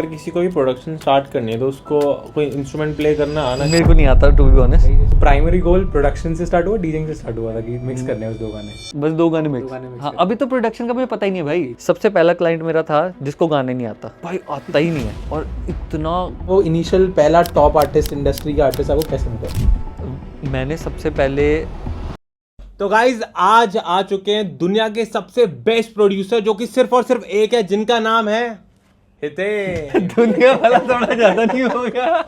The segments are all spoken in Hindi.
अगर किसी को भी प्रोडक्शन स्टार्ट करनी है तो उसको कोई इंस्ट्रूमेंट प्ले करना आना मेरे को नहीं आता to be honest. Primary goal production से स्टार्ट हुआ, डीजिंग से स्टार्ट हुआ था कि मिक्स करने हैं उस दो गाने। बस 2 गाने मिक्स। हाँ, अभी तो प्रोडक्शन का मुझे पता ही नहीं है भाई। सबसे पहला क्लाइंट मेरा था जिसको गाने नहीं आता भाई, आता ही नहीं है। और इतना वो इनिशियल पहला टॉप आर्टिस्ट, इंडस्ट्री का आर्टिस्ट आपको कैसे मिला? मैंने सबसे पहले तो गाइज आज आ चुके हैं दुनिया के सबसे बेस्ट प्रोड्यूसर जो कि सिर्फ और सिर्फ एक है, जिनका नाम है हितेन। दुनिया वाला थोड़ा ज्यादा नहीं हो गया।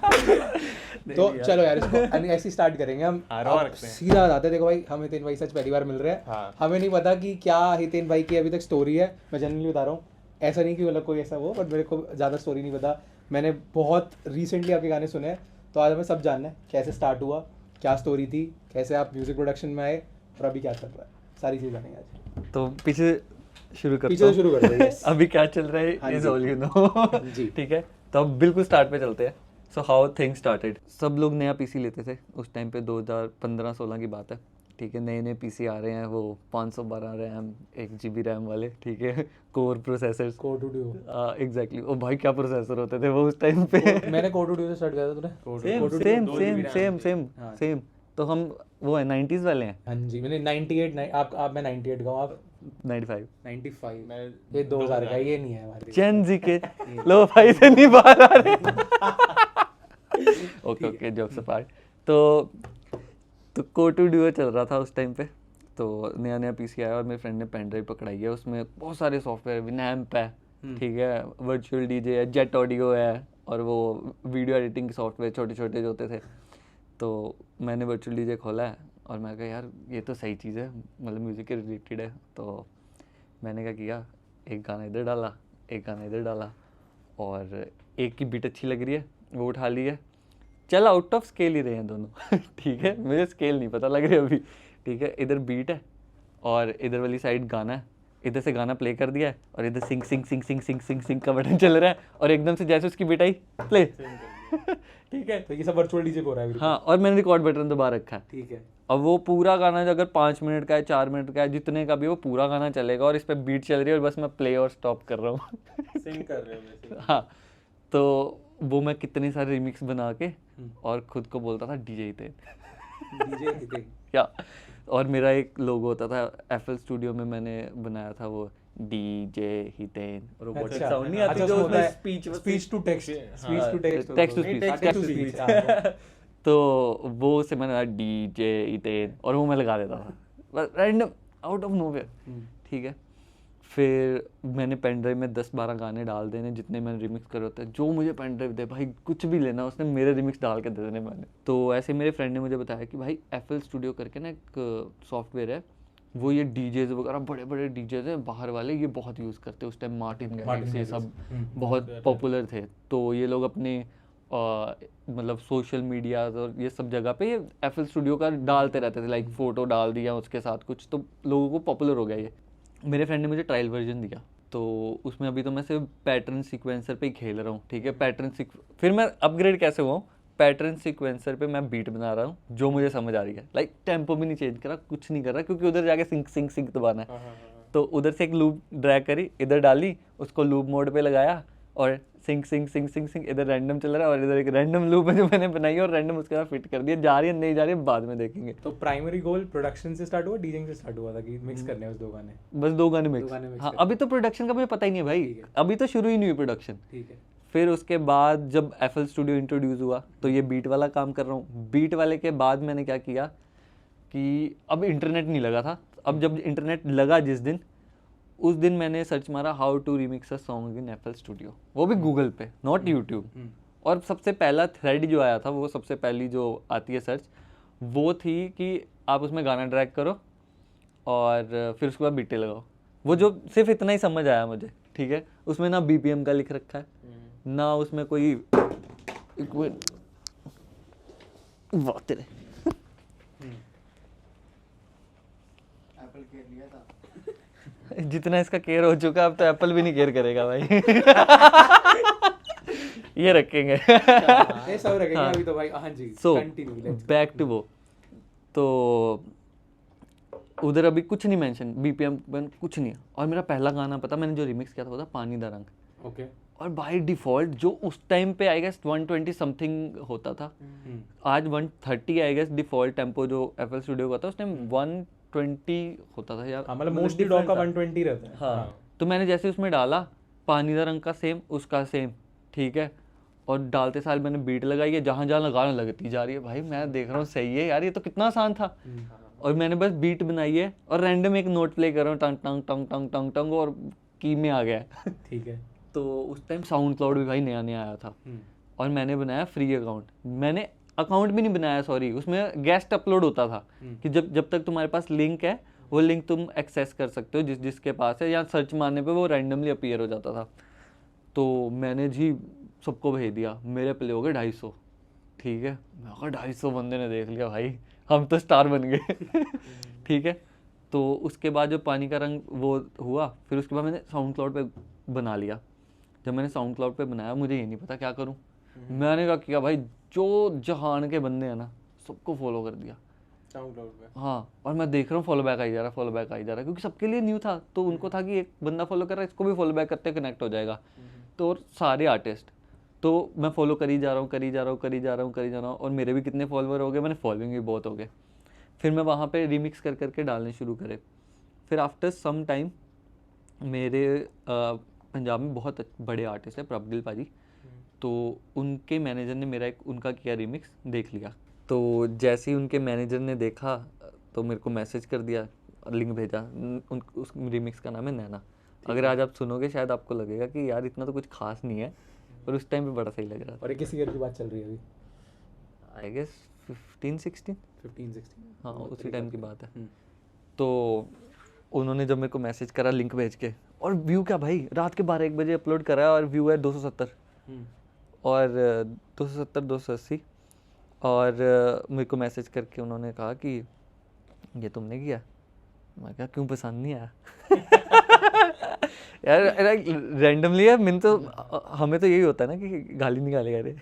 तो चलो यार इसको ऐसे स्टार्ट करेंगे हम। आप सीधा बताते हैं, देखो भाई हम हितेन भाई सच पहली बार मिल रहे हैं। हाँ। हमें नहीं पता कि क्या हितेन भाई की अभी तक स्टोरी है। मैं जनरली बता रहा हूँ, ऐसा नहीं कि मतलब कोई ऐसा वो, बट मेरे को ज़्यादा स्टोरी नहीं पता। मैंने बहुत रिसेंटली आपके गाने सुने हैं, तो आज हमें सब जानना है कैसे स्टार्ट हुआ, क्या स्टोरी थी, कैसे आप म्यूजिक प्रोडक्शन में आए और अभी क्या चल रहा है, सारी चीज़ जानेंगे आज। तो पीछे शुरू करता पीछे से शुरू करते हैं। yes। अभी क्या चल रहा हाँ है इज जी। All you know. जी। ठीक है, तो अब बिल्कुल स्टार्ट पे चलते हैं। So how things started. सब लोग नया पीसी लेते थे उस टाइम पे, 2015-16 की बात है। ठीक है, नए नए पीसी आ रहे हैं, वो 512 रैम 1 GB रैम वाले। ठीक है, core processors. Core two duo. Exactly. ओ भाई क्या प्रोसेसर होते थे वो उस टाइम पे। मैंने कोड टू ड्यू से स्टार्ट किया था। तूने सेम। तो हम वो है 90s वाले हैं। हाँ जी, मैंने 98 आप मैं 98 का हूँ, आप 95 95। ये 2000 का, ये नहीं है हमारे। जेन जी के लो भाई से नहीं बाहर आ रहे। Okay jokes apart. तो कोटू ड्यूओ चल रहा था उस टाइम पे। तो नया नया पीसी आया और मेरे फ्रेंड ने पेन ड्राइव पकड़ाई है, उसमें बहुत सारे सॉफ्टवेयर, विनैम्प है, ठीक है, वर्चुअल डीजे है, जेट ऑडियो है, और वो वीडियो एडिटिंग के सॉफ्टवेयर छोटे छोटे जो होते थे। तो मैंने वर्चुअल डीजे खोला है और मैं कहा यार ये तो सही चीज़ है, मतलब म्यूज़िक के रिलेटेड है। तो मैंने क्या किया, एक गाना इधर डाला, एक गाना इधर डाला, और एक की बीट अच्छी लग रही है वो उठा ली है। चल आउट ऑफ स्केल ही रहे हैं दोनों। ठीक है, मुझे स्केल नहीं पता लग रही अभी। ठीक है, इधर बीट है और इधर वाली साइड गाना है। इधर से गाना प्ले कर दिया है और इधर सिंग सिंग सिंग सिंग सिंग सिंग सिंग का बटन चल रहा है, और एकदम से जैसे उसकी बीट आई प्ले। ठीक है, तो ये सब वर्चुअल डीजे हो रहा है। हाँ, और मैंने रिकॉर्ड बटन दबा रखा है। ठीक है। अब वो पूरा गाना अगर 5 मिनट का है, 4 मिनट का है, जितने का भी वो पूरा गाना चलेगा, और इस पर बीट चल रही है और बस मैं प्ले और स्टॉप कर रहा हूँ। सिंग कर रहे हो। हाँ, तो वो मैं कितने सारे रिमिक्स बना के और खुद को बोलता था डीजे हितेन। डीजे हितेन। या और मेरा एक लोगो होता था FL स्टूडियो में, मैंने बनाया था वो डीजे हितेन। रोबोटिक अच्छा। साउंड नहीं आती अच्छा, जो उसमें उसमें speech to text, speech to text, text to text to speech. तो वो से मैंने डीजे हितेन और वो मैं लगा देता था रैंडम आउट ऑफ नोवेयर। ठीक है, फिर मैंने पेन ड्राइव में 10-12 गाने डाल देने, जितने मैंने रिमिक्स करे होते हैं। जो मुझे पेन ड्राइव दे भाई, कुछ भी लेना, उसने मेरे रिमिक्स डाल के दे देने मैंने। तो ऐसे मेरे फ्रेंड ने मुझे बताया कि भाई FL स्टूडियो करके ना एक सॉफ्टवेयर है, वो ये डीजेज वगैरह बड़े बड़े डीजेज हैं बाहर वाले, ये बहुत यूज़ करते हैं। उस टाइम मार्टिन गैरिक्स ये सब बहुत पॉपुलर थे। तो ये लोग अपने मतलब सोशल मीडिया और ये सब जगह पे ये FL स्टूडियो का डालते रहते थे, लाइक फ़ोटो डाल दिया उसके साथ कुछ, तो लोगों को पॉपुलर हो गया ये। मेरे फ्रेंड ने मुझे ट्रायल वर्जन दिया, तो उसमें अभी तो मैं सिर्फ पैटर्न सीक्वेंसर पे ही खेल रहा हूँ। ठीक है, फिर मैं अपग्रेड कैसे हुआ हूँ, पैटर्न सीक्वेंसर पे मैं बीट बना रहा हूँ जो मुझे समझ आ रही है, लाइक टेम्पो भी नहीं चेंज करा, कुछ नहीं कर रहा, क्योंकि उधर जाके सिंक सिंक सिंक दबाना है। तो उधर से एक लूप ड्रैग करी, इधर डाली, उसको लूप मोड पे लगाया, और sync sync sync sync sync इधर रैंडम चल रहा है, और इधर एक रैंडम लूप है जो मैंने बनाई है, और रैंडम उसके साथ फिट कर दिया। जा रही है नहीं जा रही है बाद में देखेंगे। तो प्राइमरी गोल प्रोडक्शन से स्टार्ट हुआ, डीजिंग से स्टार्ट हुआ था कि मिक्स करने हैं उस दो गाने? बस 2 गाने मिक्स। गाने mix हाँ, अभी तो प्रोडक्शन का मुझे पता ही नहीं है भाई, अभी तो शुरू ही नहीं हुई प्रोडक्शन। ठीक है। फिर उसके बाद जब FL स्टूडियो इंट्रोड्यूस हुआ तो ये बीट वाला काम कर रहा हूँ। बीट वाले के बाद मैंने क्या किया कि अब इंटरनेट नहीं लगा था। अब जब इंटरनेट लगा जिस दिन, उस दिन मैंने सर्च मारा how to remix a song in FL studio, वो भी गूगल पे, नॉट यूट्यूब। और सबसे पहला थ्रेड जो आया था, वो सबसे पहली जो आती है सर्च, वो थी कि आप उसमें गाना ड्रैग करो और फिर उसके बाद बीटें लगाओ। वो जो सिर्फ इतना ही समझ आया मुझे। ठीक है, उसमें ना BPM का लिख रखा है, ना उसमें कोई वाह तेरे जितना इसका केयर हो चुका, अब तो एप्पल भी नहीं केयर करेगा भाई। ये रखेंगे। ये सब रखेंगे अभी तो भाई। हाँ जी, सो कंटिन्यू, बैक टू वो। तो उधर अभी कुछ नहीं मेंशन, BPM कुछ नहीं है। और मेरा पहला गाना पता मैंने जो रिमिक्स किया था वो था पानी दा रंग। ओके। और बाय डिफ़ॉल्ट जो उस टाइम पे आई गेस 120 समथिंग होता था, आज 130 आई गेस डिफ़ॉल्ट टेम्पो जो FL स्टूडियो का था, उस टाइम 120 होता था यार। हाँ, मतलब मोस्टली डॉग का 120 रहता है। हाँ, तो मैंने जैसे उसमें डाला, पानी का रंग का सेम, उसका सेम, ठीक है, और डालते साल मैंने बीट लगाई है, जहाँ जहाँ लगाने लगती जा रही है। भाई मैं देख रहा हूँ सही है यार, ये तो कितना आसान था। और मैंने बस बीट बनाई है और रैंडम एक नोट प्ले कर रहा हूँ, टंग टंग टंग टंग टंग टंग, और की में आ गया है। ठीक है। तो उस टाइम साउंड क्लाउड भी भाई नया नया आया था, और मैंने बनाया फ्री अकाउंट। मैंने अकाउंट भी नहीं बनाया, सॉरी, उसमें गेस्ट अपलोड होता था कि जब तक तुम्हारे पास लिंक है, वो लिंक तुम एक्सेस कर सकते हो जिसके पास है, या सर्च मारने पे वो रैंडमली अपीयर हो जाता था। तो मैंने जी सबको भेज दिया, मेरे प्ले हो गए 250, ठीक है। मैं कहा 250 बंदे ने देख लिया, भाई हम तो स्टार बन गए। ठीक है। तो उसके बाद जो पानी का रंग वो हुआ, फिर उसके बाद मैंने साउंड क्लाउड पे बना लिया। जब मैंने साउंड क्लाउड पे बनाया, मुझे ये नहीं पता क्या करूँ। मैंने क्या किया भाई, जो जहान के बंदे हैं ना, सबको फॉलो कर दिया साउंड क्लाउड पे। हाँ, और मैं देख रहा हूँ फॉलो बैक आई जा रहा है, फॉलो बैक आई जा रहा है, क्योंकि सबके लिए न्यू था। तो उनको था कि एक बंदा फॉलो कर रहा है, इसको भी फॉलो बैक करते कनेक्ट हो जाएगा। तो और सारे आर्टिस्ट, तो मैं फॉलो करी जा रहा हूँ, करी जा रहा हूँ, करी जा रहा हूँ, करी जा रहा हूँ, और मेरे भी कितने फॉलोवर हो गए, मैंने फॉलोइंग भी बहुत हो गए। फिर मैं वहाँ पे रिमिक्स कर करके डालने शुरू करे। फिर आफ्टर सम टाइम मेरे पंजाब में बहुत बड़े आर्टिस्ट है प्रभगिल पाजी, तो उनके मैनेजर ने मेरा एक उनका किया रिमिक्स देख लिया। तो जैसे ही उनके मैनेजर ने देखा तो मेरे को मैसेज कर दिया, लिंक भेजा। उस रिमिक्स का नाम है नैना। अगर आज आप सुनोगे शायद आपको लगेगा कि यार इतना तो कुछ खास नहीं है, पर उस टाइम पे बड़ा सही लग रहा था। और ये किस ईयर की बात चल रही है अभी? I guess 15-16, 15-16। हाँ उसी टाइम की बात है। तो उन्होंने जब मेरे को मैसेज करा लिंक भेज के, और व्यू क्या भाई, रात के 12-1 बजे अपलोड करा और व्यू है 270 और 270-280। और मेरे को मैसेज करके उन्होंने कहा कि ये तुमने किया। मैं कहा क्यों, पसंद नहीं आया? यार रैंडमली है, मैंने तो हमें तो यही होता है ना कि गाली निकालेगा रे।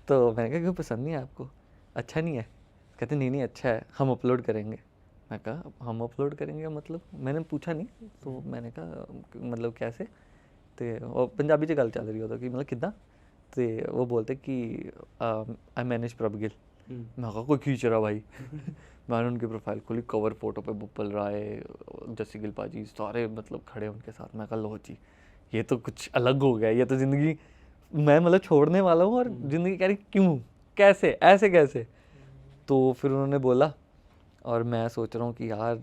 तो मैंने कहा क्यों, पसंद नहीं है आपको, अच्छा नहीं है? कहते नहीं अच्छा है, हम अपलोड करेंगे। मैं कहा हम अपलोड करेंगे मतलब? मैंने पूछा नहीं, तो मैंने कहा मतलब कैसे? तो और पंजाबी च गल चल रही होता कि मतलब किदा, तो वो बोलते कि आई मैनेज प्रभगिल। मैं कहा कोई खींच रहा भाई। मैंने उनकी प्रोफाइल खोली, कवर फोटो पे बुप्पल राय, जस्सी गिल पाजी सारे मतलब खड़े उनके साथ। मैं कहा लो जी, ये तो कुछ अलग हो गया, ये तो ज़िंदगी मैं मतलब छोड़ने वाला हूँ, और ज़िंदगी कह रही क्यों, कैसे, ऐसे कैसे? तो फिर उन्होंने बोला, और मैं सोच रहा हूँ कि यार,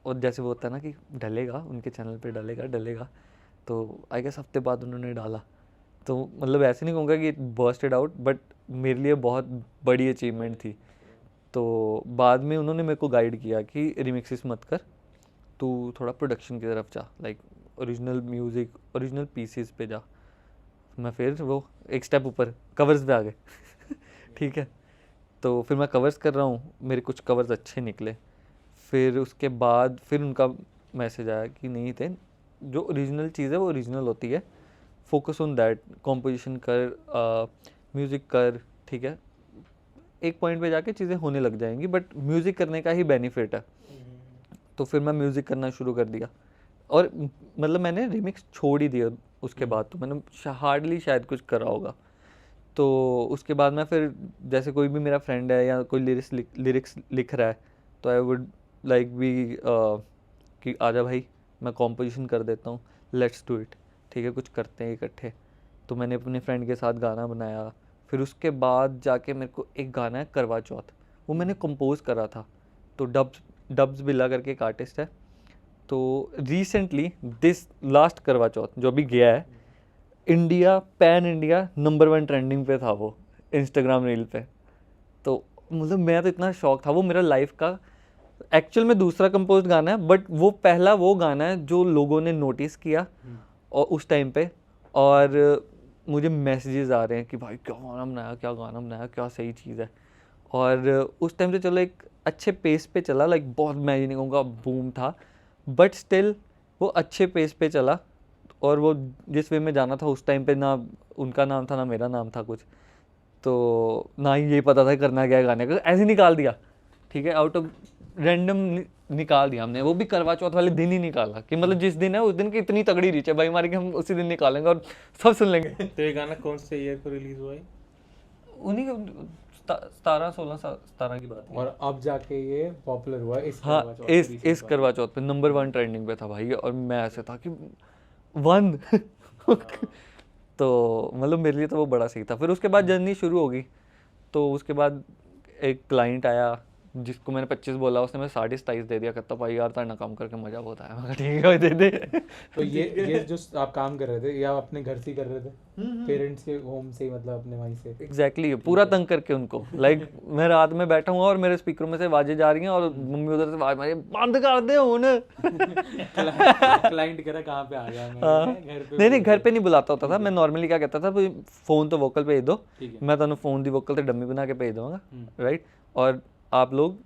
और जैसे वो होता है ना कि डलेगा उनके चैनल पे, डलेगा। तो आई गेस हफ्ते बाद उन्होंने डाला। तो मतलब ऐसे नहीं कहूँगा कि बर्स्टेड आउट, बट मेरे लिए बहुत बड़ी अचीवमेंट थी। तो बाद में उन्होंने मेरे को गाइड किया कि रिमिक्सेस मत कर, तू थोड़ा प्रोडक्शन की तरफ जा, like original music, original pieces पे जा। मैं फिर वो एक स्टेप ऊपर कवर्स पे आ गए। ठीक है। तो फिर मैं कवर्स कर रहा हूँ, मेरे कुछ कवर्स अच्छे निकले। फिर उसके बाद फिर उनका मैसेज आया कि नहीं थे, जो ओरिजिनल चीज़ है वो ओरिजिनल होती है, फोकस ऑन दैट, कॉम्पोजिशन कर, म्यूज़िक कर, ठीक है, एक पॉइंट पे जाके चीज़ें होने लग जाएंगी, बट म्यूज़िक करने का ही बेनिफिट है। तो फिर मैं म्यूज़िक करना शुरू कर दिया, और मतलब मैंने रिमिक्स छोड़ ही दिया उसके बाद। तो मैंने हार्डली शायद कुछ करा होगा। तो उसके बाद मैं फिर जैसे कोई भी मेरा फ्रेंड है या कोई लिरिक्स लिख रहा है, तो आई वुड लाइक भी कि आजा भाई मैं कॉम्पोजिशन कर देता हूँ, लेट्स डू इट, ठीक है, कुछ करते हैं इकट्ठे। तो मैंने अपने फ्रेंड के साथ गाना बनाया। फिर उसके बाद जाके मेरे को एक गाना है करवा चौथ, वो मैंने कंपोज करा था। तो डब्स बिल्ला करके एक आर्टिस्ट है। तो रिसेंटली दिस लास्ट करवा चौथ जो अभी गया है, India, pan India number 1 trending पे था वो इंस्टाग्राम रील पे। तो मतलब मैं तो इतना शौक था, वो मेरा लाइफ का एक्चुअल में दूसरा कंपोज गाना है, बट वो पहला वो गाना है जो लोगों ने नोटिस किया और उस टाइम पे, और मुझे मैसेजेस आ रहे हैं कि भाई क्या गाना बनाया, क्या सही चीज़ है। और उस टाइम से चलो एक अच्छे पेस पे चला, लाइक बहुत, मैं ये नहीं कहूँगा बूम था, बट स्टिल वो अच्छे पेस पे चला। और वो जिस वे में जाना था उस टाइम पे, ना उनका नाम था ना मेरा नाम था कुछ, तो ना ही ये पता था करना क्या है गाने का, ऐसे निकाल दिया, ठीक है, आउट ऑफ रैंडम निकाल दिया हमने, वो भी करवा चौथ वाले दिन ही निकाला कि मतलब जिस दिन है उस दिन की इतनी तगड़ी रीच है भाई हमारी कि हम उसी दिन निकालेंगे और सब सुन लेंगे। तो ये गाना कौन से ईयर को रिलीज हुआ है? उन्हीं 17 की बात है। और अब जाके ये पॉपुलर हुआ इस हाँ करवा चौथ पे इस करवा चौथ पे नंबर 1 ट्रेंडिंग पे था भाई, और मैं ऐसे था कि 1 तो मतलब मेरे लिए तो वो बड़ा सही था। फिर उसके बाद जर्नी शुरू होगी, तो उसके बाद एक क्लाइंट आया जिसको मैंने 25 बोला, उसने मैं 27.5 दे दिया। कहता भाई यार ताना काम करके मजा बहुत आया। मैं कहा ठीक है भाई दे दे। तो ये जो आप काम कर रहे थे, या अपने घर से ही कर रहे थे, पेरेंट्स के होम से ही, मतलब अपने वहीं से? एग्जैक्टली पूरा तंग करके उनको, लाइक मैं रात में बैठा हुआ और मेरे स्पीकरों में से आवाजें जा रही हैं और मम्मी उधर से आवाज मारी बंद कर दे हुन। क्लाइंट कह रहा कहाँ पे आ गया मैं, घर पे? नहीं घर पे नहीं बुलाता होता था मैं। नॉर्मली क्या कहता था, फोन तो वोकल भेज दो, मैं ਤੁਹਾਨੂੰ फोन दी वोकल ਤੇ डमी बना के भेज दूंगा, राइट, और आप लोग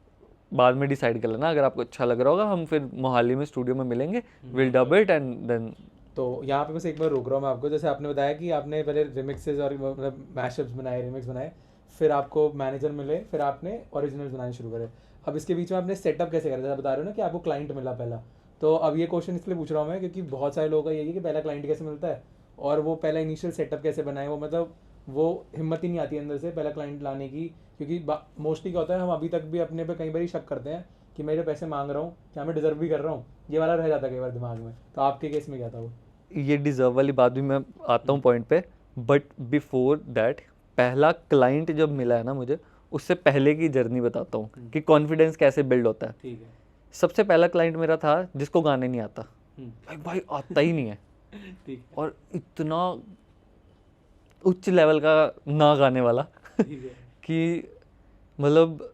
बाद में डिसाइड कर लेना अगर आपको अच्छा लग रहा होगा, हम फिर मोहाली में स्टूडियो में मिलेंगे, will dub it and then. तो यहाँ पे बस एक बार रोक रहा हूँ मैं आपको। जैसे आपने बताया कि आपने पहले रिमिक्सेस और मतलब मैशअप्स बनाए, रिमिक्स बनाए, फिर आपको मैनेजर मिले, फिर आपने ओरिजिनल्स बनाने शुरू करे। अब इसके बीच में आपने सेटअप कैसे करा? जैसे बता रहे हो ना कि आपको क्लाइंट मिला पहला, तो अब ये क्वेश्चन इसलिए पूछ रहा हूँ मैं क्योंकि बहुत सारे लोगों का यही है कि पहला क्लाइंट कैसे मिलता है और वो पहला इनिशियल सेटअप कैसे बनाए, वो मतलब वो हिम्मत ही नहीं आती अंदर से पहला क्लाइंट लाने की। क्योंकि मोस्टली क्या होता है, हम अभी तक भी अपने पे कई बार शक करते हैं कि मैं जो पैसे मांग रहा हूँ क्या मैं डिजर्व भी कर रहा हूँ, ये वाला रह जाता है कई बार दिमाग में। तो आपके केस में क्या था वो? ये डिजर्व वाली बात भी मैं आता हूँ पॉइंट पे, बट बिफोर दैट पहला क्लाइंट जब मिला है ना मुझे, उससे पहले की जर्नी बताता हूँ कि कॉन्फिडेंस कैसे बिल्ड होता है। ठीक है। सबसे पहला क्लाइंट मेरा था जिसको गाने नहीं आता, भाई आता ही नहीं है, ठीक और इतना उच्च लेवल का ना गाने वाला है, ठीक है। कि मतलब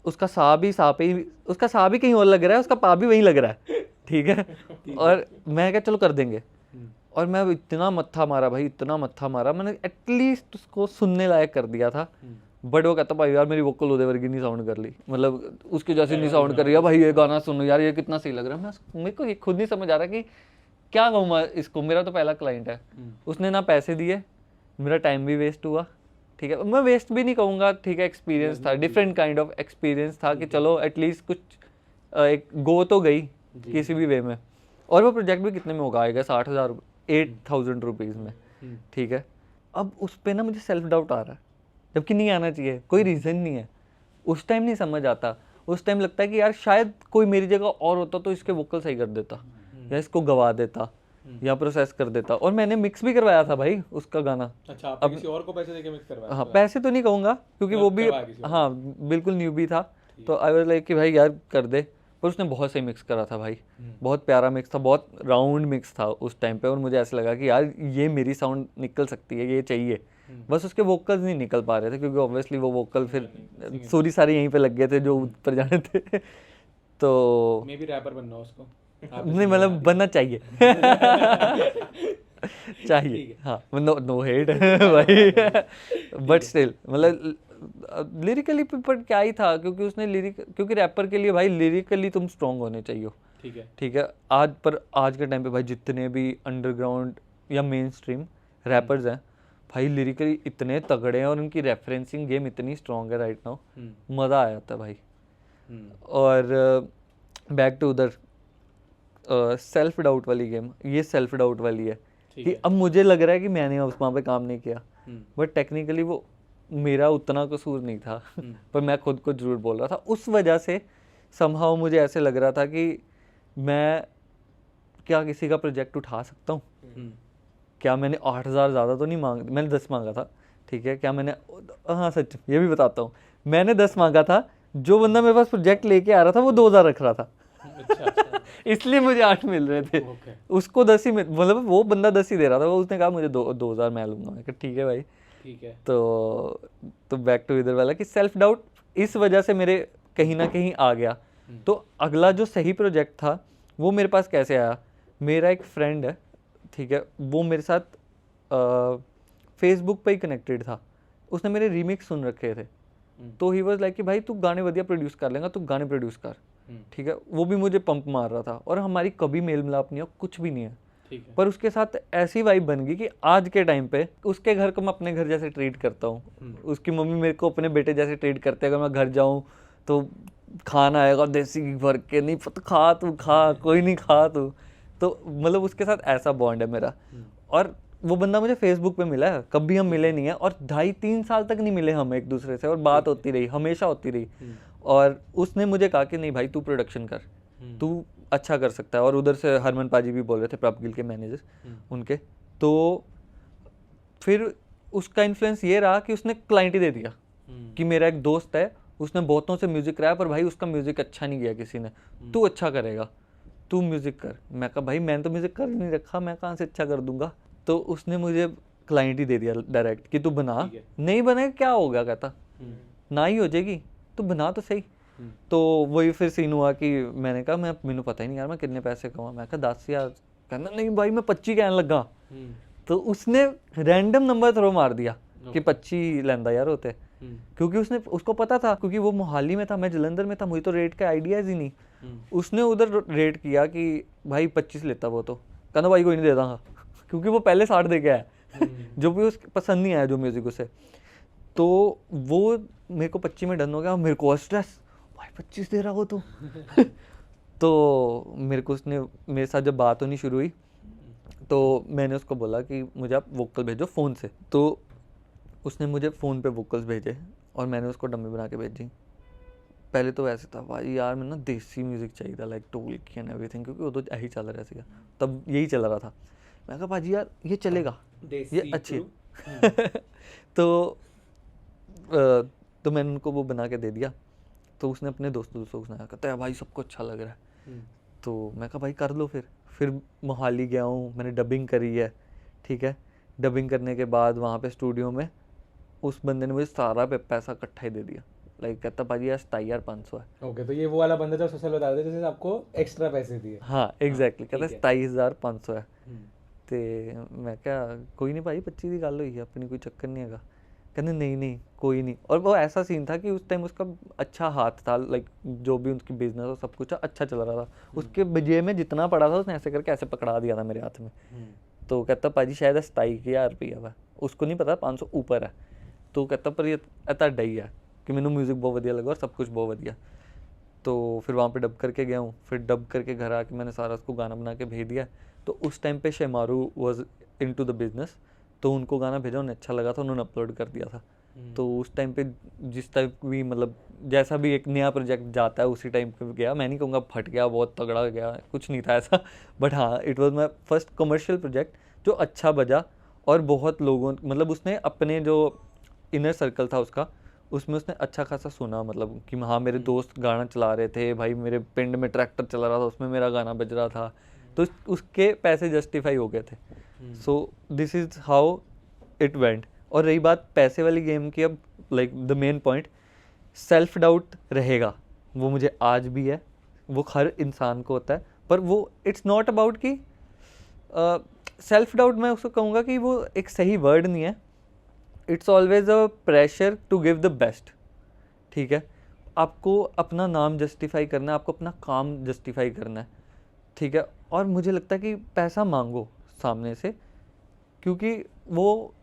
उसका सा भी कहीं और लग रहा है, उसका पा भी वहीं लग रहा है, ठीक है। और मैं क्या चलो कर देंगे, और मैं इतना मत्था मारा भाई, इतना मत्था मारा, मैंने एटलीस्ट उसको सुनने लायक कर दिया था। बट वो कहता भाई यार मेरी वोकल उदय वर्गी नहीं साउंड कर ली, मतलब उसके जैसे नहीं साउंड कर रही है, भाई ये गाना सुनो यार ये कितना सही लग रहा है। मैं मेरे को ये खुद नहीं समझ आ रहा कि क्या कहूँ मैं इसको। मेरा तो पहला क्लाइंट है, उसने ना पैसे दिए, मेरा टाइम भी वेस्ट हुआ, ठीक है। मैं वेस्ट भी नहीं कहूँगा, ठीक है, एक्सपीरियंस था, डिफरेंट काइंड ऑफ एक्सपीरियंस था कि चलो एटलीस्ट कुछ एक गो तो गई किसी भी वे में। और वो प्रोजेक्ट भी कितने में होगा, आएगा 8,000 रुपीज़ में, ठीक है। अब उस पर ना मुझे सेल्फ डाउट आ रहा है, जबकि नहीं आना चाहिए, कोई रीज़न नहीं है। उस टाइम नहीं समझ आता, उस टाइम लगता है कि यार शायद कोई मेरी जगह और होता तो इसके वोकल सही कर देता, या इसको गवा देता, या प्रोसेस कर देता। और मैंने मिक्स भी करवाया था भाई उसका गाना। अच्छा, आपने किसी और को पैसे देके मिक्स करवाया? हाँ, पैसे तो नहीं कहूँगा क्योंकि वो भी हाँ बिल्कुल न्यूबी था, तो आई वाज लाइक कि भाई यार कर दे। पर उसने बहुत सही मिक्स करा था भाई, बहुत प्यारा मिक्स था, बहुत राउंड मिक्स था उस टाइम पे, और मुझे ऐसा लगा कि यार ये मेरी साउंड निकल सकती है, ये चाहिए। बस उसके वोकल्स नहीं निकल पा रहे थे क्योंकि ऑब्वियसली वो वोकल फिर सूरी सारे यहीं पे लग गए थे जो ऊपर जाने थे। तो मे भी रैपर बनना उसको नहीं मतलब बनना चाहिए चाहिए, हाँ, नो हेट भाई, बट स्टिल मतलब लिरिकली पर क्या ही था, क्योंकि उसने क्योंकि रैपर के लिए भाई लिरिकली तुम स्ट्रॉन्ग होने चाहिए, ठीक है। आज के टाइम पे भाई जितने भी अंडरग्राउंड या मेन स्ट्रीम रैपर्स हैं भाई लिरिकली इतने तगड़े हैं और उनकी रेफरेंसिंग गेम इतनी स्ट्रॉन्ग है राइट नाउ, मज़ा आ जाता है भाई। और बैक टू उधर सेल्फ डाउट वाली गेम, ये सेल्फ डाउट वाली है कि अब मुझे लग रहा है कि मैंने वहाँ पे काम नहीं किया, बट टेक्निकली वो मेरा उतना कसूर नहीं था, पर मैं खुद को झूठ बोल रहा था। उस वजह से समहाउ मुझे ऐसे लग रहा था कि मैं क्या किसी का प्रोजेक्ट उठा सकता हूँ, क्या मैंने 8,000 ज़्यादा तो नहीं मैंने 10 मांगा था, ठीक है। क्या मैंने, हाँ सच ये भी बताता हूँ, मैंने 10 मांगा था, जो बंदा मेरे पास प्रोजेक्ट लेके आ रहा था वो 2,000 रख रहा था। अच्छा। इसलिए मुझे 8 मिल रहे थे, उसको 10 ही मतलब वो बंदा 10 ही दे रहा था, वो उसने कहा मुझे 2,000 मैं लूँगा। मैं कहा ठीक है भाई, ठीक है। तो बैक टू इधर वाला कि सेल्फ डाउट इस वजह से मेरे कहीं ना कहीं आ गया। तो अगला जो सही प्रोजेक्ट था वो मेरे पास कैसे आया, मेरा एक फ्रेंड है, ठीक है, वो मेरे साथ फेसबुक पे ही कनेक्टेड था, उसने मेरे रीमिक्स सुन रखे थे, तो ही वाज लाइक कि भाई तू गाने बढ़िया प्रोड्यूस कर लेगा, तू गाने प्रोड्यूस कर, ठीक है। वो भी मुझे पंप मार रहा था और हमारी कभी मेल मिलाप नहीं है, कुछ भी नहीं है, पर उसके साथ ऐसी वाइब बन गई कि आज के टाइम पे उसके घर को मैं अपने घर जैसे ट्रीट करता हूँ, उसकी मम्मी मेरे को अपने बेटे जैसे ट्रीट करते हैं। अगर मैं घर जाऊँ तो खाना आएगा देसी घी भर के, नहीं पता खा तू खा, कोई नहीं खा तू। तो मतलब उसके साथ ऐसा बॉन्ड है मेरा। और वो बंदा मुझे फेसबुक पे मिला है, कभी हम मिले नहीं है, और 2.5-3 साल तक नहीं मिले हम एक दूसरे से, और बात होती रही, हमेशा होती रही। और उसने मुझे कहा कि नहीं भाई तू प्रोडक्शन कर, तू अच्छा कर सकता है। और उधर से हरमन पाजी भी बोल रहे थे, प्रॉप गिल के मैनेजर उनके। तो फिर उसका इन्फ्लुएंस ये रहा कि उसने क्लाइंट ही दे दिया कि मेरा एक दोस्त है, उसने बहुतों से म्यूजिक कराया, पर भाई उसका म्यूजिक अच्छा नहीं गया किसी ने, तू अच्छा करेगा, तू म्यूजिक कर। मैं कहा भाई मैंने तो म्यूजिक कर ही नहीं रखा, मैं कहाँ से अच्छा कर दूंगा। तो उसने मुझे क्लाइंट ही दे दिया डायरेक्ट कि तू बना, नहीं बने क्या होगा, कहता ना ही हो जाएगी, तू बना तो सही। तो वही फिर सीन हुआ कि मैंने कहा मैंने पता ही नहीं यार मैं कितने पैसे कमा। मैं कहा 10,000। कहना नहीं भाई मैं 25 कहने लगा। तो उसने रैंडम नंबर थ्रो मार दिया कि 25 लेंदा यार होते, क्योंकि उसको पता था, क्योंकि वो मोहाली में था, मैं जलंधर में था, मुझे तो रेट का आइडियाज ही नहीं। उसने उधर रेट किया कि भाई 25 लेता वो, तो कहना भाई कोई नहीं दे दूंगा क्योंकि वो पहले 60 दे के आया जो भी उसके पसंद नहीं आया जो म्यूजिक उसे। तो वो मेरे को 25 में डन हो गया, मेरे को स्ट्रेस, भाई 25 दे रहा हो तो तो मेरे को उसने मेरे साथ जब बात होनी शुरू हुई तो मैंने उसको बोला कि मुझे आप वोकल भेजो फ़ोन से। तो उसने मुझे फ़ोन पे वोकल्स भेजे और मैंने उसको डमी बना के भेजी। पहले तो वैसे था भाई यार मैं ना देसी म्यूज़िक चाहिए था, लाइक ढोलकी एंड एवरीथिंग, क्योंकि वो तो यही चल रहा था, तब यही चल रहा था। मैं कहा भाजी यार ये चलेगा, ये अच्छी है तो मैंने उनको वो बना के दे दिया। तो उसने अपने दोस्तों को सुनाया, कहता है भाई सबको अच्छा लग रहा है। तो मैं कहा भाई कर लो। फिर मोहाली गया हूँ, मैंने डबिंग करी है, ठीक है। डबिंग करने के बाद वहाँ पे स्टूडियो में उस बंदे ने मुझे सारा पैसा इकट्ठा ही दे दिया। लाइक कहता भाजी यार 27,500 है। ओके, तो ये वो वाला बंदा जो सोशल बता रहे थे जिसने आपको एक्स्ट्रा पैसे दिए। हाँ एग्जैक्टली, कहता 27,500 है। तो मैं क्या कोई नहीं भाई 25 की गल हुई है अपनी, कोई चक्कर नहीं है। कहते नहीं कोई नहीं। और वो ऐसा सीन था कि उस टाइम उसका अच्छा हाथ था, लाइक जो भी उसकी बिजनेस हो सब कुछ अच्छा चल रहा था। उसके बजे में जितना पड़ा था उसने ऐसे करके ऐसे पकड़ा दिया था मेरे हाथ में। तो कहता भाजी शायद 27,000 रुपया वा, उसको नहीं पता 500 ऊपर है। तो कहता पर ये ਤੁਹਾਡਾ ही है कि मैंने म्यूज़िक बहुत वधिया लगा और सब कुछ बहुत वधिया। तो फिर वहाँ पे डब करके गया हूँ, फिर डब करके घर आके मैंने सारा उसको गाना बना के भेज दिया। तो उस टाइम पे Shemaroo was into the business, तो उनको गाना भेजा, उन्हें अच्छा लगा था, उन्होंने अपलोड कर दिया था। तो उस टाइम पे जिस टाइप भी मतलब जैसा भी एक नया प्रोजेक्ट जाता है उसी टाइम पे गया। मैं नहीं कहूँगा फट गया, बहुत तगड़ा गया, कुछ नहीं था ऐसा, बट हाँ it was my first commercial project जो अच्छा बजा। और बहुत लोगों मतलब उसने अपने जो इनर सर्कल था उसका, उसमें उसने अच्छा खासा सुना, मतलब कि हाँ मेरे दोस्त गाना चला रहे थे, भाई मेरे पिंड में ट्रैक्टर चला रहा था उसमें मेरा गाना बज रहा था, तो उसके पैसे जस्टिफाई हो गए थे। So this is how it went. और रही बात पैसे वाली गेम की, अब like the main point, self doubt रहेगा, वो मुझे आज भी है, वो हर इंसान को होता है, पर वो इट्स नॉट अबाउट कि सेल्फ डाउट मैं उसको कहूँगा कि वो एक सही वर्ड नहीं है, it's always a pressure to give the best, ठीक है। आपको अपना नाम जस्टिफाई करना है, आपको अपना काम जस्टिफाई करना है, ठीक है। और मुझे लगता है कि पैसा मांगो सामने से, क्योंकि वो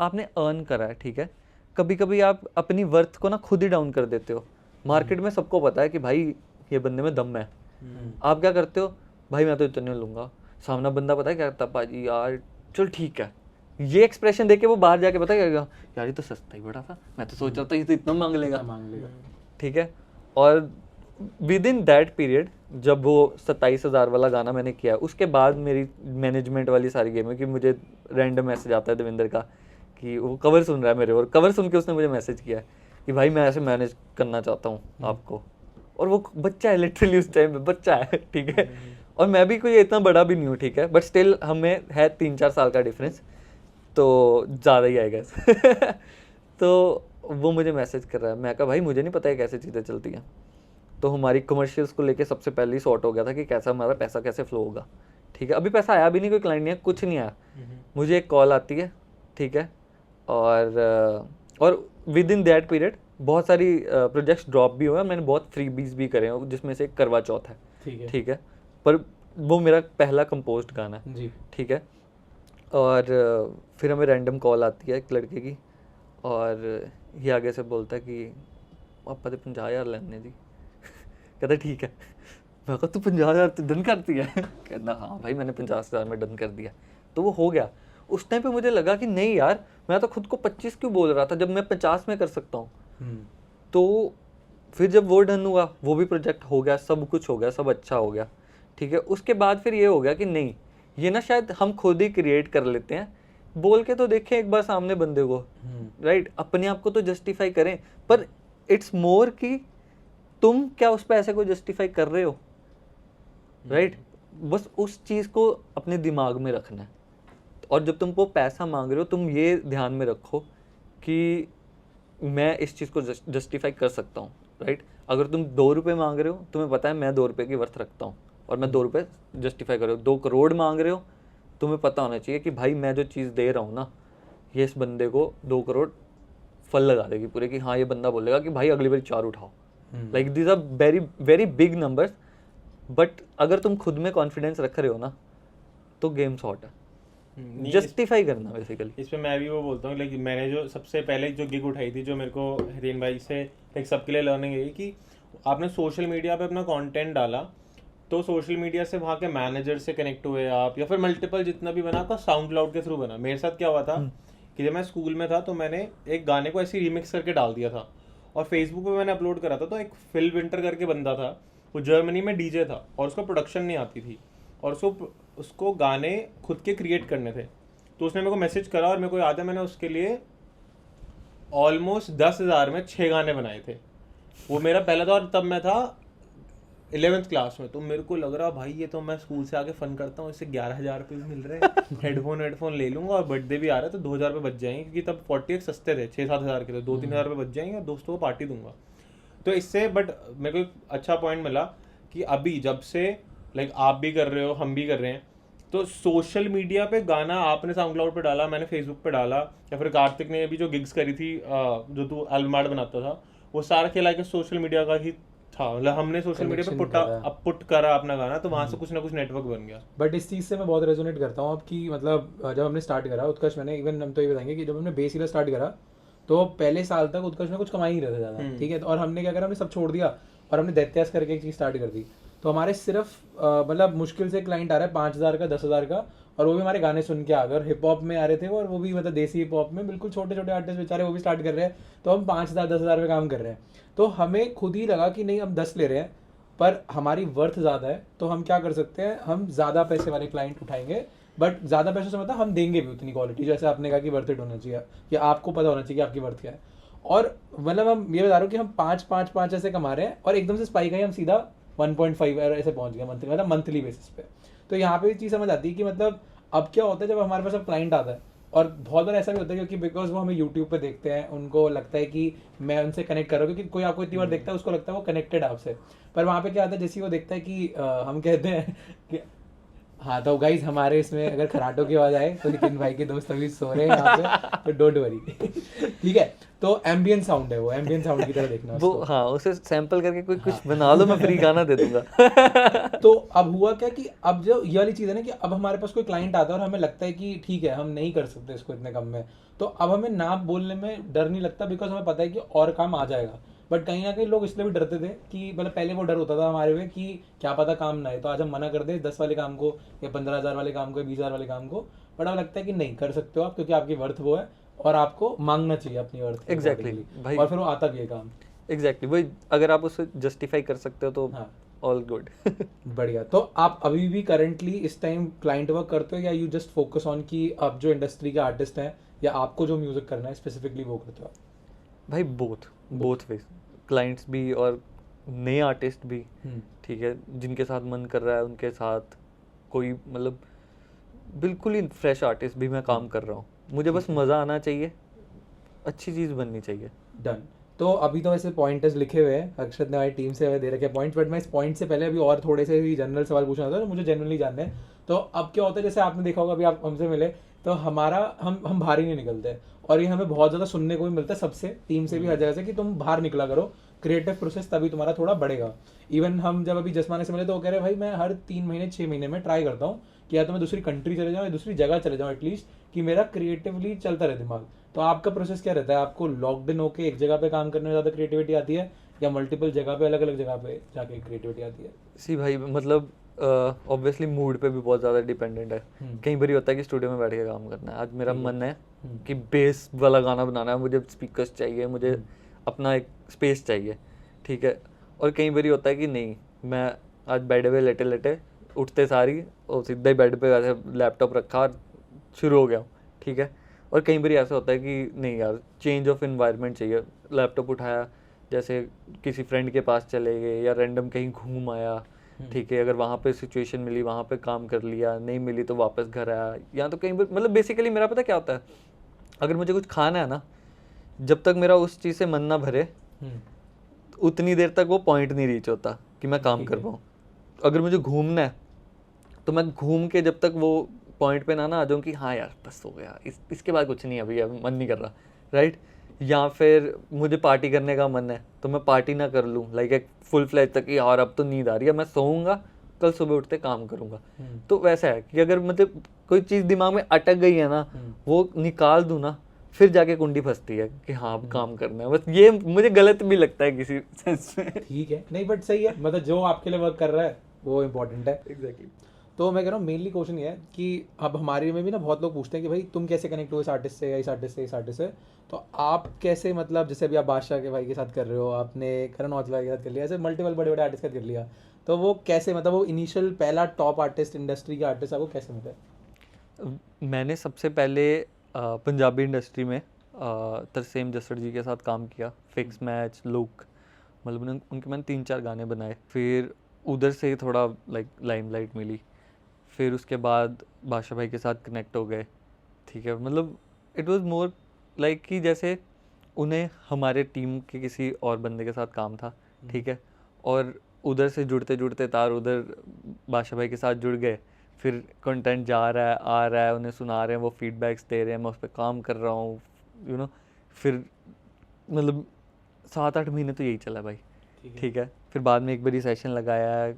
आपने अर्न करा है, ठीक है। कभी कभी आप अपनी वर्थ को ना खुद ही डाउन कर देते हो। मार्केट में सबको पता है कि भाई ये बंदे में दम है, आप क्या करते हो, भाई मैं तो इतने लूँगा। सामना बंदा पता है क्या करता, भाजी यार चल ठीक है, ये एक्सप्रेशन देके वो बाहर जाके पता क्या यार ये तो सस्ता ही बड़ा था, मैं तो सोच रहा था ये तो इतना मांग लेगा, ठीक है। और विद इन दैट पीरियड जब वो 27,000 वाला गाना मैंने किया, उसके बाद मेरी मैनेजमेंट वाली सारी गेम है कि मुझे रैंडम मैसेज आता है देवेंद्र का कि वो कवर सुन रहा है मेरे, और कवर सुन के उसने मुझे मैसेज किया है कि भाई मैं ऐसे मैनेज करना चाहता हूँ आपको। और वो बच्चा है लिटरली, उस टाइम में बच्चा है, ठीक है। और मैं भी कोई इतना बड़ा भी नहीं हूँ, ठीक है, बट स्टिल हमें है 3-4 साल का डिफरेंस, तो ज़्यादा ही आएगा तो वो मुझे मैसेज कर रहा है। मैं कहा भाई मुझे नहीं पता है कैसे चीज़ें चलती हैं। तो हमारी कमर्शियल्स को लेके सबसे पहले ही सॉर्ट हो गया था कि कैसा हमारा पैसा कैसे फ्लो होगा, ठीक है। अभी पैसा आया भी नहीं, कोई क्लाइंट नहीं है, कुछ नहीं आया। मुझे एक कॉल आती है, ठीक है, और विद इन दैट पीरियड बहुत सारी प्रोजेक्ट्स ड्रॉप भी हुए, मैंने बहुत फ्रीबीज भी करे हैं, जिसमें से एक करवा चौथ है, ठीक है। पर वो मेरा पहला कंपोज्ड गाना है, ठीक है। और फिर हमें रैंडम कॉल आती है एक लड़के की, और ये आगे से बोलता है कि पापा दे 50,000 लेने जी। कहता ठीक है। मैं कहा तू 50,000 तो डन करती है? कहना हाँ भाई मैंने 50,000 में डन कर दिया। तो वो हो गया। उस टाइम पे मुझे लगा कि नहीं यार, मैं तो खुद को 25 क्यों बोल रहा था जब मैं 50 में कर सकता हूँ। तो फिर जब वो डन हुआ, वो भी प्रोजेक्ट हो गया, सब कुछ हो गया, सब अच्छा हो गया, ठीक है। उसके बाद फिर ये हो गया कि नहीं, ये ना शायद हम खुद ही क्रिएट कर लेते हैं, बोल के तो देखें एक बार सामने बंदे को, राइट, अपने आप को तो जस्टिफाई करें, पर इट्स मोर कि तुम क्या उस पैसे को जस्टिफाई कर रहे हो, राइट। बस उस चीज़ को अपने दिमाग में रखना है। और जब तुम वो पैसा मांग रहे हो, तुम ये ध्यान में रखो कि मैं इस चीज़ को जस्टिफाई कर सकता हूँ, राइट। अगर तुम 2 रुपये मांग रहे हो, तुम्हें पता है मैं 2 रुपये की वर्थ रखता हूँ और मैं 2 रुपये जस्टिफाई कर रहा हूँ। 2 करोड़ मांग रहे हो, तुम्हें पता होना चाहिए कि भाई मैं जो चीज़ दे रहा हूँ ना, ये इस बंदे को 2 करोड़ फल लगा देगी पूरे, कि हाँ ये बंदा बोलेगा कि भाई अगली बार 4 उठाओ। Like these are very very big numbers, but अगर तुम खुद में कॉन्फिडेंस रख रहे हो ना, तो गेम सॉर्ट है। जस्टिफाई करना बेसिकली। इस पे मैं भी वो बोलता हूँ, लाइक मैंने जो सबसे पहले जो गिग उठाई थी, जो मेरे को हितेन भाई से लाइक सबके लिए लर्निंग है कि आपने सोशल मीडिया पे अपना कंटेंट डाला, तो सोशल मीडिया से वहाँ के मैनेजर से कनेक्ट हुए आप, या फिर मल्टीपल जितना भी बना आपका साउंड क्लाउड के थ्रू बना। मेरे साथ क्या हुआ था कि जब मैं स्कूल में था तो मैंने एक गाने को ऐसे रिमिक्स करके डाल दिया था और फेसबुक पे मैंने अपलोड करा था। तो एक फिल विंटर करके बंदा था, वो जर्मनी में डीजे था और उसको प्रोडक्शन नहीं आती थी और उसको गाने खुद के क्रिएट करने थे। तो उसने मेरे को मैसेज करा और मेरे को याद है मैंने उसके लिए ऑलमोस्ट 10,000 में 6 गाने बनाए थे। वो मेरा पहला था और तब मैं था 11th क्लास में। तो मेरे को लग रहा भाई ये तो मैं स्कूल से आके फन करता हूँ, इससे 11,000 रुपये भी मिल रहे हैं, हेडफोन ले लूंगा और बर्थडे भी आ रहा है तो 2,000 रुपये बच जाएंगे, क्योंकि तब 40 सस्ते थे, 6-7 हज़ार के थे, 2-3 हज़ार रुपये बच जाएंगे और दोस्तों को पार्टी दूंगा। तो इससे बट मेरे को एक अच्छा पॉइंट मिला कि अभी जब से लाइक आप भी कर रहे हो, हम भी कर रहे हैं, तो सोशल मीडिया पे गाना आपने साउंड क्लाउड पे डाला, मैंने फेसबुक पे डाला, या फिर कार्तिक ने अभी जो गिग्स करी थी, जो तू एल्बम आर्ट बनाता था, वो सारा खेला के सोशल मीडिया का ही था। मतलब हमने सोशल मीडिया पे पुट करा अपना गाना, तो वहां से कुछ ना कुछ नेटवर्क बन गया। बट इस चीज़ से मैं बहुत रेजोनेट करता हूँ अब कि मतलब जब हमने स्टार्ट करा उत्कर्ष, मैंने इवन हम तो ये बताएंगे कि जब हमने बेस इला स्टार्ट करा तो पहले साल तक उत्कर्ष में कुछ कमा ही नहीं रहे थे ज़्यादा, ठीक है। और हमने क्या करा, हमने सब छोड़ दिया और हमने दैत्यास करके एक चीज़ स्टार्ट कर दी। तो हमारे सिर्फ मतलब मुश्किल से क्लाइंट आ रहा है 5,000 का, 10,000 का, और वो भी हमारे गाने सुन के अगर हिप हॉप में आ रहे थे और वो भी मतलब देसी हिप हॉप में, बिल्कुल छोटे छोटे आर्टिस्ट बेचारे वो भी स्टार्ट कर रहे हैं। तो हम 5,000 10,000 में काम कर रहे हैं। तो हमें खुद ही लगा कि नहीं हम 10 ले रहे हैं पर हमारी वर्थ ज़्यादा है, तो हम क्या कर सकते हैं, हम ज़्यादा पैसे वाले क्लाइंट उठाएंगे। बट ज़्यादा पैसे से मतलब हम देंगे भी उतनी क्वालिटी, जैसे आपने कहा कि वर्थ इट होना चाहिए, या आपको पता होना चाहिए कि आपकी वर्थ क्या है। और मतलब हम ये बता रहे हो कि हम 5 ऐसे कमा रहे हैं और एकदम से स्पाइक आई हम सीधा 1.5 ऐसे पहुंच गया मंथली, मतलब मंथली बेसिस पे। तो यहाँ पे चीज़ समझ आती है कि मतलब अब क्या होता है जब हमारे पास अब क्लाइंट आता है, और बहुत बार ऐसा भी होता है क्योंकि बिकॉज वो हमें यूट्यूब पे देखते हैं, उनको लगता है कि मैं उनसे कनेक्ट कर रहा हूँ, क्योंकि कोई आपको इतनी बार देखता है उसको लगता है वो कनेक्टेड है आपसे। पर वहाँ पे क्या आता है, जैसे वो देखता है कि हम कहते हैं कि हाँ, तो गाइज हमारे इसमें अगर खराटों की आवाज आए तो नितिन भाई के दोस्त अभी सो रहे हैं यहाँ पे, तो डोंट वरी। ठीक है, तो एम्बियंट साउंड है वो, एम्बियंट साउंड की तरह देखना वो। हाँ, उसे सैंपल करके कुछ बना लो, मैं फ्री गाना दे दूंगा। तो अब हुआ क्या कि अब जो ये वाली चीज़ है ना कि अब हमारे पास कोई क्लाइंट आता है और हमें लगता है कि ठीक है हम नहीं कर सकते इसको इतने कम में, तो अब हमें ना बोलने में डर नहीं लगता, बिकॉज हमें पता है कि और काम आ जाएगा। बट कहीं ना कहीं लोग इसलिए भी डरते थे कि मतलब पहले वो डर होता था हमारे में कि क्या पता काम ना है, तो आज हम मना कर दे 10 वाले काम को या 15,000 वाले काम को या 20,000 वाले काम को। बट अब लगता है कि नहीं, कर सकते हो आप, क्योंकि आपकी वर्थ वो है और आपको मांगना चाहिए अपनी वर्थ। एग्जैक्टली भाई, और फिर वो आता भी है काम। एग्जैक्टली वही, अगर आप उसे जस्टिफाई कर सकते हो तो ऑल गुड। बढ़िया। तो आप अभी भी करंटली इस टाइम क्लाइंट वर्क करते हो, या यू जस्ट फोकस ऑन कि अब जो इंडस्ट्री के आर्टिस्ट हैं या आपको जो म्यूजिक करना है स्पेसिफिकली वो करते हो? भाई बोथ वेज, क्लाइंट्स भी और नए आर्टिस्ट भी, ठीक है, जिनके साथ मन कर रहा है उनके साथ, कोई मतलब बिल्कुल ही फ्रेश आर्टिस्ट भी मैं काम कर रहा हूँ। मुझे बस मज़ा आना चाहिए, अच्छी चीज़ बननी चाहिए। डन। तो अभी तो वैसे पॉइंटर्स लिखे हुए हैं, अक्षत ने हमारी टीम से दे रखे पॉइंट्स, बट मैं इस पॉइंट से पहले अभी और थोड़े से ही जनरल सवाल पूछना था, तो मुझे जनरली जानना है। तो अब क्या होता है, जैसे आपने देखा होगा अभी आप हमसे मिले तो हमारा हम बाहर ही नहीं निकलते, और ये हमें बहुत ज़्यादा सुनने को भी मिलता है सबसे, टीम से भी, हर जगह से, कि तुम बाहर निकला करो, क्रिएटिव प्रोसेस तभी तुम्हारा थोड़ा बढ़ेगा। इवन हम जब अभी जसमाने से मिले तो वो कह रहे भाई मैं हर 3 महीने 6 महीने में ट्राई करता हूँ कि या तो मैं दूसरी कंट्री चले जाऊँ या दूसरी जगह चले जाऊँ एटलीस्ट, कि मेरा क्रिएटिवली चलता रहे दिमाग। तो आपका प्रोसेस क्या रहता है? आपको लॉकड इन होकर एक जगह पे काम करने में ज़्यादा क्रिएटिविटी आती है या मल्टीपल जगह पे अलग अलग जगह पे जाके क्रिएटिविटी आती है? सी भाई मतलब ऑब्वियसली मूड पे भी बहुत ज़्यादा डिपेंडेंट है। कई बार होता है कि स्टूडियो में बैठ के काम करना है, आज मेरा मन है कि बेस वाला गाना बनाना है, मुझे स्पीकर्स चाहिए, मुझे अपना एक स्पेस चाहिए, ठीक है। और कई बार होता है कि नहीं, मैं आज बेड पे लेटे लेटे उठते सारी और सीधा ही बेड पे वैसे लैपटॉप रखा और शुरू हो गया, ठीक है। और कई बार ऐसा होता है कि नहीं यार, चेंज ऑफ इन्वायरमेंट चाहिए, लैपटॉप उठाया, जैसे किसी फ्रेंड के पास चले गए या रैंडम कहीं घूम आया, ठीक है। अगर वहाँ पे सिचुएशन मिली वहाँ पे काम कर लिया, नहीं मिली तो वापस घर आया। या तो कहीं बार मतलब बेसिकली मेरा पता क्या होता है, अगर मुझे कुछ खाना है ना, जब तक मेरा उस चीज़ से मन ना भरे उतनी देर तक वो पॉइंट नहीं रीच होता कि मैं काम कर पाऊँ। अगर मुझे घूमना है तो मैं घूम के जब तक वो पॉइंट पे ना आ जाऊँ कि हाँ यार बस हो गया, इसके बाद कुछ नहीं, अभी मन नहीं कर रहा, राइट। या फिर मुझे पार्टी करने का मन है तो मैं पार्टी ना कर लूँ लाइक एक फुल फ्लैज तक कि यार अब तो नींद आ रही है, मैं सोऊंगा, कल सुबह उठते काम करूँगा। तो वैसा है कि अगर मतलब कोई चीज़ दिमाग में अटक गई है ना, वो निकाल दूँ ना, फिर जाके कुंडी फंसती है कि हाँ अब काम करना है। बस ये मुझे गलत भी लगता है किसी सेंस में। ठीक है, नहीं बट सही है, मतलब जो आपके लिए वर्क कर रहा है वो इम्पोर्टेंट है। एग्जैक्टली। तो मैं कह रहा हूँ मेनली क्वेश्चन ये है कि अब हमारे में भी ना बहुत लोग पूछते हैं कि भाई तुम कैसे कनेक्ट हो इस आर्टिस्ट से या इस आर्टिस्ट से इस आर्टिस्ट से, तो आप कैसे, मतलब जैसे अभी आप बादशाह के भाई के साथ कर रहे हो, आपने करण औजला के साथ कर लिया, ऐसे मल्टीपल बड़े बड़े आर्टिस्ट के साथ कर लिया, तो वो कैसे, मतलब वो इनिशियल पहला टॉप आर्टिस्ट इंडस्ट्री के आर्टिस्ट आपको कैसे मिला? मैंने सबसे पहले पंजाबी इंडस्ट्री में तरसेम जसड़ जी के साथ काम किया, फिक्स मैच, लुक, मतलब उनके मैंने 3-4 गाने बनाए। फिर उधर से थोड़ा लाइक लाइमलाइट मिली। फिर उसके बाद बादशाह भाई के साथ कनेक्ट हो गए, ठीक है। मतलब इट वाज मोर लाइक कि जैसे उन्हें हमारे टीम के किसी और बंदे के साथ काम था, ठीक है। और उधर से जुड़ते जुड़ते तार उधर बादशाह भाई के साथ जुड़ गए। फिर कंटेंट जा रहा है, आ रहा है, उन्हें सुना रहे हैं, वो फीडबैक्स दे रहे हैं, मैं उस पर काम कर रहा हूँ, यू नो। फिर मतलब 7-8 महीने तो यही चला भाई, ठीक है। फिर बाद में एक बारी सेशन लगाया है,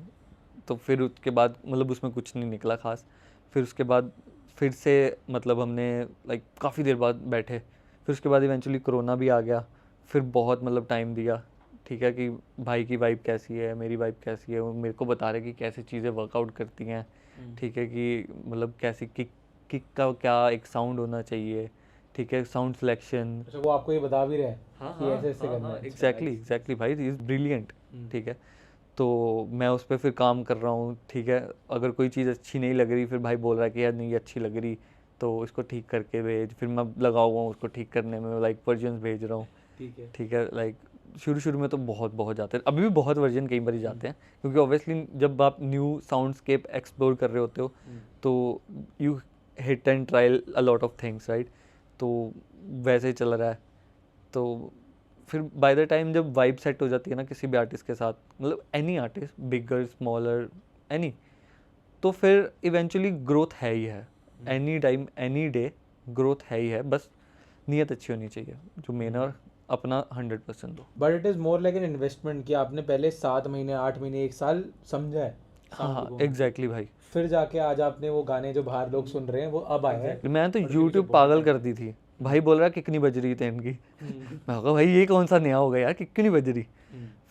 तो फिर उसके बाद मतलब उसमें कुछ नहीं निकला खास। फिर उसके बाद फिर से मतलब हमने लाइक काफ़ी देर बाद बैठे। फिर उसके बाद इवेंचुअली कोरोना भी आ गया। फिर बहुत मतलब टाइम दिया, ठीक है, कि भाई की वाइब कैसी है, मेरी वाइब कैसी है, वो मेरे को बता रहे कि कैसी चीज़ें वर्कआउट करती हैं, ठीक है, कि मतलब कैसी किक का क्या एक साउंड होना चाहिए, ठीक है, साउंड सिलेक्शन। अच्छा, वो आपको ये बता भी रहे हैं कि ऐसे ऐसे करना है? एग्जैक्टली भाई, इज़ ब्रिलियंट, ठीक है। तो मैं उस पर फिर काम कर रहा हूँ, ठीक है। अगर कोई चीज़ अच्छी नहीं लग रही, फिर भाई बोल रहा है कि यार नहीं अच्छी लग रही, तो इसको ठीक करके भेज। फिर मैं लगा हुआ हूँ उसको ठीक करने में, लाइक वर्जन्स भेज रहा हूँ, ठीक है। लाइक शुरू में तो बहुत जाते हैं, अभी भी बहुत वर्जन कई बार जाते हैं, क्योंकि ऑब्वियसली जब आप न्यू साउंडस्केप एक्सप्लोर कर रहे होते हो तो you hit and trial a lot of things, right. तो वैसे ही चल रहा है। तो फिर बाय द टाइम जब वाइब सेट हो जाती है ना किसी भी आर्टिस्ट के साथ, मतलब एनी आर्टिस्ट, बिगर स्मॉलर एनी, तो फिर इवेंचुअली ग्रोथ है ही है, any time any day growth है ही है। बस नीयत अच्छी होनी चाहिए, जो मेन और अपना 100% दो। But it is more like an investment कि आपने पहले 7 महीने 8 महीने 1 साल समझा है। हाँ एग्जैक्टली भाई। फिर जाके आज आपने वो गाने जो बाहर लोग सुन रहे हैं वो अब आए हैं। मैं तो यूट्यूब पागल कर दी थी, भाई बोल रहा किक नहीं बज रही थी इनकी। मैं कहा भाई ये कौन सा नया हो गया यार, किक क्यों नहीं बज रही।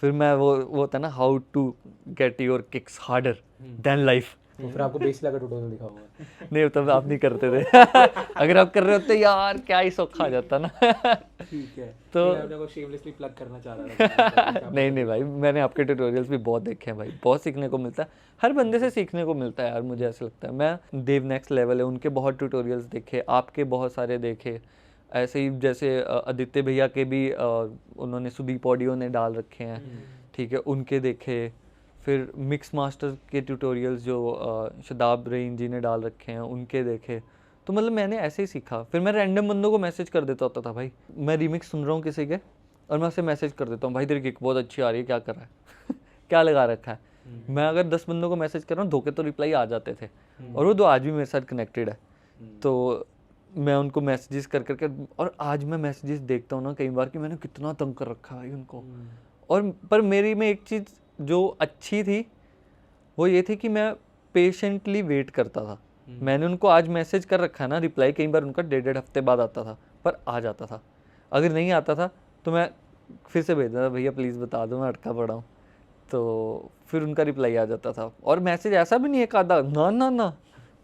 फिर मैं वो होता है ना, how to get your kicks harder than life. तो फिर आपको बेस लगा ट्यूटोरियल दिखा हुआ है। नहीं तब आप नहीं करते थे। अगर आप कर रहे होते यार क्या ही सौखा आ जाता ना। ठीक है, तो मैं अपने को शेमलेसली प्लग करना चाह रहा था। नहीं भाई, मैंने आपके ट्यूटोरियल्स भी बहुत देखे हैं भाई, बहुत सीखने को मिलता है, हर बंदे से सीखने को मिलता है यार, मुझे ऐसा लगता है। मैं देव नेक्स्ट लेवल है, उनके बहुत ट्यूटोरियल्स देखे, आपके बहुत सारे देखे, ऐसे ही जैसे आदित्य भैया के भी उन्होंने सुदीप ऑडियो ने डाल रखे हैं, ठीक है, उनके देखे। फिर मिक्स मास्टर के ट्यूटोरियल्स जो शदाब रहीम जी ने डाल रखे हैं उनके देखे। तो मतलब मैंने ऐसे ही सीखा। फिर मैं रैंडम बंदों को मैसेज कर देता होता था, भाई मैं रीमिक्स सुन रहा हूँ किसी के, और मैं उसे मैसेज कर देता हूँ, भाई तेरी किक बहुत अच्छी आ रही है, क्या कर रहा है। क्या लगा रखा है। मैं अगर 10 बंदों को मैसेज कर रहा हूँ, धोखे तो रिप्लाई आ जाते थे, और वो 2 आज भी मेरे साथ कनेक्टेड है। तो मैं उनको मैसेजेस कर करके, और आज मैं मैसेजेस देखता हूँ ना कई बार कि मैंने कितना तंग कर रखा है उनको। और पर मेरी में एक चीज़ जो अच्छी थी वो ये थी कि मैं पेशेंटली वेट करता था मैंने उनको आज मैसेज कर रखा है ना, रिप्लाई कई बार उनका 1.5 हफ्ते बाद आता था, पर आ जाता था। अगर नहीं आता था तो मैं फिर से भेज देता, भैया प्लीज़ बता दो मैं अटका पड़ा हूँ, तो फिर उनका रिप्लाई आ जाता था। और मैसेज ऐसा भी नहीं है आधा, ना ना ना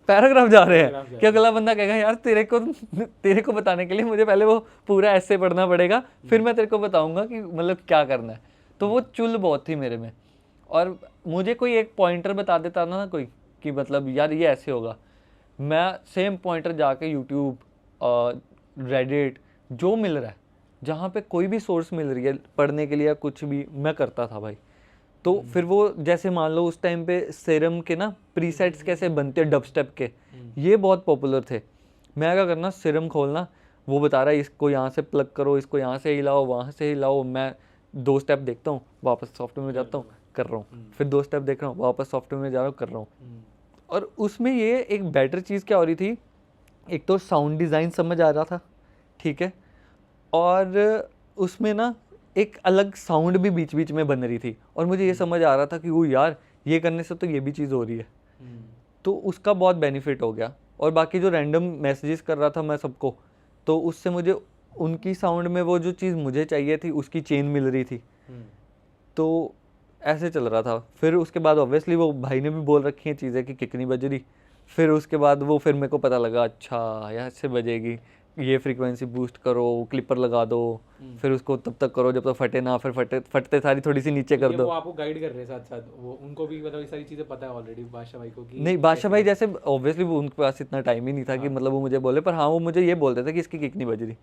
पैराग्राफ जा रहे हैं कि अगला बंदा कहेगा यार तेरे को बताने के लिए मुझे पहले वो पूरा ऐसे पढ़ना पड़ेगा, फिर मैं तेरे को बताऊंगा कि मतलब क्या करना है। तो वो चुल बहुत थी मेरे में। और मुझे कोई एक पॉइंटर बता देता ना कोई कि मतलब यार ये ऐसे होगा, मैं सेम पॉइंटर जाके यूट्यूब, रेडिट, जो मिल रहा है, जहाँ पे कोई भी सोर्स मिल रही है पढ़ने के लिए या कुछ भी, मैं करता था भाई। तो फिर वो जैसे मान लो उस टाइम पे सेरम के ना प्रीसेट्स कैसे बनते हैं डबस्टेप के, ये बहुत पॉपुलर थे। मैं क्या करना, सेरम खोलना, वो बता रहा है इसको यहाँ से प्लग करो, इसको यहाँ से हिलाओ, वहाँ से हिलाओ, मैं 2 स्टेप देखता हूँ, वापस सॉफ्टवेयर में जाता हूँ, कर रहा हूँ, फिर 2 स्टेप देख रहा हूँ, वापस सॉफ्टवेयर में जा रहा हूँ, कर रहा हूँ। और उसमें ये एक बेटर चीज़ क्या हो रही थी, एक तो साउंड डिज़ाइन समझ आ रहा था, ठीक है, और उसमें ना एक अलग साउंड भी बीच बीच में बन रही थी, और मुझे ये समझ आ रहा था कि वो यार ये करने से तो ये भी चीज़ हो रही है, तो उसका बहुत बेनिफिट हो गया। और बाकी जो रैंडम मैसेजेस कर रहा था मैं सबको, तो उससे मुझे उनकी साउंड में वो जो चीज़ मुझे चाहिए थी उसकी चेन मिल रही थी, तो ऐसे चल रहा था। फिर उसके बाद ऑब्वियसली वो भाई ने भी बोल रखी हैं चीज़ें कि कितनी बज रही, फिर उसके बाद वो फिर मेरे को पता लगा अच्छा यहाँ से बजेगी, ये फ्रीक्वेंसी बूस्ट करो, क्लिपर लगा दो, फिर उसको तब तक करो जब तक फटे ना, फिर फटते सारी थोड़ी सी नीचे कर दो। वो आपको गाइड कर रहे हैं साथ साथ, वो उनको भी मतलब ये सारी चीज़ें पता है ऑलरेडी बादशाह भाई को कि नहीं, बादशाह भाई जैसे ऑब्वियसली वो उनके पास इतना टाइम ही नहीं था कि मतलब वो मुझे बोले, पर हाँ वो मुझे ये बोलते थे कि इसकी किक नहीं बज रही।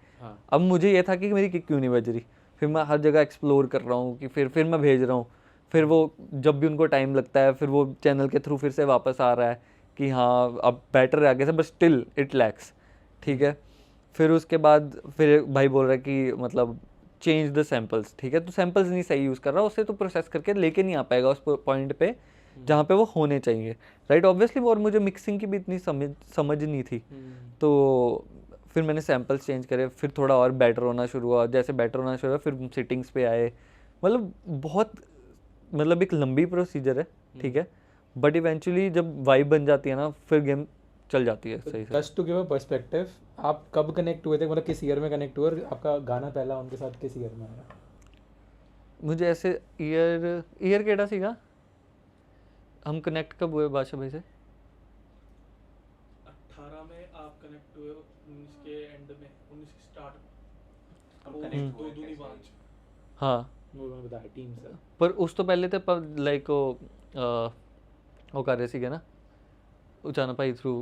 अब मुझे ये था कि मेरी किक क्यों नहीं बज रही, फिर मैं हर जगह एक्सप्लोर कर रहा हूँ कि फिर मैं भेज रहा हूँ, फिर वो जब भी उनको टाइम लगता है फिर वो चैनल के थ्रू फिर से वापस आ रहा है कि हाँ अब बेटर है आगे से, बट स्टिल इट लैक्स, ठीक है। फिर उसके बाद फिर भाई बोल रहा है कि मतलब चेंज द सैम्पल्स, ठीक है, तो सैम्पल्स नहीं सही यूज़ कर रहा, उससे तो प्रोसेस करके लेके नहीं आ पाएगा उस पॉइंट पे जहाँ पे वो होने चाहिए, राइट, ऑब्वियसली। और मुझे मिक्सिंग की भी इतनी समझ नहीं थी, तो फिर मैंने सैम्पल्स चेंज करे, फिर थोड़ा और बेटर होना शुरू हुआ, जैसे बेटर होना शुरू हुआ फिर सिटिंग्स पे आए, मतलब बहुत मतलब एक लंबी प्रोसीजर है, ठीक है, बट इवेंचुअली जब वाइब बन जाती है ना फिर गेम चल जाती है सही से। Just to give a perspective, आप कब कनेक्ट हुए थे, मतलब किस ईयर में कनेक्ट हुए, और आपका गाना पहला उनके साथ किस ईयर में आया? मुझे ऐसे ईयर केड़ा सीगा, हम कनेक्ट कब हुए बादशाह भाई से? 18 में आप कनेक्ट हुए, 19 के एंड में, 19 के स्टार्ट हम में, connect दो हुए दूनी कैसे? 5। हाँ, वो मैंने बताया टीम से। पर उस तो पहले थे पर लाइक वो कर रहे सीगे ना उचाना भाई थ्रू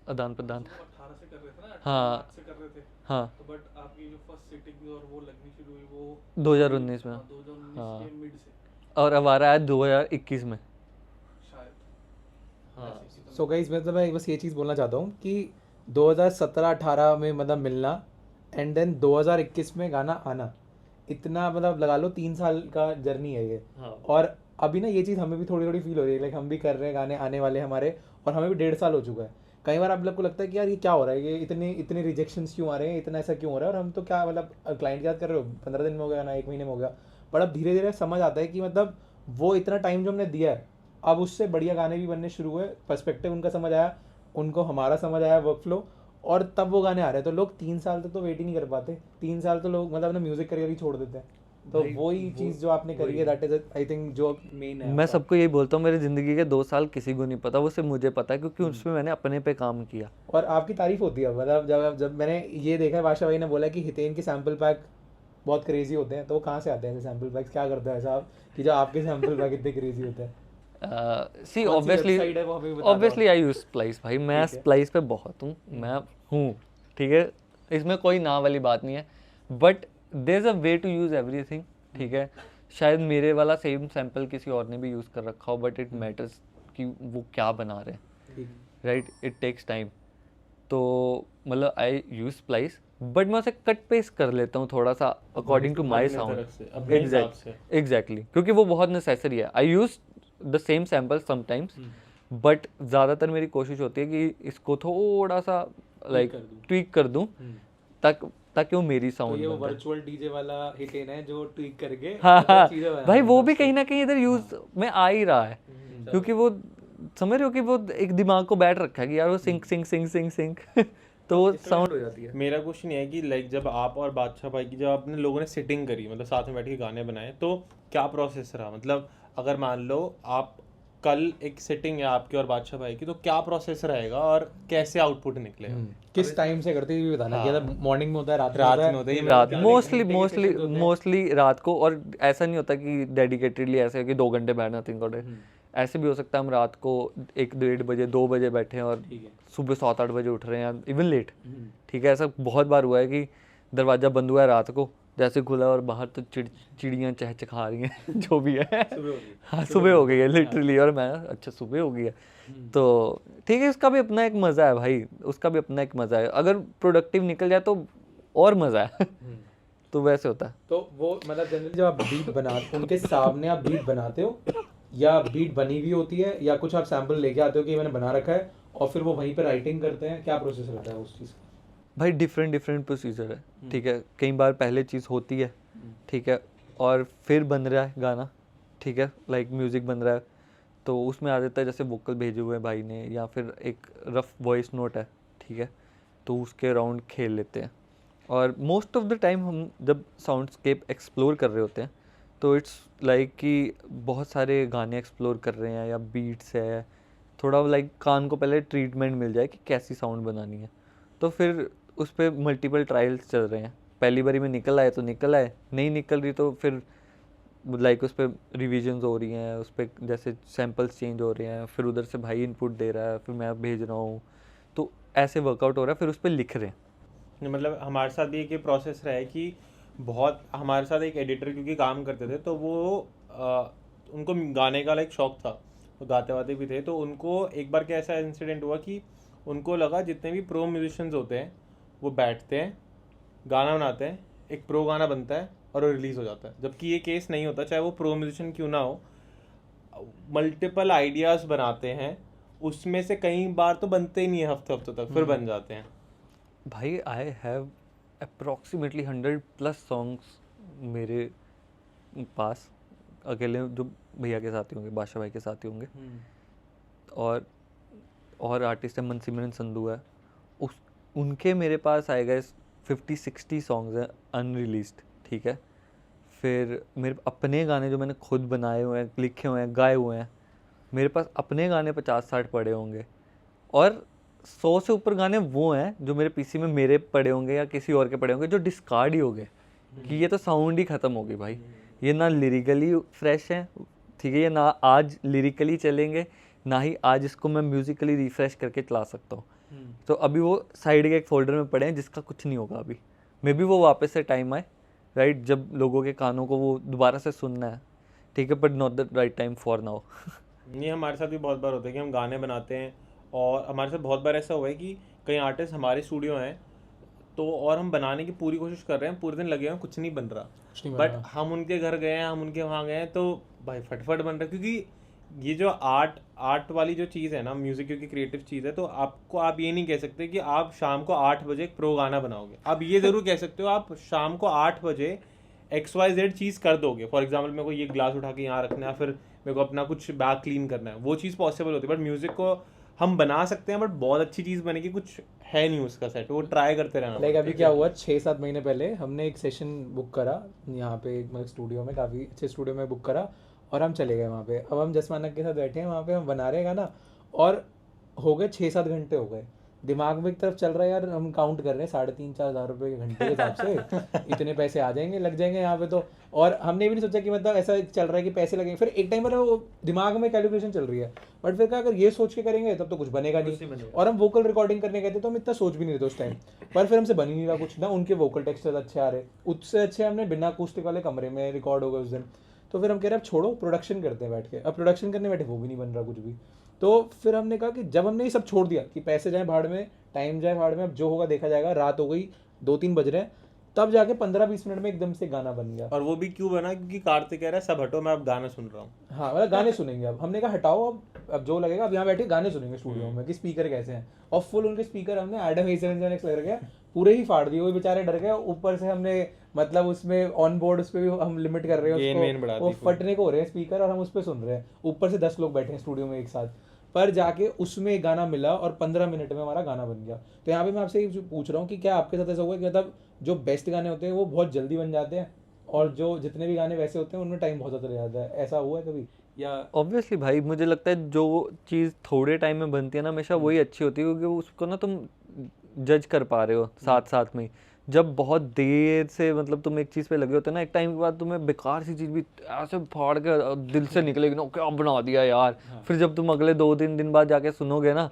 आदान प्रदान। 18 से कर रहे थे ना, हाँ। 8 से कर रहे थे, हाँ, तो बट आपकी जो फर्स्ट सिटिंग और वो लगनी शुरू हुई वो 2019 में, 2019 हाँ। के मिड से और अब आ रहा है 2021 में। शायद। हाँ। ऐसे ही सो गाइस, मतलब मैं बस ये चीज़ बोलना चाहता हूँ कि 2017-18 में मतलब मिलना, एंड देन 2021 में गाना आना, इतना मतलब लगा लो 3 साल का जर्नी है ये। हाँ। और अभी ना ये चीज़ हमें भी थोड़ी थोड़ी फील हो रही है, लाइक हम भी कर रहे हैं, गाने आने वाले हमारे, और हमें भी 1.5 साल हो चुका है। कई बार आप लोग को लगता है कि यार ये क्या हो रहा है, ये इतने इतने रिजेक्शंस क्यों आ रहे हैं, इतना ऐसा क्यों हो रहा है, और हम तो क्या मतलब क्लाइंट के साथ कर रहे हो 15 दिन में हो गया ना, 1 महीने में हो गया। पर अब धीरे धीरे समझ आता है कि मतलब वो इतना टाइम जो हमने दिया है, अब उससे बढ़िया गाने भी बनने शुरू हुए, पर्सपेक्टिव उनका समझ आया, उनको हमारा समझ आया, वर्क फ्लो, और तब वो गाने आ रहे हैं। तो लोग 3 साल तक तो वेट ही नहीं कर पाते, 3 साल तो लोग मतलब अपना म्यूजिक करियर ही छोड़ देते हैं। तो भाई, वही चीज़ जो आपने करी है, दैट इज आई थिंक जो मेन है मैं आपका। सबको यही बोलता हूँ, मेरी ज़िंदगी के 2 साल किसी को नहीं पता, वो सिर्फ मुझे पता है क्योंकि उसमें मैंने अपने पे काम किया। और आपकी तारीफ होती है, मतलब जब मैंने ये देखा है, बादशाह भाई ने बोला कि हितेन के सैम्पल पैक बहुत क्रेजी होते हैं, तो वो कहाँ से आते हैं ऐसे सैम्पल पैक्स, क्या करते हैं ऐसा आप कि जो आपके सैम्पल पैक इतने क्रेजी होते हैं? सी कौन सी ऑब्वियसली website है वो हमें भी बता दो। ऑब्वियसली आई यूज स्प्लाइस भाई, मैं ठीक है। स्प्लाइस पे बहुत हूँ, मैं हूँ, ठीक है, इसमें कोई ना वाली बात नहीं है, but there is a way to use everything, ठीक है। शायद मेरे वाला सेम सैम्पल किसी और ने भी यूज़ कर रखा हो, बट इट मैटर्स कि वो क्या बना रहे हैं, ठीक। Right, it takes time. तो मतलब आई यूज स्प्लाइस, बट मैं उसे कट पेस्ट कर लेता हूँ थोड़ा सा according to my sound, exactly, क्योंकि वो बहुत नेसेसरी है। I use the same sample sometimes, but ज़्यादातर मेरी कोशिश होती है कि इसको थोड़ा सा लाइक ट्वीक कर दूँ ताकि वो मेरी तो साउंड ये वो बन जाए। वर्चुअल डीजे वाला हितेन है जो ट्वीक करके हाँ मतलब हाँ चीज़ें बना भाई, रहा वो है। भी कहीं ना कहीं इधर यूज में आ ही रहा है, क्योंकि वो समझ रहे हो कि वो एक दिमाग को बैठ रखा है कि यार वो sync sync sync sync sync तो वो साउंड हो जाती है। मेरा क्वेश्चन ये है कि लाइक जब आप और बादशाह भाई की जब आपने लोगों ने सिटिंग करी, मतलब साथ में बैठ के गाने बनाए, तो क्या प्रोसेस रहा? मतलब अगर मान लो आप कल एक सिटिंग है आपकी और बादशाह भाई की, तो क्या प्रोसेस रहेगा और कैसे आउटपुट निकलेगा? किस टाइम से करते हैं ये भी बताना कि मॉर्निंग में होता है, रात रात में में होता होता है, है, रात क्या मोस्टली घंटे के मोस्टली sessions होते हैं? मोस्टली रात को। और ऐसा नहीं होता कि डेडिकेटेडली ऐसे है कि 2 घंटे बैठना थिंक और ऐसे भी हो सकता है हम रात को 1-1:30 बजे 2 बजे बैठे हैं और ठीक है। सुबह 7-8 बजे उठ रहे हैं, इवन लेट। ठीक है, ऐसा बहुत बार हुआ है कि दरवाज़ा बंद हुआ है रात को, जैसे खुला और बाहर तो चिड़ियाँ चहचहा रही हैं जो भी है। हाँ, सुबह हो गई है लिटरली, और मैं अच्छा सुबह हो गई है तो ठीक है, उसका भी अपना एक मज़ा है भाई, उसका भी अपना एक मज़ा है। अगर प्रोडक्टिव निकल जाए तो और मज़ा है। तो वैसे होता है। तो वो मतलब जनरली जब आप बीट बनाते उनके सामने आप बीट बनाते हो, या बीट बनी हुई होती है, या कुछ आप सैंपल लेके आते हो कि मैंने बना रखा है और फिर वो वहीं पे राइटिंग करते हैं, क्या प्रोसेस रहता है उस चीज़ का? भाई डिफरेंट प्रोसीजर है। ठीक है, कई बार पहले चीज़ होती है, ठीक है, और फिर बन रहा है गाना, ठीक है, लाइक म्यूज़िक बन रहा है, तो उसमें आ जाता है जैसे वोकल भेजे हुए हैं भाई ने, या फिर एक रफ वॉइस नोट है, ठीक है, तो उसके अराउंड खेल लेते हैं। और मोस्ट ऑफ द टाइम हम जब साउंडस्केप एक्सप्लोर कर रहे होते हैं तो इट्स लाइक कि बहुत सारे गाने एक्सप्लोर कर रहे हैं या बीट्स है, थोड़ा लाइक कान को पहले ट्रीटमेंट मिल जाए कि कैसी साउंड बनानी है, तो फिर उस पर मल्टीपल ट्रायल्स चल रहे हैं। पहली बारी में निकल आए तो निकल आए, नहीं निकल रही तो फिर लाइक उस पर रिविजन्स हो रही हैं, उस पर जैसे सैम्पल्स चेंज हो रहे हैं, फिर उधर से भाई इनपुट दे रहा है, फिर मैं भेज रहा हूँ, तो ऐसे वर्कआउट हो रहा है, फिर उस पर लिख रहे हैं। मतलब हमारे साथ भी एक ये प्रोसेस रहा है कि बहुत हमारे साथ एक एडिटर क्योंकि काम करते थे, तो वो उनको गाने का लाइक शौक था, वो गाते वाते भी थे, तो उनको एक बार क्या ऐसा इंसिडेंट हुआ कि उनको लगा जितने भी प्रो म्यूजिशियंस होते हैं वो बैठते हैं, गाना बनाते हैं, एक प्रो गाना बनता है और वो रिलीज़ हो जाता है, जबकि ये केस नहीं होता। चाहे वो प्रो म्यूजिशियन क्यों ना हो, मल्टीपल आइडियाज़ बनाते हैं, उसमें से कई बार तो बनते ही नहीं है, हफ्ते हफ्तों तक फिर बन जाते हैं। भाई आई हैव अप्रॉक्सीमेटली 100+ सॉन्ग्स मेरे पास, अकेले जो भैया के साथ ही होंगे, बादशाह भाई के साथ ही होंगे, और आर्टिस्ट है मनसिमरन संधू है, उस उनके मेरे पास आए गए 50-60 सॉन्ग्स हैं अनरिलीज्ड। ठीक है, फिर मेरे अपने गाने जो मैंने खुद बनाए हुए हैं, लिखे हुए हैं, गाए हुए हैं, मेरे पास अपने गाने 50-60 पड़े होंगे, और 100 से ऊपर गाने वो हैं जो मेरे पीसी में मेरे पड़े होंगे या किसी और के पड़े होंगे जो डिस्कार्ड ही हो गए कि ये तो साउंड ही ख़त्म हो गई भाई, ये ना लिरिकली फ्रेश है, ठीक है, ये ना आज लिरिकली चलेंगे, ना ही आज इसको मैं म्यूज़िकली रिफ्रेश करके चला सकता हूँ। तो अभी वो साइड के एक फोल्डर में पड़े हैं जिसका कुछ नहीं होगा अभी, मे बी वो वापस से टाइम आए, राइट, जब लोगों के कानों को वो दोबारा से सुनना है, ठीक है, but not the right time for now. ये हमारे साथ भी बहुत बार होता है कि हम गाने बनाते हैं, और हमारे साथ बहुत बार ऐसा हुआ है कि कई आर्टिस्ट हमारे स्टूडियो हैं तो, और हम बनाने की पूरी कोशिश कर रहे हैं, पूरे दिन लगे हुए हैं, कुछ नहीं बन रहा, बट हम उनके घर गए हैं, हम उनके वहाँ गए हैं, तो भाई फटफट बन रहा है। क्योंकि ये जो आर्ट वाली जो चीज़ है ना, म्यूज़िक क्योंकि क्रिएटिव चीज़ है, तो आपको आप ये नहीं कह सकते कि आप शाम को 8 बजे एक प्रो गाना बनाओगे। आप ये ज़रूर कह सकते हो आप शाम को 8 बजे XYZ चीज़ कर दोगे। फॉर एग्जाम्पल मेरे को ये ग्लास उठा के यहाँ रखना है, फिर मेरे को अपना कुछ बैग क्लीन करना है, वो चीज़ पॉसिबल होती है। बट म्यूज़िक को हम बना सकते हैं, बट बहुत अच्छी चीज़ बनेगी कुछ है नहीं उसका सेट, वो ट्राई करते रहना। लाइक अभी क्या हुआ, 6-7 महीने पहले हमने एक सेशन बुक करा यहाँ पे, मतलब स्टूडियो में, काफ़ी अच्छे स्टूडियो में बुक करा, और हम चले गए वहाँ पे। अब हम जस मानक के साथ बैठे हैं वहाँ पे, हम बना रहे हैं गाना, और हो गए 6-7 घंटे हो गए, दिमाग में एक तरफ चल रहा है यार, हम काउंट कर रहे हैं 3,500-4,000 हज़ार रुपये के घंटे के हिसाब से इतने पैसे आ जाएंगे, लग जाएंगे यहाँ पे तो। और हमने भी नहीं सोचा कि मतलब ऐसा चल रहा है कि पैसे लगेंगे, फिर एक टाइम पर वो दिमाग में कैलकुलेशन चल रही है, बट फिर क्या, अगर ये सोच के करेंगे तब तो कुछ बनेगा नहीं। और हम वोकल रिकॉर्डिंग करने गए थे तो हम इतना सोच भी नहीं रहे थे उस टाइम, पर फिर हमसे बन ही नहीं रहा कुछ ना, उनके वोकल टेक्सचर अच्छे आ रहे, उससे अच्छे हमने बिना अकूस्टिक वाले कमरे में रिकॉर्ड हो गए उस दिन। तो फिर हम कह रहे हैं अब छोड़ो, प्रोडक्शन करते हैं बैठ के। अब प्रोडक्शन करने बैठे, वो भी नहीं बन रहा कुछ भी। तो फिर हमने कहा कि जब हमने ये सब छोड़ दिया कि पैसे जाए भाड़ में, टाइम जाए भाड़ में, अब जो होगा देखा जाएगा, रात हो गई, 2-3 बज रहे हैं, तब जाके 15-20 मिनट में एकदम से गाना बन गया। और वो भी क्यों बना, क्योंकि कार्तिक कह रहा है सब हटो, मैं अब गाना सुन रहा हूँ। हाँ, मतलब गाने सुनेंगे। अब हमने कहा हटाओ, अब जो लगेगा, अब यहाँ बैठे गाने सुनेंगे स्टूडियो में कि स्पीकर कैसे हैं, और फुल उनके स्पीकर हमने एडम A7X लग गया, पूरे ही फाड़ दिए, वो बेचारे डर गए। ऊपर से हमने मतलब उसमें ऑन बोर्ड उस पर भी हम लिमिट कर रहे हैं उसको, वो फटने को हो रहे हैं स्पीकर, और हम उस पर सुन रहे हैं, ऊपर से 10 लोग बैठे हैं स्टूडियो में एक साथ। पर जाके उसमें एक गाना मिला और 15 मिनट में हमारा गाना बन गया। तो यहाँ पे मैं आपसे ये पूछ रहा हूँ कि क्या आपके साथ ऐसा हुआ है कि मतलब जो बेस्ट गाने होते हैं वो बहुत जल्दी बन जाते हैं और जो जितने भी गाने वैसे होते हैं उनमें टाइम बहुत ज़्यादा लग जाता है, ऐसा हुआ है कभी? या ऑब्वियसली भाई, मुझे लगता है जो चीज़ थोड़े टाइम में बनती है ना हमेशा वही अच्छी होती है, क्योंकि उसको ना तुम जज कर पा रहे हो साथ साथ में ही। जब बहुत देर से मतलब तुम एक चीज़ पे लगे होते हो ना, एक टाइम के बाद तुम्हें बेकार सी चीज़ भी ऐसे फाड़ के दिल से निकलेगी ना, क्या बना दिया यार। फिर जब तुम अगले 2-3 दिन बाद जाके सुनोगे ना,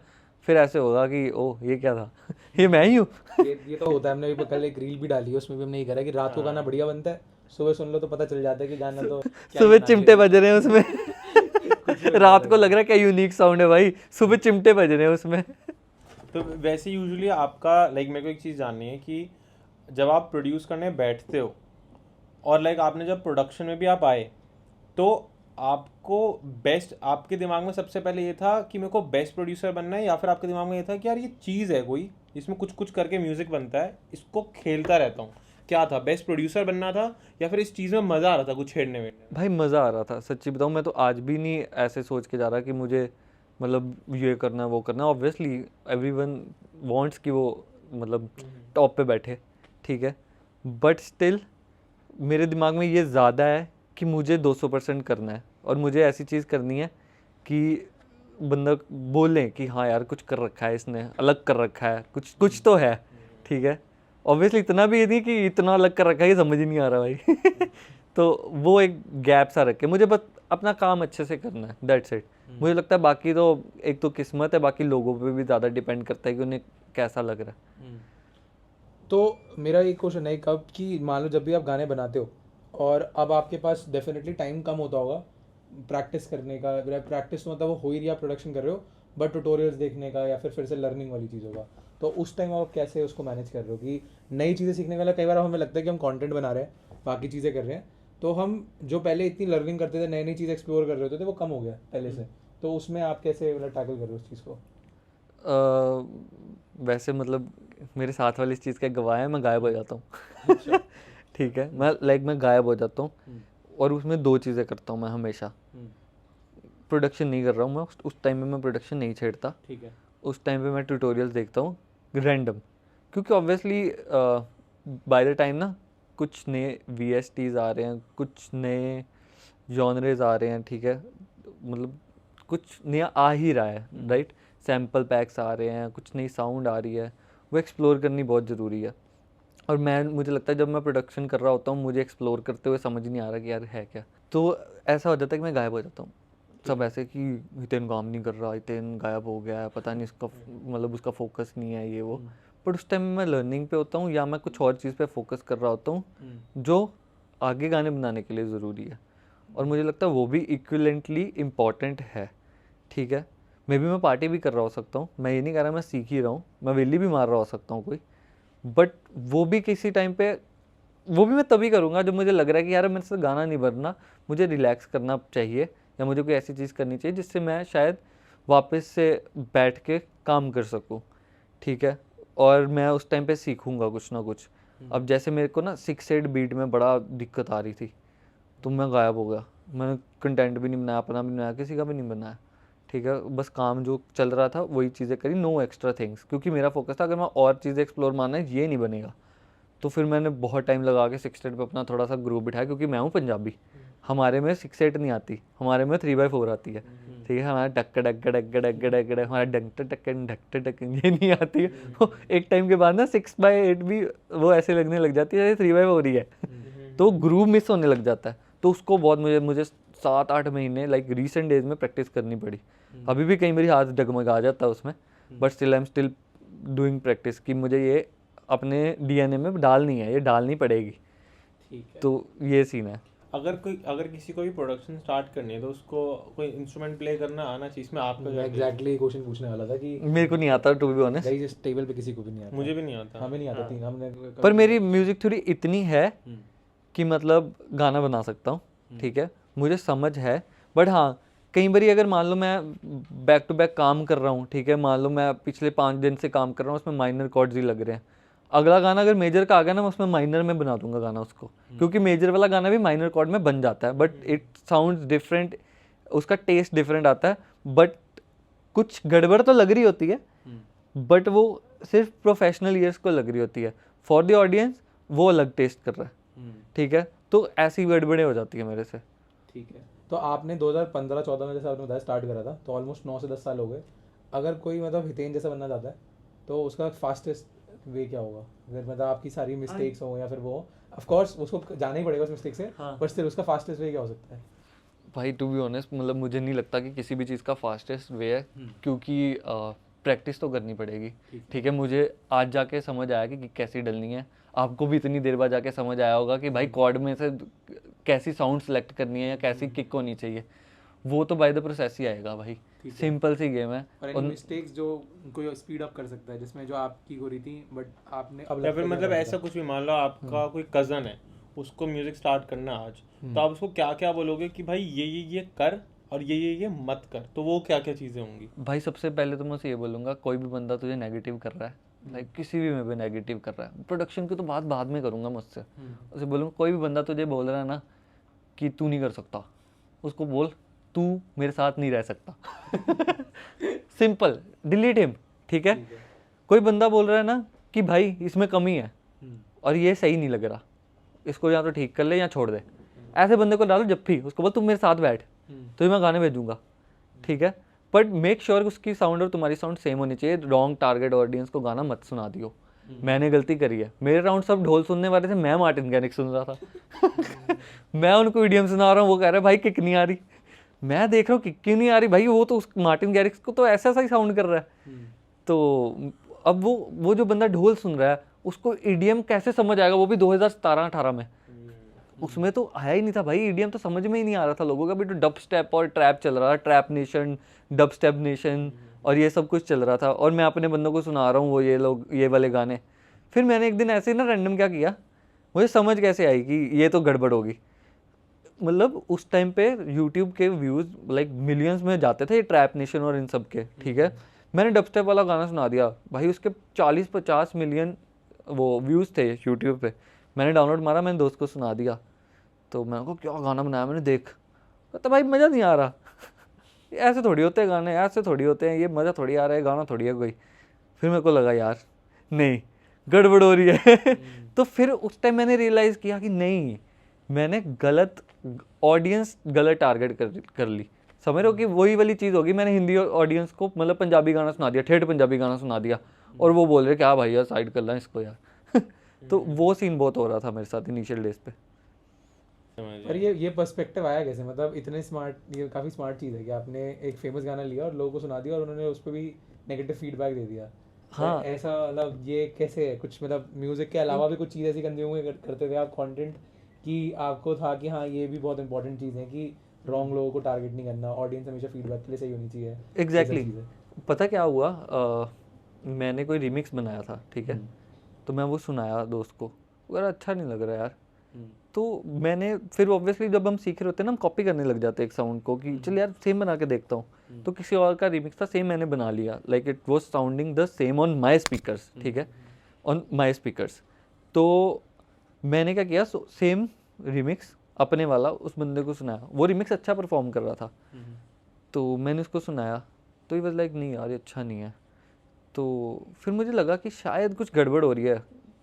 फिर ऐसे होगा कि ओह ये क्या था ये मैं ही हूँ। ये तो होता है। हमने भी कल एक रील भी डाली है, उसमें भी हमने ये करा कि रात को गाना बढ़िया बनता है, सुबह सुन लो तो पता चल जाता है कि गाना तो क्या ही सुबह बना चिमटे दिया। बज रहे हैं उसमें रात को लग रहा है क्या यूनिक साउंड है भाई, सुबह चिमटे बज रहे हैं उसमें। तो वैसे यूजुअली आपका लाइक मेरे को एक चीज़ जाननी है कि जब आप प्रोड्यूस करने बैठते हो और लाइक आपने जब प्रोडक्शन में भी आप आए, तो आपको बेस्ट, आपके दिमाग में सबसे पहले ये था कि मेरे को बेस्ट प्रोड्यूसर बनना है, या फिर आपके दिमाग में ये था कि यार ये चीज़ है कोई जिसमें कुछ कुछ करके म्यूज़िक बनता है, इसको खेलता रहता हूँ? क्या था, बेस्ट प्रोड्यूसर बनना था या फिर इस चीज़ में मज़ा आ रहा था कुछ छेड़ने में? भाई मज़ा आ रहा था, सच्ची बताऊँ मैं तो आज भी नहीं ऐसे सोच के जा रहा कि मुझे मतलब ये करना है वो करना है। ऑब्वियसली एवरीवन वांट्स कि वो मतलब टॉप पे बैठे, ठीक है, बट स्टिल मेरे दिमाग में ये ज़्यादा है कि मुझे 200% करना है और मुझे ऐसी चीज़ करनी है कि बंदा बोले कि हाँ यार कुछ कर रखा है इसने, अलग कर रखा है, कुछ कुछ तो है, ठीक है। ऑब्वियसली इतना भी ये नहीं कि इतना अलग कर रखा है कि समझ ही नहीं आ रहा भाई तो वो एक गैप सा रखे, मुझे बस अपना काम अच्छे से करना है, दैट्स इट। मुझे लगता है बाकी तो एक तो किस्मत है, बाकी लोगों पे भी ज़्यादा डिपेंड करता है कि उन्हें कैसा लग रहा है। तो मेरा एक क्वेश्चन है कब कि मान लो जब भी आप गाने बनाते हो और अब आपके पास डेफिनेटली टाइम कम होता होगा प्रैक्टिस करने का, प्रैक्टिस तो मतलब वो हो ही रही, आप प्रोडक्शन कर रहे हो, बट ट्यूटोरियल्स देखने का या फिर से लर्निंग वाली चीज़ होगा, तो उस टाइम आप कैसे उसको मैनेज कर रहे हो कि नई चीज़ें सीखने वाला? कई बार हमें लगता है कि हम कंटेंट बना रहे हैं, बाकी चीज़ें कर रहे हैं, तो हम जो पहले इतनी लर्निंग करते थे, नई नई चीज़ एक्सप्लोर कर रहे होते थे, वो कम हो गया पहले से। तो उसमें आप कैसे मतलब टैकल कर रहे हो उस चीज़ को? वैसे मतलब मेरे साथ वाली इस चीज़ का गवाह है, मैं गायब हो जाता हूँ ठीक है, मैं गायब हो जाता हूँ और उसमें 2 चीज़ें करता हूँ मैं हमेशा। प्रोडक्शन नहीं कर रहा हूँ मैं उस टाइम में, मैं प्रोडक्शन नहीं छेड़ता, ठीक है। उस टाइम पे मैं ट्यूटोरियल्स देखता हूँ रैंडम, क्योंकि ऑब्वियसली बाय द टाइम ना कुछ नए VSTs आ रहे हैं, कुछ नए जॉनरेज आ रहे हैं, ठीक है, मतलब कुछ नया आ ही रहा है, राइट। सैम्पल पैक्स आ रहे हैं, कुछ नई साउंड आ रही है, वो एक्सप्लोर करनी बहुत ज़रूरी है। और मुझे लगता है जब मैं प्रोडक्शन कर रहा होता हूँ, मुझे एक्सप्लोर करते हुए समझ नहीं आ रहा कि यार है क्या, तो ऐसा हो जाता है कि मैं गायब हो जाता हूँ। सब ऐसे कि हितेन काम नहीं कर रहा, हितेन गायब हो गया है, पता नहीं इसका मतलब उसका फोकस नहीं है ये वो। बट उस टाइम मैं लर्निंग पे होता हूँ या मैं कुछ और चीज़ पे फोकस कर रहा होता हूँ जो आगे गाने बनाने के लिए ज़रूरी है, और मुझे लगता है वो भी इक्विवेलेंटली इम्पॉर्टेंट है, ठीक है। मैं पार्टी भी कर रहा हो सकता हूँ, मैं ये नहीं कह रहा मैं सीख ही रहा हूँ, मैं वेली भी मार रहा हो सकता हूँ कोई, बट वो भी किसी टाइम पे, वो भी मैं तभी करूँगा जब मुझे लग रहा है कि यार मेरे से गाना नहीं बनना, मुझे रिलैक्स करना चाहिए या मुझे कोई ऐसी चीज़ करनी चाहिए जिससे मैं शायद वापस से बैठ के काम कर सकूँ, ठीक है। और मैं उस टाइम पे सीखूँगा कुछ ना कुछ। अब जैसे मेरे को ना 6-8 बीट में बड़ा दिक्कत आ रही थी, तो मैं गायब हो गया, मैंने कंटेंट भी नहीं बनाया, अपना भी नहीं बनाया, किसी का भी नहीं बनाया, ठीक है। बस काम जो चल रहा था वही चीज़ें करी, नो एक्स्ट्रा थिंग्स, क्योंकि मेरा फोकस था अगर मैं और चीज़ें एक्सप्लोर मारना है ये नहीं बनेगा। तो फिर मैंने बहुत टाइम लगा के 6/8 पे अपना थोड़ा सा ग्रुप बिठाया, क्योंकि मैं हूँ पंजाबी, हमारे में 6/8 नहीं आती, हमारे में 3/4 आती है, ठीक है। हमारा duck duck duck duck duck हमारा डंक टकन ढक टक ये नहीं आती है। वो एक टाइम के बाद ना 6/8 भी वो ऐसे लगने लग जाती है 3/4 ही है तो ग्रुप मिस होने लग जाता है। तो उसको बहुत मुझे 7-8 महीने लाइक रीसेंट डेज में प्रैक्टिस करनी पड़ी। अभी भी कई बार हाथ डगमगा जाता है उसमें, but still I am still doing practice कि मुझे ये अपने DNA में डालनी है, ये डालनी पड़ेगी। ठीक है। तो ये सीन है। अगर किसी को भी प्रोडक्शन स्टार्ट करनी है तो उसको कोई इंस्ट्रूमेंट प्ले करना आना चाहिए, इसमें आपका मैं क्या एग्जैक्टली क्वेश्चन पूछने वाला था कि मेरे को नहीं आता टू बी ऑनेस्ट, गाइस इस टेबल पे किसी को भी नहीं आता। मुझे भी नहीं आता। हमें नहीं आता, तीन हमने पर मेरी म्यूजिक थ्योरी इतनी है कि मतलब गाना बना सकता हूँ, ठीक है, मुझे समझ है। बट हाँ, कई बार अगर मान लो मैं बैक टू बैक काम कर रहा हूँ, ठीक है, मान लो मैं पिछले 5 दिन से काम कर रहा हूँ, उसमें माइनर कॉर्ड्स ही लग रहे हैं, अगला गाना अगर मेजर का आ गया ना, मैं उसमें माइनर में बना दूंगा गाना उसको, क्योंकि मेजर वाला गाना भी माइनर कॉर्ड में बन जाता है, बट इट साउंड्स डिफरेंट, उसका टेस्ट डिफरेंट आता है, बट कुछ गड़बड़ तो लग रही होती है बट वो सिर्फ प्रोफेशनल ईयर्स को लग रही होती है, फॉर द ऑडियंस वो अलग टेस्ट कर रहा है, ठीक है। तो ऐसी गड़बड़ें हो जाती है मेरे से। ठीक है, तो आपने 2015-14 में जैसे आपने बताया स्टार्ट करा था, तो ऑलमोस्ट 9 से 10 साल हो गए। अगर कोई मतलब हितेन जैसा बनना चाहता है तो उसका फास्टेस्ट वे क्या होगा? अगर मतलब आपकी सारी मिस्टेक्स हो या फिर वो ऑफ कोर्स उसको जाना ही पड़ेगा उस मिस्टेक से, पर स्टिल उसका फास्टेस्ट वे क्या हो सकता है? भाई टू बी ऑनेस्ट मतलब मुझे नहीं लगता कि किसी भी चीज़ का फास्टेस्ट वे है, क्योंकि प्रैक्टिस तो करनी पड़ेगी, ठीक है। मुझे आज जाके समझ आया कि कैसी डलनी है, आपको भी इतनी देर बाद जाके समझ आया होगा कि भाई कॉर्ड में से कैसी साउंड सेलेक्ट करनी है या कैसी किक होनी चाहिए, वो तो बाय द प्रोसेस ही आएगा भाई। सिंपल सी गेम है। और मिस्टेक्स जो कोई स्पीड अप कर सकता है, जिसमें जो आपकी हो रही थी बट आपने अब या फिर मतलब ऐसा कुछ भी, मान लो आपका कोई कज़न है, उसको म्यूजिक स्टार्ट करना आज, तो आप उसको क्या क्या बोलोगे कि भाई ये कर और ये मत कर, तो वो क्या क्या चीज़ें होंगी? भाई सबसे पहले तो मैं उसे ये बोलूँगा, कोई भी बंदा तुझे नेगेटिव कर रहा है, लाइक किसी भी में भी नेगेटिव कर रहा है, प्रोडक्शन की तो बात बाद में करूँगा मुझसे, उसे बोलूँगा कोई भी बंदा तुझे बोल रहा है ना कि तू नहीं कर सकता, उसको बोल तू मेरे साथ नहीं रह सकता। सिंपल, डिलीट हिम, ठीक है। कोई बंदा बोल रहा है ना कि भाई इसमें कमी है और ये सही नहीं लग रहा, इसको या तो ठीक कर ले या छोड़ दे, ऐसे बंदे को डालो जप्फी, उसको बोल तुम मेरे साथ बैठ, तो मैं गाने भेजूंगा, ठीक है। बट मेक श्योर उसकी साउंड और तुम्हारी साउंड सेम होनी चाहिए। रॉन्ग टारगेट ऑडियंस को गाना मत सुना दियो। मैंने गलती करी है, मेरे राउंड सब ढोल सुनने वाले थे, मैं मार्टिन गैरिक्स सुन रहा था। मैं उनको ईडीएम सुना रहा हूँ, वो कह रहे भाई किक नहीं आ रही, मैं देख रहा हूँ किक क्यों नहीं आ रही भाई, वो तो उस मार्टिन गैरिक्स को तो ऐसा ही साउंड कर रहा है। तो अब वो जो बंदा ढोल सुन रहा है उसको ईडीएम कैसे समझ आएगा, वो भी 2017-18 में, उसमें तो आया ही नहीं था भाई, ईडीएम तो समझ में ही नहीं आ रहा था लोगों का भी। तो डब स्टेप और ट्रैप चल रहा था, trap nation, dub step nation और ये सब कुछ चल रहा था, और मैं अपने बंदों को सुना रहा हूँ वो ये वाले गाने। फिर मैंने एक दिन ऐसे ही ना रैंडम क्या किया, मुझे समझ कैसे आई कि ये तो गड़बड़ होगी। मतलब उस टाइम पे यूट्यूब के व्यूज़ लाइक मिलियंस में जाते थे ट्रैप नेशन और इन सब के, ठीक है। मैंने डब स्टेप वाला गाना सुना दिया भाई, उसके 40-50 मिलियन वो व्यूज़ थे यूट्यूब पे। मैंने डाउनलोड मारा, मैंने दोस्त को सुना दिया, तो मैंने कहा क्या गाना बनाया मैंने, देख। तो भाई मज़ा नहीं आ रहा। ऐसे थोड़ी होते हैं गाने, ऐसे थोड़ी होते हैं, ये मज़ा थोड़ी आ रहा है, गाना थोड़ी है कोई। फिर मेरे को लगा यार नहीं गड़बड़ हो रही है। तो फिर उस टाइम मैंने रियलाइज़ किया कि नहीं, मैंने गलत ऑडियंस गलत टारगेट कर ली। समझ रहे हो कि वही वाली चीज़ होगी, मैंने हिंदी ऑडियंस को मतलब पंजाबी गाना सुना दिया, ठेठ पंजाबी गाना सुना दिया, और वो बोल रहे क्या भाई यार साइड कर ला इसको यार। तो वो सीन बहुत हो रहा था मेरे साथ इनिशियल डेज पे। और ये पर्सपेक्टिव आया कैसे? मतलब इतने स्मार्ट, ये काफ़ी स्मार्ट चीज़ है कि आपने एक फेमस गाना लिया और लोगों को सुना दिया और उन्होंने उस पर भी नेगेटिव फीडबैक दे दिया। हाँ, ऐसा मतलब ये कैसे है? कुछ मतलब म्यूज़िक के अलावा भी कुछ चीज़ ऐसी कंज्यूम करते थे आप कंटेंट, कि आपको था कि हाँ ये भी बहुत इंपॉर्टेंट चीज़ है कि रॉन्ग लोगों को टारगेट नहीं करना, ऑडियंस हमेशा फीडबैक के लिए सही होनी चाहिए? एग्जैक्टली। पता क्या हुआ, मैंने कोई रिमिक्स बनाया था, ठीक है। तो मैं वो सुनाया दोस्त को, अगर अच्छा नहीं लग रहा यार, तो मैंने फिर ऑब्वियसली जब हम सीख रहे होते हैं ना, हम कॉपी करने लग जाते हैं एक साउंड को कि चल यार सेम बना के देखता हूँ। तो किसी और का रिमिक्स था, सेम मैंने बना लिया, like it was sounding the same on my speakers, ठीक है, ऑन माय स्पीकर्स। तो मैंने क्या किया, सेम रिमिक्स अपने वाला उस बंदे को सुनाया, वो रिमिक्स अच्छा परफॉर्म कर रहा था, तो मैंने उसको सुनाया, तो ही वाज लाइक नहीं यार ये अच्छा नहीं है। तो फिर मुझे लगा कि शायद कुछ गड़बड़ हो रही है,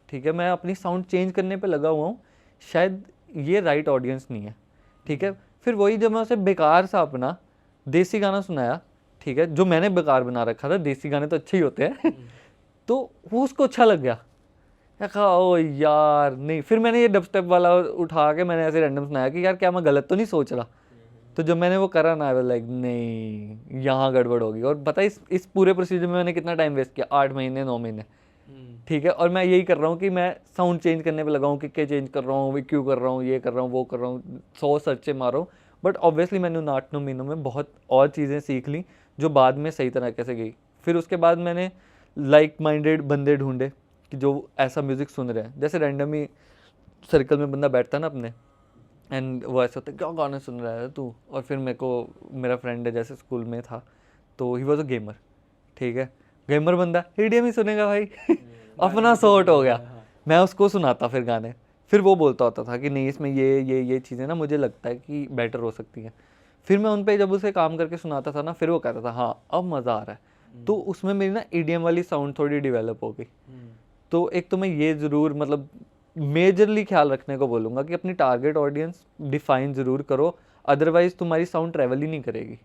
ठीक है, मैं अपनी साउंड चेंज करने पे लगा हुआ हूँ, शायद ये राइट ऑडियंस नहीं है, ठीक है। फिर वही जब मैं उसे बेकार सा अपना देसी गाना सुनाया, ठीक है, जो मैंने बेकार बना रखा था, देसी गाने तो अच्छे ही होते हैं। तो वो उसको अच्छा लग गया, कहा ओ यार नहीं। फिर मैंने ये डब स्टेप वाला उठा के मैंने ऐसे रैंडम सुनाया कि यार क्या मैं गलत तो नहीं सोच रहा। तो जब मैंने वो करा ना, आई वाज लाइक नहीं यहाँ गड़बड़ होगी। और पता है इस पूरे प्रोसीजर में मैंने कितना टाइम वेस्ट किया, 8 महीने 9 महीने, ठीक है। और मैं यही कर रहा हूँ कि मैं साउंड चेंज करने पे लगा हूँ, किक्के चेंज कर रहा हूँ, क्यों कर रहा हूँ, ये कर रहा हूँ, वो कर रहा हूँ, 100 सर्चे मार रहा हूँ। बट ऑब्वियसली मैंने उन 8-9 महीनों में बहुत और चीज़ें सीख ली जो बाद में सही तरीके से गई। फिर उसके बाद मैंने लाइक माइंडेड बंदे ढूंढे कि जो ऐसा म्यूज़िक सुन रहे हैं, जैसे रैंडम ही सर्कल में बंदा बैठता है ना अपने, एंड वो ऐसा होता है क्या गाने सुन रहा है तू। और फिर मेरे को मेरा फ्रेंड है जैसे स्कूल में था, तो ही वॉज अ गेमर, ठीक है, गेमर बंदा ईडीएम ही सुनेगा भाई। अपना सॉर्ट हो गया, मैं उसको सुनाता फिर गाने, फिर वो बोलता होता था कि नहीं इसमें ये चीज़ें ना मुझे लगता है कि बेटर हो सकती हैं। फिर मैं उन पे जब उसे काम करके सुनाता था ना, फिर वो कहता था हाँ अब मज़ा आ रहा है। तो उसमें मेरी ना ईडीएम वाली साउंड थोड़ी डेवलप हो गई। तो एक तो मैं ये ज़रूर मतलब मेजरली ख्याल रखने को बोलूँगा कि अपनी टारगेट ऑडियंस डिफाइन ज़रूर करो, अदरवाइज़ तुम्हारी साउंड ट्रैवल ही नहीं करेगी,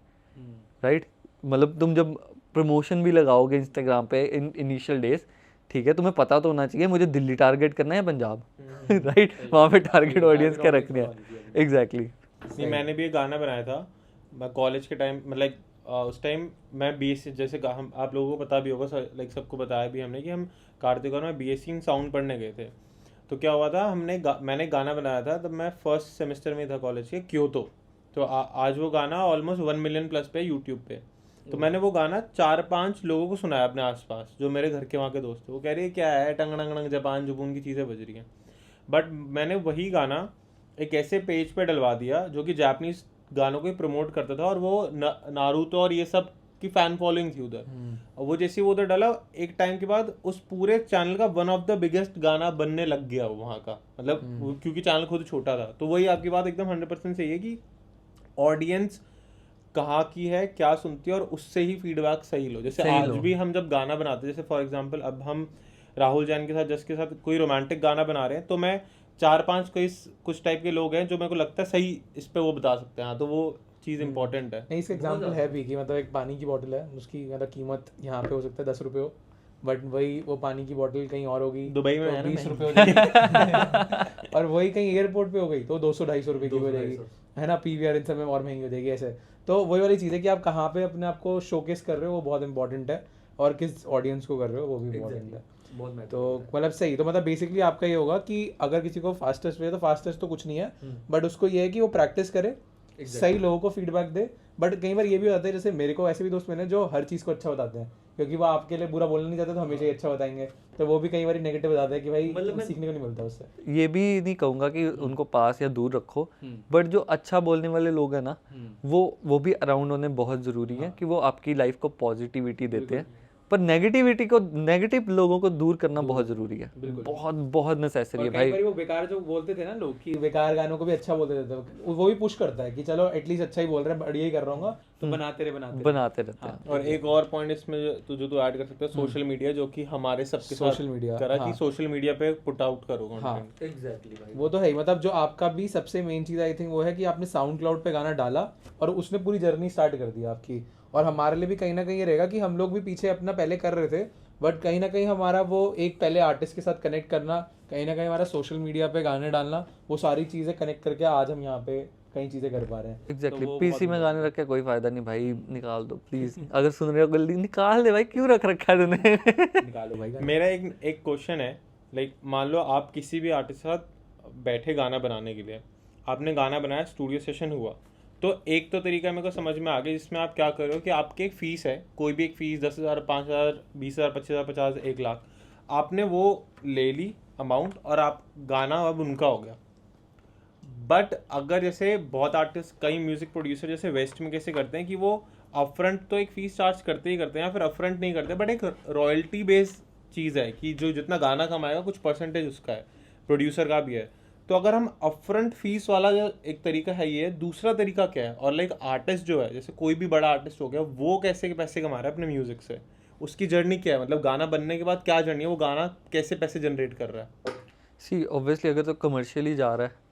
राइट? मतलब तुम जब प्रमोशन भी लगाओगे इंस्टाग्राम पे इनिशियल डेज, ठीक है, तुम्हें पता तो होना चाहिए मुझे दिल्ली टारगेट करना है या पंजाब, राइट? वहाँ पे टारगेट ऑडियंस क्या रखनी है, एग्जैक्टली। नहीं, मैंने भी एक गाना बनाया था मैं कॉलेज के टाइम, मतलब उस टाइम मैं बीएससी, जैसे हम आप लोगों को पता भी होगा, लाइक सबको बताया भी हमने कि हम कार्तिक और मैं बीएससी इन साउंड पढ़ने गए थे। तो क्या हुआ था, मैंने गाना बनाया था तब मैं फर्स्ट सेमेस्टर में था कॉलेज के, क्योतो। तो आज वो गाना ऑलमोस्ट 1 मिलियन प्लस पे यूट्यूब पे। तो मैंने वो गाना 4-5 लोगों को सुनाया अपने आसपास, जो मेरे घर के वहाँ के दोस्त थे। वो कह रही है क्या है, टंग टंग टंग जापान जुबून की चीज़ें बज रही हैं। बट मैंने वही गाना एक ऐसे पेज पे डलवा दिया जो कि जापानीज गानों को प्रमोट करता था, और वो नारुतो और ये सब की फैन फॉलोइंग थी उधर। और वो जैसे वो उधर डाला, एक टाइम के बाद उस पूरे चैनल का वन ऑफ द बिगेस्ट गाना बनने लग गया वो वहाँ का, मतलब क्योंकि चैनल खुद छोटा था। तो वही आपकी बात एकदम 100% सही है कि ऑडियंस कहाँ की है, क्या सुनती है, और उससे ही फीडबैक सही लो। जैसे आज भी हम जब गाना बनाते हैं, जैसे फॉर एग्जांपल अब हम राहुल जैन के साथ, जस के साथ कोई रोमांटिक गाना बना रहे हैं, तो मैं 4-5 कुछ टाइप के लोग हैं जो मेरे को लगता है सही इस पे वो बता सकते हैं। हाँ, तो वो चीज़ इंपॉर्टेंट है। नहीं, इसका एग्जांपल है भी कि मतलब एक पानी की बोतल है, उसकी मतलब कीमत यहाँ पे हो सकता है 10 रुपये हो, बट वही वो पानी की बोतल कहीं और होगी दुबई में तो है ना 20 रुपये हो जाएगी और वही कहीं एयरपोर्ट पे हो गई तो 200-250 रुपये की हो जाएगी, है ना? पीवीआर इन सब में और महंगी हो जाएगी ऐसे। तो वही वाली चीज़ है कि आप कहाँ पे अपने आप को शोकेस कर रहे हो, वो बहुत इंपॉर्टेंट है, और किस ऑडियंस को कर रहे हो वो भी इंपॉर्टेंट है। तो मतलब सही, तो मतलब बेसिकली आपका ये होगा कि अगर किसी को फास्टेस्ट वे, तो फास्टेस्ट तो कुछ नहीं है, बट उसको ये है कि वो प्रैक्टिस करे, सही लोगों को फीडबैक दे। बट कई बार ये भी होता है, जैसे मेरे को ऐसे भी दोस्त मैंने जो हर चीज़ को अच्छा बताते हैं, क्योंकि वो आपके लिए बुरा बोलना नहीं चाहते तो हमेशा ही अच्छा बताएंगे, तो वो भी कई बार नेगेटिव बताते हैं कि भाई मतलब सीखने को नहीं मिलता उससे। ये भी नहीं कहूँगा कि उनको पास या दूर रखो, बट जो अच्छा बोलने वाले लोग हैं ना, वो भी अराउंड होने बहुत ज़रूरी है कि वो आपकी लाइफ को पॉजिटिविटी देते हैं। पर नेगेटिव लोगों को दूर करना बहुत ज़रूरी है, बहुत बहुत नेसेसरी है भाई। वो बेकार जो बोलते थे ना लोग कि बेकार गानों को भी अच्छा बोलते थे, तो वो भी पुश करता है कि चलो एटलीस्ट अच्छा ही बोल रहे हैं, बढ़िया ही कर रहा हूँ, तो बनाते रहते हैं। और एक और पॉइंट इसमें जो तू ऐड कर सकते हो, सोशल मीडिया, जो कि हमारे सबके साथ सोशल मीडिया करा कि सोशल मीडिया पे पुट आउट करो कंटेंट। एग्जैक्टली भाई, वो तो है ही। मतलब जो आपका भी सबसे मेन चीज़ आई थिंक वो है कि आपने साउंड क्लाउड पे गाना डाला और उसने पूरी जर्नी स्टार्ट कर दी आपकी। और हमारे लिए भी कहीं ना कहीं ये रहेगा कि हम लोग भी पीछे अपना पहले कर रहे थे, बट कहीं ना कहीं हमारा वो एक पहले आर्टिस्ट के साथ कनेक्ट करना, कहीं ना कहीं हमारा सोशल मीडिया पे गाने डालना, वो सारी चीज़ें कनेक्ट करके आज हम यहाँ पे कई चीज़ें कर पा रहे हैं। एग्जैक्टली पीसी में गाने रख के कोई फायदा नहीं भाई, निकाल दो प्लीज। अगर सुन रहे हो गलती निकाल दे भाई, क्यों रख रखा है तूने? निकालो भाई। मेरा एक क्वेश्चन है, लाइक मान लो आप किसी भी आर्टिस्ट के साथ बैठे गाना बनाने के लिए, आपने गाना बनाया, स्टूडियो सेशन हुआ, तो एक तो तरीका मेरे को समझ में आ गया जिसमें आप क्या कर रहे हो कि आपकी एक फ़ीस है, कोई भी एक फ़ीस 10,000, 5,000, 20,000, 25,000, 50, 1 लाख, आपने वो ले ली अमाउंट और आप गाना अब उनका हो गया। बट अगर जैसे बहुत आर्टिस्ट, कई म्यूज़िक प्रोड्यूसर जैसे वेस्ट में कैसे करते हैं कि वो अपफ्रंट तो एक फ़ीस चार्ज करते ही करते हैं, या फिर अपफ्रंट नहीं करते, बट एक रॉयल्टी बेस्ड चीज़ है कि जो जितना गाना कमाएगा कुछ परसेंटेज उसका है, प्रोड्यूसर का भी है। तो अगर हम अपफ्रंट फीस वाला जो एक तरीका है, ये दूसरा तरीका क्या है? और लाइक आर्टिस्ट जो है, जैसे कोई भी बड़ा आर्टिस्ट हो गया, वो कैसे पैसे कमा रहा है अपने म्यूजिक से, उसकी जर्नी क्या है? मतलब गाना बनने के बाद क्या जर्नी है, वो गाना कैसे पैसे जनरेट कर रहा है? सी ऑब्वियसली अगर तो कमर्शियली जा रहा है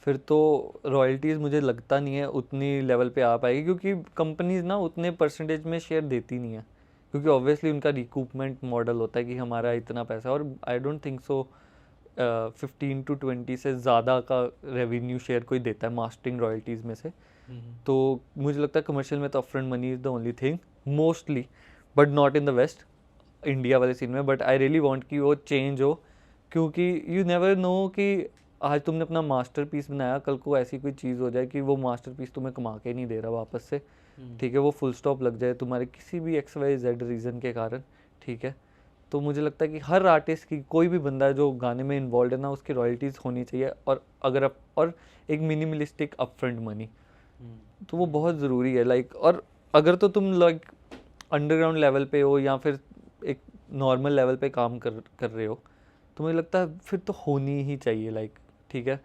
फिर तो रॉयल्टीज़ मुझे लगता नहीं है उतनी लेवल पे आ पाएगी, क्योंकि कंपनीज ना उतने परसेंटेज में शेयर देती नहीं है, क्योंकि ऑब्वियसली उनका रिकूपमेंट मॉडल होता है कि हमारा इतना पैसा, और I don't think so 15 to 20 से ज़्यादा का रेवेन्यू शेयर कोई देता है मास्टरिंग रॉयल्टीज़ में से। तो मुझे लगता है कमर्शियल में तो upfront money is the only thing mostly, but not in the waste India वाले सीन में। बट आई रियली वांट कि वो चेंज हो, क्योंकि यू नेवर नो कि आज तुमने अपना मास्टरपीस बनाया, कल को ऐसी कोई चीज़ हो जाए कि वो मास्टरपीस तुम्हें कमा के नहीं दे रहा वापस से, ठीक है, वो फुल स्टॉप लग जाए तुम्हारे किसी भी XYZ रीज़न के कारण, ठीक है। तो मुझे लगता है कि हर आर्टिस्ट की, कोई भी बंदा जो गाने में इन्वॉल्व है ना, उसकी रॉयल्टीज़ होनी चाहिए, और अगर और एक मिनिमलिस्टिक अपफ्रंट मनी, तो वो बहुत ज़रूरी है। लाइक और अगर तो तुम लाइक अंडरग्राउंड लेवल पे हो या फिर एक नॉर्मल लेवल पे काम कर रहे हो, तो मुझे लगता है फिर तो होनी ही चाहिए, लाइक ठीक है,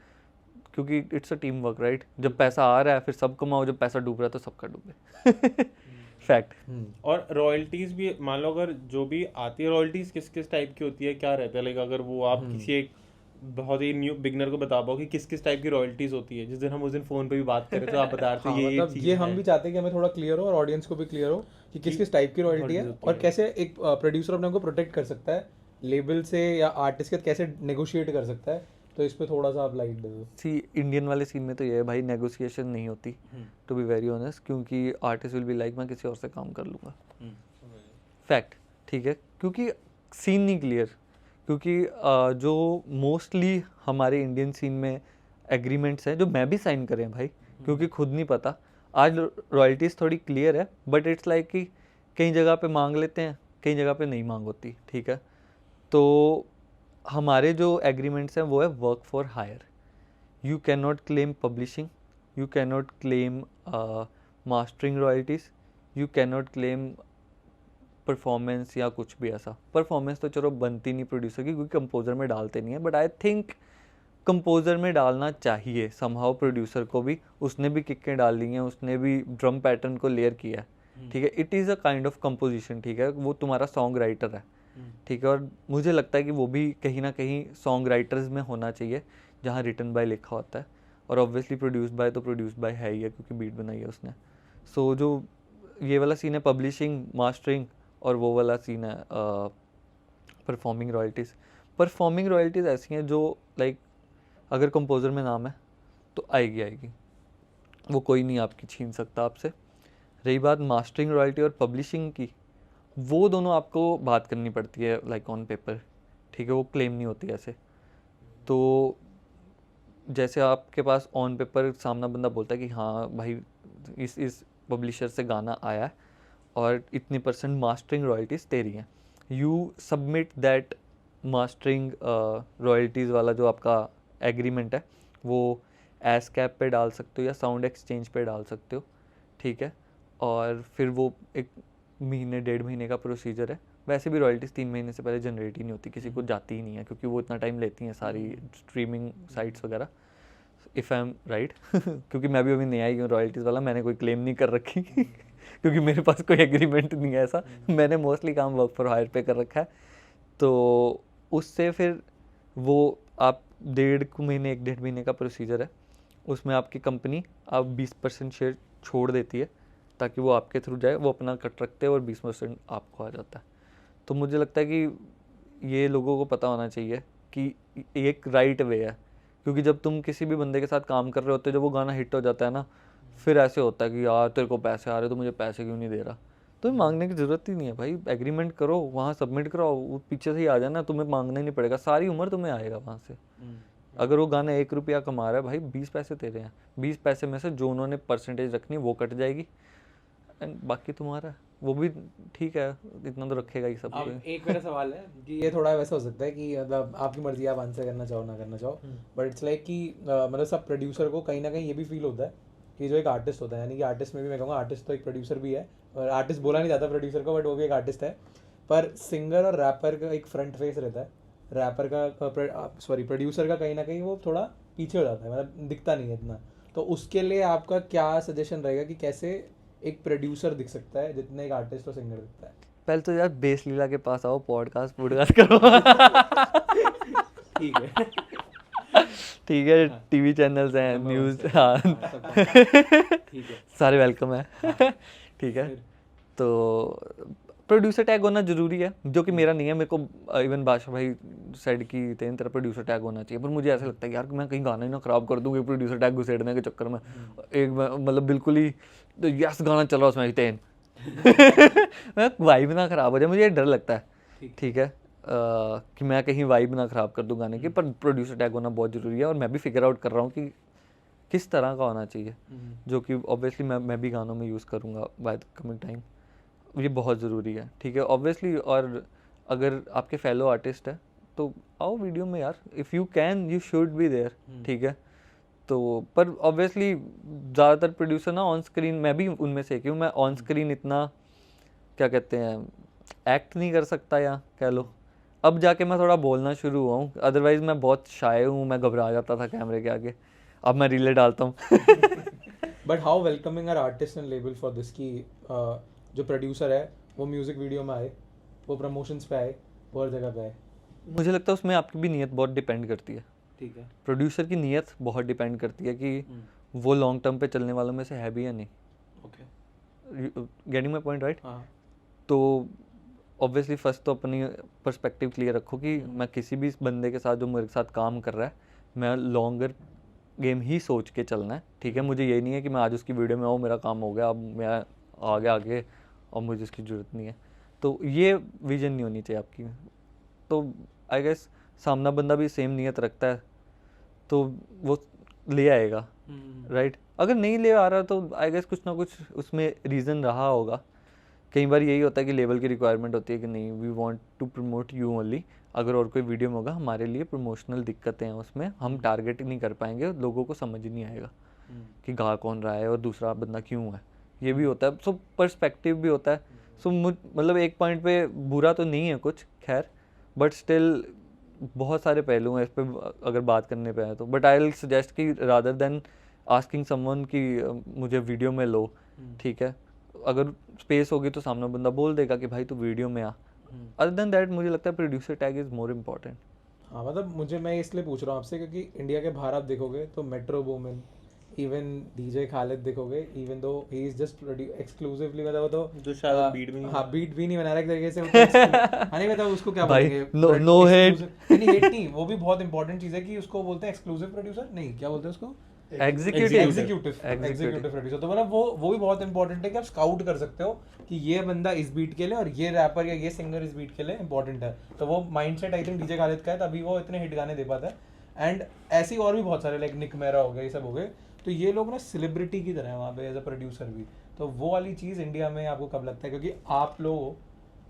क्योंकि it's a team work right. जब पैसा आ रहा है फिर सब कमाओ, जब पैसा डूब रहा है तो सबका डूबे. फैक्ट. और रॉयल्टीज भी मान लो अगर जो भी आती है, रॉयल्टीज किस किस टाइप की होती है, क्या रहता है, लाइक अगर वो आप किसी एक बहुत ही न्यू बिगनर को बता पाओ कि किस किस टाइप की रॉयल्टीज होती है. जिस दिन हम उस दिन फोन पे भी बात करें तो आप बता रहे थे हाँ, ये मतलब चीज़ ये हम है. भी चाहते हैं कि हमें थोड़ा क्लियर हो और ऑडियंस को भी क्लियर हो कि किस किस टाइप की रॉयल्टी है royalties होती और है. कैसे एक प्रोड्यूसर अपने को प्रोटेक्ट कर सकता है लेबल से या आर्टिस्ट के साथ कैसे नेगोशिएट कर सकता है. तो इस पे थोड़ा सा आप लाइट दो. सी इंडियन वाले सीन में तो ये है भाई, नेगोशिएशन नहीं होती टू बी वेरी ऑनेस्ट, क्योंकि आर्टिस्ट विल बी लाइक मैं किसी और से काम कर लूँगा. फैक्ट. ठीक है, क्योंकि सीन नहीं क्लियर. क्योंकि जो मोस्टली हमारे इंडियन सीन में एग्रीमेंट्स हैं जो मैं भी साइन करे हैं भाई, क्योंकि खुद नहीं पता. आज रॉयल्टीज़ थोड़ी क्लियर है बट इट्स लाइक कि कई जगह पे मांग लेते हैं, कई जगह पे नहीं मांग होती. ठीक है, तो हमारे जो एग्रीमेंट्स हैं वो है work for hire. You can not claim publishing, you can not claim mastering royalties, you can not claim performance या कुछ भी ऐसा. परफॉर्मेंस तो चलो बनती नहीं प्रोड्यूसर की, क्योंकि कंपोजर में डालते नहीं है, बट आई थिंक कंपोजर में डालना चाहिए समहाउ प्रोड्यूसर को भी. उसने भी किक्कें डाल ली हैं, उसने भी ड्रम पैटर्न को लेयर किया है. ठीक है, it is a kind of composition. ठीक है, वो तुम्हारा सॉन्ग राइटर है. ठीक है, और मुझे लगता है कि वो भी कहीं ना कहीं सॉन्ग राइटर्स में होना चाहिए जहाँ रिटन बाय लिखा होता है. और ऑब्वियसली प्रोड्यूस्ड बाय तो प्रोड्यूस्ड बाय है ही है, क्योंकि बीट बनाई है उसने. सो जो ये वाला सीन है पब्लिशिंग मास्टरिंग, और वो वाला सीन है परफॉर्मिंग रॉयल्टीज़. परफॉर्मिंग रॉयल्टीज़ ऐसी हैं जो लाइक अगर कंपोज़र में नाम है तो आएगी आएगी, वो कोई नहीं आपकी छीन सकता आपसे. रही बात मास्टरिंग रॉयल्टी और पब्लिशिंग की, वो दोनों आपको बात करनी पड़ती है लाइक ऑन पेपर. ठीक है, वो क्लेम नहीं होती ऐसे. तो जैसे आपके पास ऑन पेपर सामना बंदा बोलता है कि हाँ भाई इस पब्लिशर से गाना आया है और इतनी % मास्टरिंग रॉयल्टीज़ तेरी हैं. You submit that mastering royalties वाला जो आपका एग्रीमेंट है वो एसकैप पे डाल सकते हो या साउंड एक्सचेंज पे डाल सकते हो. ठीक है, और फिर वो एक महीने 1.5 महीने का प्रोसीजर है. वैसे भी रॉयल्टीज़ 3 महीने से पहले जनरेट ही नहीं होती, किसी को जाती ही नहीं है, क्योंकि वो इतना टाइम लेती हैं सारी स्ट्रीमिंग साइट्स वगैरह. इफ़ आई एम राइट, क्योंकि मैं भी अभी नया ही हूँ रॉयल्टीज़ वाला, मैंने कोई क्लेम नहीं कर रखी क्योंकि मेरे पास कोई एग्रीमेंट नहीं है ऐसा. मैंने मोस्टली काम वर्क फॉर हायर पे कर रखा है. तो उससे फिर वो आप 1.5 महीने 1.5 महीने का प्रोसीजर है, उसमें आपकी कंपनी आप 20% शेयर छोड़ देती है ताकि वो आपके थ्रू जाए. वो अपना कट रखते हैं और 20% आपको आ जाता है. तो मुझे लगता है कि ये लोगों को पता होना चाहिए कि एक राइट वे है. क्योंकि जब तुम किसी भी बंदे के साथ काम कर रहे होते हो, जब वो गाना हिट हो जाता है ना, फिर ऐसे होता है कि यार तेरे को पैसे आ रहे तो मुझे पैसे क्यों नहीं दे रहा. तो मांगने की ज़रूरत ही नहीं है भाई. एग्रीमेंट करो, वहाँ सबमिट कराओ, वो पीछे से ही आ जाना, तुम्हें मांगना ही नहीं पड़ेगा. सारी उम्र तुम्हें आएगा वहाँ से. अगर वो गाना 1 रुपया कमा रहा है भाई, 20 पैसे तेरे हैं. 20 पैसे में से जो उन्होंने % रखनी वो कट जाएगी एंड बाकी तुम्हारा है. वो भी ठीक है, इतना तो रखेगा ही सब. अब एक मेरा सवाल है कि ये थोड़ा वैसा हो सकता है कि मतलब आपकी मर्जी, आप आंसर करना चाहो ना करना चाहो, बट इट्स लाइक कि मतलब सब प्रोड्यूसर को कहीं ना कहीं ये भी फील होता है कि जो एक आर्टिस्ट होता है, यानी कि आर्टिस्ट में भी मैं कहूँगा आर्टिस्ट तो एक प्रोड्यूसर भी है, और आर्टिस्ट बोला नहीं जाता प्रोड्यूसर को, बट वो भी एक आर्टिस्ट है. पर सिंगर और रैपर का एक फ्रंट फेस रहता है. रैपर का प्रोड्यूसर का कहीं ना कहीं वो थोड़ा पीछे हो जाता है, मतलब दिखता नहीं है इतना. तो उसके लिए आपका क्या सजेशन रहेगा कि कैसे एक प्रोड्यूसर दिख सकता है जितने एक आर्टिस्ट और सिंगर दिखता है? पहले तो यार बेस लीला के पास आओ, पॉडकास्ट करो. ठीक है. ठीक है, टीवी चैनल्स हैं, न्यूज़, हाँ ठीक है. सारे वेलकम है. ठीक है, तो प्रोड्यूसर टैग होना ज़रूरी है, जो कि मेरा नहीं है. मेरे को इवन बादशाह भाई साइड की तेरा प्रोड्यूसर टैग होना चाहिए, पर मुझे ऐसा लगता है यार कि मैं कहीं गाना ही ना ख़राब कर दूँगी प्रोड्यूसर टैग घुसेड़ने के चक्कर में. एक मतलब बिल्कुल ही तो यस गाना चल रहा उसमें तेन मैं वाइब ना ख़राब हो जाए, मुझे ये डर लगता है. ठीक है, कि मैं कहीं वाइब ना ख़राब कर दूँ गाने की. पर प्रोड्यूसर टैग होना बहुत ज़रूरी है, और मैं भी फिगर आउट कर रहा हूँ कि किस तरह का होना चाहिए, जो कि ऑब्वियसली मैं भी गानों में यूज़ करूँगा बाय द कमिंग टाइम. ये बहुत ज़रूरी है. ठीक है, ऑब्वियसली. और अगर आपके फेलो आर्टिस्ट है तो आओ वीडियो में यार, if you can you should be there. ठीक है, तो पर ऑब्वियसली ज़्यादातर प्रोड्यूसर ना ऑन स्क्रीन, मैं भी उनमें से एक हूँ, मैं ऑन स्क्रीन इतना क्या कहते हैं एक्ट नहीं कर सकता, या कह लो अब जाके मैं थोड़ा बोलना शुरू हुआ हूँ. अदरवाइज़ मैं बहुत शाय हूँ, मैं घबरा जाता था कैमरे के आगे. अब मैं रीले डालता हूँ but how welcoming are artist and label for this की जो प्रोड्यूसर है वो म्यूजिक वीडियो में आए, वो प्रमोशंस पे आए, वो हर जगह पे आए. मुझे लगता है उसमें आपकी भी नीयत बहुत डिपेंड करती है. ठीक है. प्रोड्यूसर की नीयत बहुत डिपेंड करती है कि वो लॉन्ग टर्म पे चलने वालों में से है भी या नहीं. Okay. Getting my point right. हाँ. तो ऑब्वियसली फर्स्ट तो अपनी पर्सपेक्टिव क्लियर रखो कि मैं किसी भी बंदे के साथ जो मेरे साथ काम कर रहा है, मैं लॉन्गर गेम ही सोच के चलना है. ठीक है, मुझे यही नहीं है कि मैं आज उसकी वीडियो में आऊँ, मेरा काम हो गया, अब मैं आगे और मुझे इसकी ज़रूरत नहीं है. तो ये विजन नहीं होनी चाहिए आपकी. तो आई गेस सामना बंदा भी सेम नीयत रखता है तो वो ले आएगा, राइट. अगर नहीं ले आ रहा तो आई गेस कुछ ना कुछ उसमें रीज़न रहा होगा. कई बार यही होता है कि लेवल की रिक्वायरमेंट होती है कि नहीं, we want to promote you only. अगर और कोई वीडियो में होगा, हमारे लिए प्रमोशनल दिक्कतें हैं उसमें, हम टारगेट नहीं कर पाएंगे, लोगों को समझ ही नहीं आएगा कि गा कौन रहा है और दूसरा बंदा क्यों है. ये भी होता है. सो पर्सपेक्टिव भी होता है. सो मतलब एक पॉइंट पे बुरा तो नहीं है कुछ, खैर, बट स्टिल बहुत सारे पहलू हैं इस पर अगर बात करने पे है तो. बट आई विल सजेस्ट कि रादर देन आस्किंग समवन कि मुझे वीडियो में लो, ठीक है, अगर स्पेस होगी तो सामने बंदा बोल देगा कि भाई तू वीडियो में आ. अदर देन दैट मुझे लगता है producer tag is more important. हाँ, मतलब मुझे, मैं इसलिए पूछ रहा हूँ आपसे क्योंकि इंडिया के बाहर आप देखोगे तो मेट्रो बूमिन, इवन डीजे खालिद देखोगे, even though he is just exclusively, मतलब वो तो जो शायद बीट भी नहीं हाँ बीट भी नहीं बना रहा एक तरीके से वो तो हाँ नहीं, मतलब उसको क्या भाई, बोलेंगे, no hate. नहीं हेट नहीं, वो भी बहुत इंपॉर्टेंट चीज़ है कि उसको बोलते हैं एक्सक्लूसिव प्रोड्यूसर, नहीं क्या बोलते हैं उसको, एग्जीक्यूटिव प्रोड्यूसर. तो मतलब वो भी बहुत इंपॉर्टेंट है कि आप स्काउट कर सकते हो कि ये बंदा इस बीट के लिए और ये रैपर या ये सिंगर इस बीट के लिए इंपॉर्टेंट है. तो वो mindset I think DJ Khalid का है, तभी वो इतने हिट गाने दे पाता है. एंड ऐसी और भी बहुत सारे लाइक निक मेरा हो गया, ये सब हो गए. तो ये लोग ना सेलिब्रिटी की तरह है वहाँ पे एज अ प्रोड्यूसर भी. तो वो वाली चीज़ इंडिया में आपको कब लगता है, क्योंकि आप लोग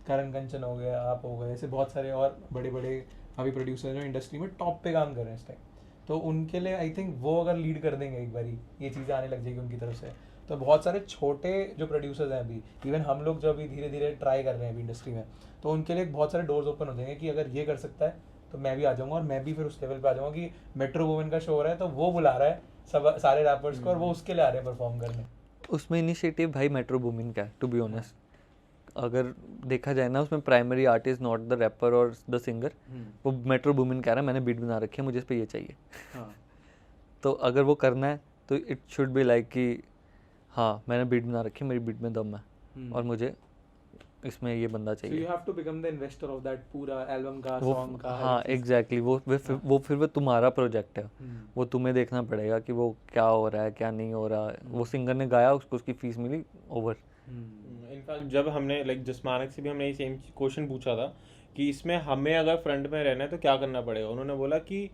करण कंचन हो गए, आप हो गए, ऐसे बहुत सारे और बड़े बड़े अभी प्रोड्यूसर जो इंडस्ट्री में टॉप पे काम कर रहे हैं इस टाइम, तो उनके लिए आई थिंक वो अगर लीड कर देंगे एक बारी, ये चीज़ें आने लग जाएगी उनकी तरफ से, तो बहुत सारे छोटे जो प्रोड्यूसर्स हैं अभी, इवन हम लोग जो अभी धीरे धीरे ट्राई कर रहे हैं अभी इंडस्ट्री में, तो उनके लिए बहुत सारे डोर्स ओपन हो जाएंगे कि अगर ये कर सकता है तो मैं भी आ जाऊँगा, और मैं भी फिर उस लेवल पे आ जाऊँगा कि मेट्रो वूमेन का शो हो रहा है तो वो बुला रहा है सब सारे रैपर्स को और वो उसके लिए आ रहे हैं परफॉर्म करने. उसमें इनिशिएटिव भाई मेट्रो बूमिन का है, टू बी ऑनेस्ट. अगर देखा जाए ना, उसमें primary artist not the rapper और द सिंगर, वो मेट्रो बूमिन कह रहा है मैंने बीट बना रखी है, मुझे इस पे ये चाहिए. तो अगर वो करना है तो इट शुड बी लाइक कि हाँ मैंने बीट बना रखी है, मेरी बीट में दम है और मुझे इसमें ये बंदा So you चाहिए. have to become the investor of that पूरा एल्बम का, वो सॉन्ग का. हाँ एग्जैक्टली, वो फिर वो तुम्हारा प्रोजेक्ट है. वो तुम्हें देखना पड़ेगा कि वो क्या हो रहा है क्या नहीं हो रहा है. वो सिंगर ने गाया, उसको उसकी फीस मिली, ओवर. इनफैक्ट जब हमने लाइक जसमानक से भी हमने ये सेम क्वेश्चन पूछा था कि इसमें हमें अगर फ्रंट में रहना है तो क्या करना पड़ेगा, उन्होंने बोला कि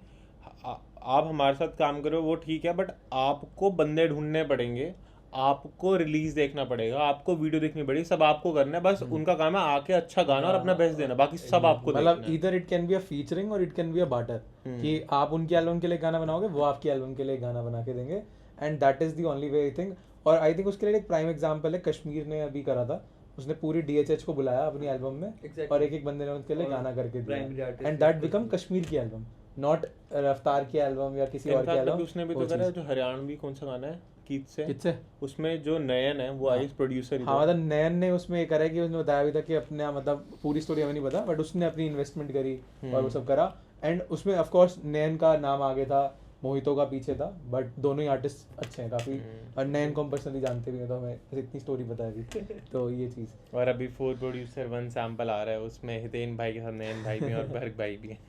आप हमारे साथ काम करो वो ठीक है, बट आपको बंदे ढूंढने पड़ेंगे, आपको रिलीज देखना पड़ेगा, आपको वीडियो देखनी पड़ेगी, सब आपको करना है. बस उनका काम है आके अच्छा गाना और अपना बेस्ट देना, बाकी सब आपको देखना मतलब है. इधर it can be a featuring और it can be a barter, कि आप उनकी एल्बम के लिए गाना बनाओगे, वो आपकी एल्बम के लिए गाना बना के देंगे, and that is the only way I think. और आई थिंक उसके लिए एक प्राइम एग्जांपल है, कश्मीर ने अभी करा था, उसने पूरी DHH को बुलाया अपनी एल्बम में और एक एक बंदे ने उनके लिए गाना करके दिया, एंड दैट बिकम कश्मीर की एल्बम, नॉट रफ्तार की एल्बम या किसी और की इनफैक्ट एल्बम. उसने भी तो करा जो हरियाणवी कौन सा गाना है कीथ किससे? से, उसमें जो नयन है वो आई प्रोड्यूसर. हाँ, मतलब नयन ने उसमें ये करा है कि उसने बताया भी था कि अपने, मतलब पूरी स्टोरी हमें नहीं पता, बट उसने अपनी इन्वेस्टमेंट करी और वो सब करा, एंड उसमें ऑफ कोर्स नयन का नाम आगे था, मोहितो का पीछे था, बट दोनों ही आर्टिस्ट अच्छे हैं काफ़ी, और नयन को हम पर्सनली जानते भी हैं, तो हमें इतनी स्टोरी पता है अभी. तो ये चीज़. और अभी 4 प्रोड्यूसर 1 सैंपल आ रहा है, उसमें हितेन भाई के साथ नयन भाई भी और भरत भाई भी हैं.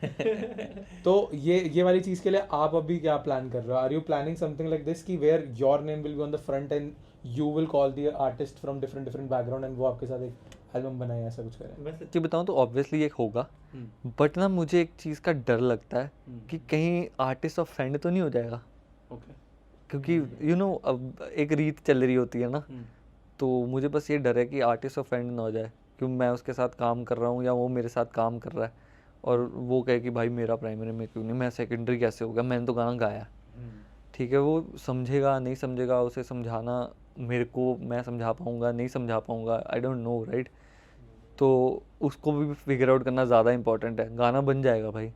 तो ये वाली चीज़ के लिए आप अभी क्या प्लान कर रहे हो? Are you planning something like this कि where your name will be on the front and you will call the artist from different background and वो आपके साथ एक एल्बम बनाए, ऐसा कुछ करें? मैं सच्ची बताऊँ तो ऑब्वियसली एक होगा, बट ना मुझे एक चीज़ का डर लगता है कि कहीं आर्टिस्ट ऑफेंड तो नहीं हो जाएगा. क्योंकि यू नो अब एक रीत चल रही होती है ना, तो मुझे बस ये डर है कि आर्टिस्ट ऑफेंड ना हो जाए, क्यों मैं उसके साथ काम कर रहा हूँ या वो मेरे साथ काम कर रहा है और वो कहे कि भाई मेरा प्राइमरी में क्यों नहीं, मैं सेकेंडरी कैसे हो गया, मैंने तो गाना गाया. ठीक है, वो समझेगा नहीं समझेगा, उसे समझाना मेरे को, मैं समझा पाऊँगा नहीं समझा पाऊँगा, आई डोंट नो राइट. तो उसको भी फिगर आउट करना ज़्यादा इंपॉर्टेंट है. गाना बन जाएगा भाई,